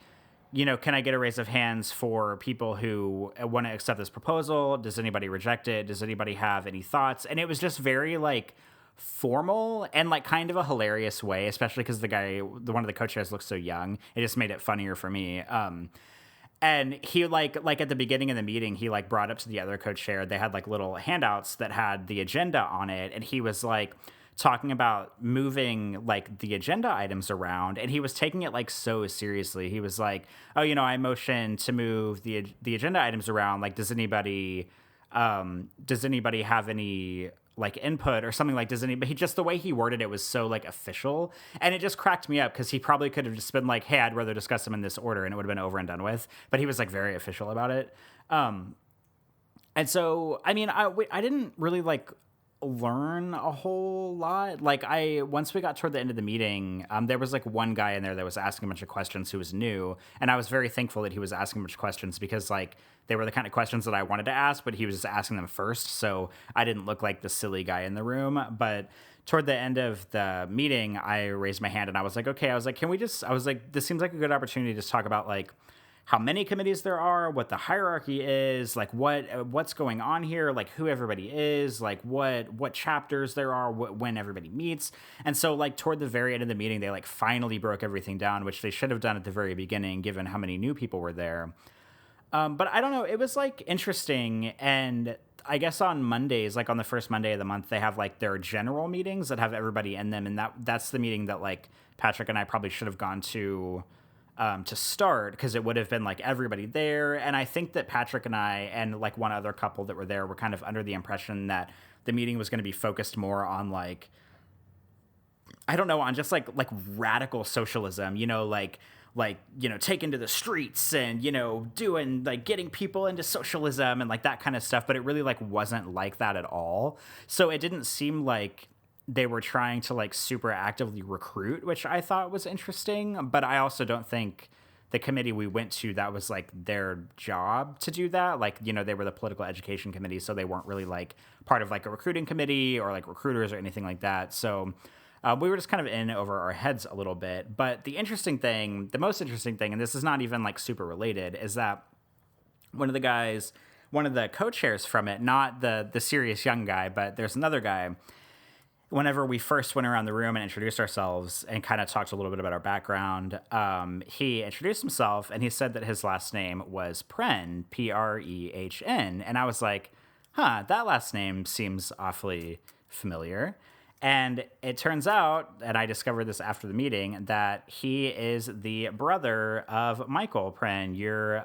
can I get a raise of hands for people who want to accept this proposal? Does anybody reject it? Does anybody have any thoughts? And it was just very like formal and like kind of a hilarious way, especially because one of the co-chairs looks so young. It just made it funnier for me. And he like at the beginning of the meeting, he like brought up to the other co-chair, they had like little handouts that had the agenda on it. And he was like talking about moving like the agenda items around, and he was taking it like so seriously. He was like, oh, I motion to move the agenda items around. Like, does anybody have any like input or something? Like, but the way he worded it was so like official, and it just cracked me up, because he probably could have just been like, hey, I'd rather discuss them in this order, and it would have been over and done with. But he was like very official about it. And so, I didn't really like learn a whole lot. Like, once we got toward the end of the meeting, there was like one guy in there that was asking a bunch of questions who was new, and I was very thankful that he was asking a bunch of questions, because like they were the kind of questions that I wanted to ask, but he was just asking them first, so I didn't look like the silly guy in the room. But toward the end of the meeting, I raised my hand and I was like, okay, this seems like a good opportunity to talk about like how many committees there are, what the hierarchy is, like what's going on here, like who everybody is, like what chapters there are, when everybody meets. And so like toward the very end of the meeting, they like finally broke everything down, which they should have done at the very beginning, given how many new people were there. But I don't know, it was like interesting. And I guess on Mondays, like on the first Monday of the month, they have like their general meetings that have everybody in them. And that's the meeting that like Patrick and I probably should have gone to start, because it would have been like everybody there. And I think that Patrick and I and like one other couple that were there were kind of under the impression that the meeting was going to be focused more on like, I don't know, on just like radical socialism, like, taken to the streets and, doing like getting people into socialism and like that kind of stuff. But it really like wasn't like that at all. So it didn't seem like they were trying to like super actively recruit, which I thought was interesting. But I also don't think the committee we went to, that was like their job to do that. Like, they were the political education committee, so they weren't really like part of like a recruiting committee or like recruiters or anything like that. So we were just kind of in over our heads a little bit. But the most interesting thing, and this is not even like super related, is that one of the co-chairs from it, not the serious young guy, but there's another guy. Whenever we first went around the room and introduced ourselves and kind of talked a little bit about our background, he introduced himself and he said that his last name was Prehn, Prehn. And I was like, that last name seems awfully familiar. And it turns out, and I discovered this after the meeting, that he is the brother of Michael Prehn, your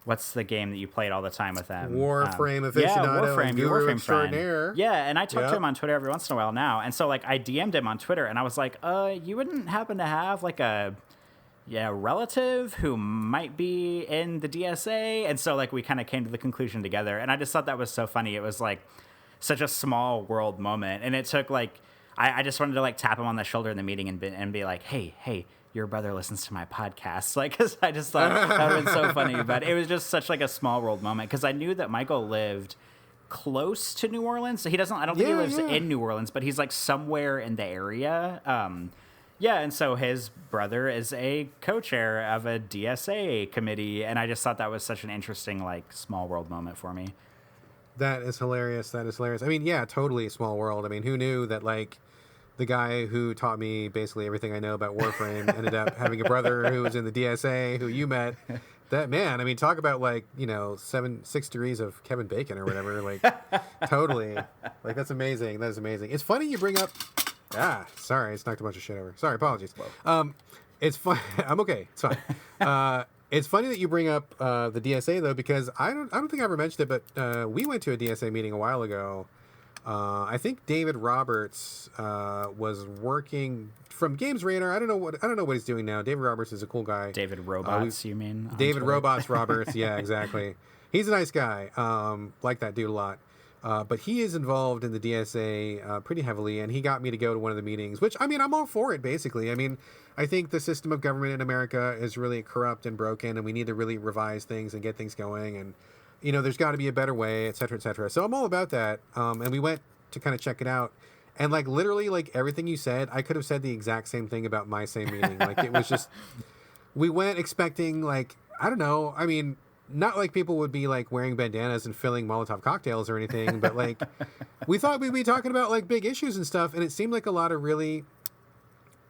what's the game that you played all the time with them? Warframe aficionado, Warframe, your Warframe extraordinaire. Friend. Yeah, and I talk to him on Twitter every once in a while now. And so, like, I DM'd him on Twitter, and I was like, you wouldn't happen to have, like, a relative who might be in the DSA? And so, like, we kind of came to the conclusion together. And I just thought that was so funny. It was, like, such a small world moment. And it took, like, I just wanted to, like, tap him on the shoulder in the meeting and be like, hey, your brother listens to my podcast. Like, because I just thought that would have been so funny. But it was just such like a small world moment because I knew that Michael lived close to New Orleans. So I don't think he lives in New Orleans, but he's like somewhere in the area. And so his brother is a co-chair of a DSA committee. And I just thought that was such an interesting, like, small world moment for me. That is hilarious. I mean, yeah, totally small world. I mean, who knew that, like, the guy who taught me basically everything I know about Warframe ended up having a brother who was in the DSA, who you met. That man, I mean, talk about like, 6 degrees of Kevin Bacon or whatever. Like, totally. Like, that's amazing. That is amazing. It's funny you bring up. Sorry, I just knocked a bunch of shit over. Sorry, apologies. It's fun. I'm okay. It's fine. It's funny that you bring up the DSA though, because I don't think I ever mentioned it, but we went to a DSA meeting a while ago. I think David Roberts was working from Games Radar. I don't know what he's doing now. David Roberts is a cool guy. David Robots, you mean? David Robots Roberts. Yeah, exactly. He's a nice guy. Like that dude a lot. But he is involved in the DSA pretty heavily, and he got me to go to one of the meetings, which, I mean, I'm all for it, basically. I mean, I think the system of government in America is really corrupt and broken, and we need to really revise things and get things going, and there's got to be a better way, et cetera, et cetera. So I'm all about that. And we went to kind of check it out. And, like, literally, like, everything you said, I could have said the exact same thing about my same meeting. Like, it was just, we went expecting, like, I don't know. I mean, not like people would be, like, wearing bandanas and filling Molotov cocktails or anything. But, like, we thought we'd be talking about, like, big issues and stuff. And it seemed like a lot of really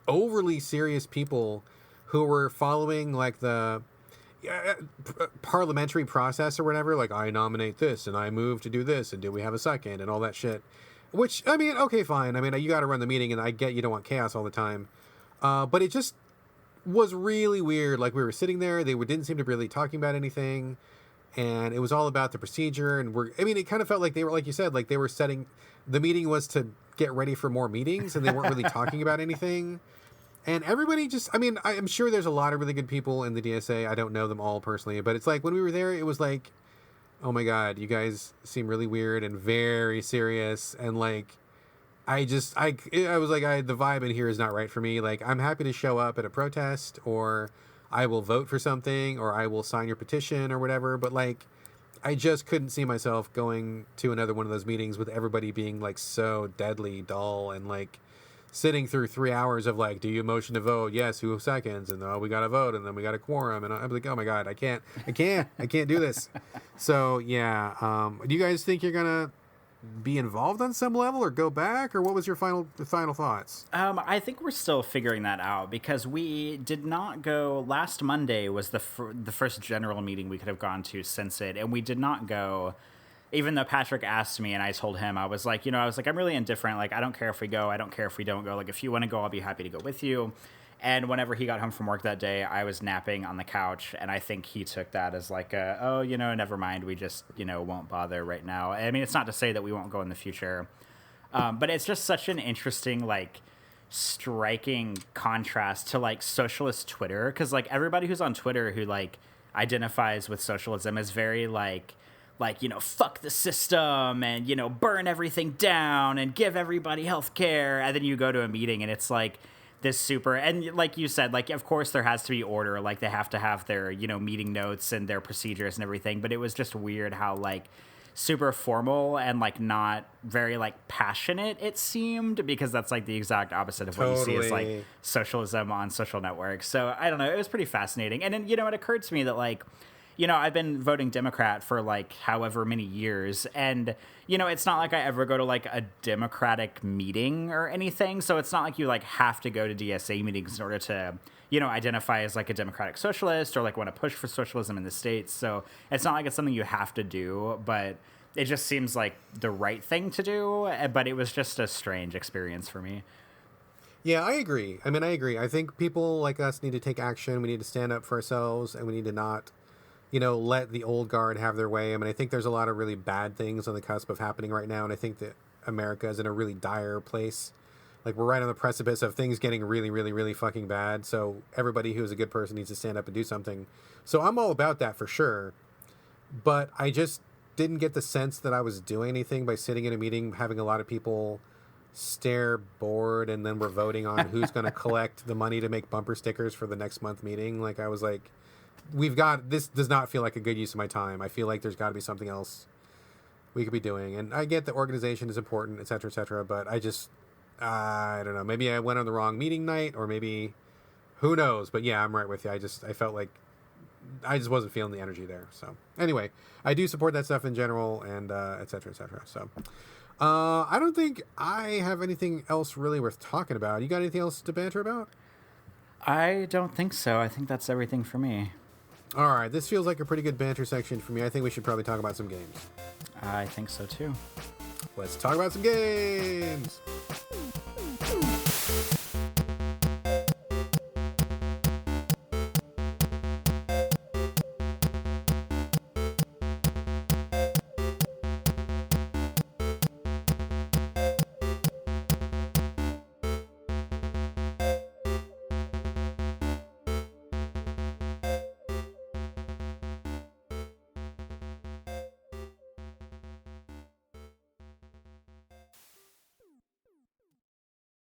overly serious people who were following, like, the parliamentary process or whatever, like, I nominate this and I move to do this and do we have a second and all that shit, which, I mean, okay, fine. I mean, you got to run the meeting and I get you don't want chaos all the time, but it just was really weird. Like, we were sitting there, they didn't seem to be really talking about anything, and it was all about the procedure, and it kind of felt like they were, like you said, like they were setting, the meeting was to get ready for more meetings, and they weren't really talking about anything. And everybody just, I mean, I'm sure there's a lot of really good people in the DSA. I don't know them all personally, but it's like when we were there, it was like, oh my God, you guys seem really weird and very serious. And like, I was like, the vibe in here is not right for me. Like, I'm happy to show up at a protest, or I will vote for something, or I will sign your petition or whatever. But like, I just couldn't see myself going to another one of those meetings with everybody being like so deadly dull and like, sitting through 3 hours of like, do you motion to vote? Yes. Who seconds? And we got to vote, and then we got a quorum. And I'm like, oh my God, I can't do this. So yeah. Do you guys think you're going to be involved on some level or go back, or what was your final thoughts? I think we're still figuring that out because we did not go. Last Monday was the first general meeting we could have gone to since it. And we did not go. Even though Patrick asked me and I told him, I was like, I'm really indifferent. Like, I don't care if we go. I don't care if we don't go. Like, if you want to go, I'll be happy to go with you. And whenever he got home from work that day, I was napping on the couch. And I think he took that as like, never mind. We just, won't bother right now. I mean, it's not to say that we won't go in the future. But it's just such an interesting, like, striking contrast to like socialist Twitter, because like everybody who's on Twitter who like identifies with socialism is very like fuck the system and burn everything down and give everybody health care, and then you go to a meeting and it's like this super, and like you said, like of course there has to be order, like they have to have their meeting notes and their procedures and everything, but it was just weird how like super formal and like not very like passionate it seemed, because that's like the exact opposite of what you see as like socialism on social networks. So I don't know, it was pretty fascinating. And then it occurred to me that like I've been voting Democrat for like however many years, and it's not like I ever go to like a Democratic meeting or anything, so it's not like you like have to go to DSA meetings in order to identify as like a Democratic Socialist or like want to push for socialism in the States. So it's not like it's something you have to do, but it just seems like the right thing to do. But it was just a strange experience for me. Yeah, I agree. I mean, I agree. I think people like us need to take action. We need to stand up for ourselves, and we need to not, let the old guard have their way. I mean, I think there's a lot of really bad things on the cusp of happening right now, and I think that America is in a really dire place. Like, we're right on the precipice of things getting really, really, really fucking bad. So everybody who is a good person needs to stand up and do something. So I'm all about that for sure. But I just didn't get the sense that I was doing anything by sitting in a meeting, having a lot of people stare bored, and then we're voting on who's going to collect the money to make bumper stickers for the next month meeting. Like, I was like, this does not feel like a good use of my time. I feel like there's got to be something else we could be doing. And I get that organization is important, et cetera, but I don't know. Maybe I went on the wrong meeting night, or maybe who knows. But yeah, I'm right with you. I felt like I just wasn't feeling the energy there. So anyway, I do support that stuff in general, and et cetera. So I don't think I have anything else really worth talking about. You got anything else to banter about? I don't think so. I think that's everything for me. All right, this feels like a pretty good banter section for me. I think we should probably talk about some games. I think so too. Let's talk about some games.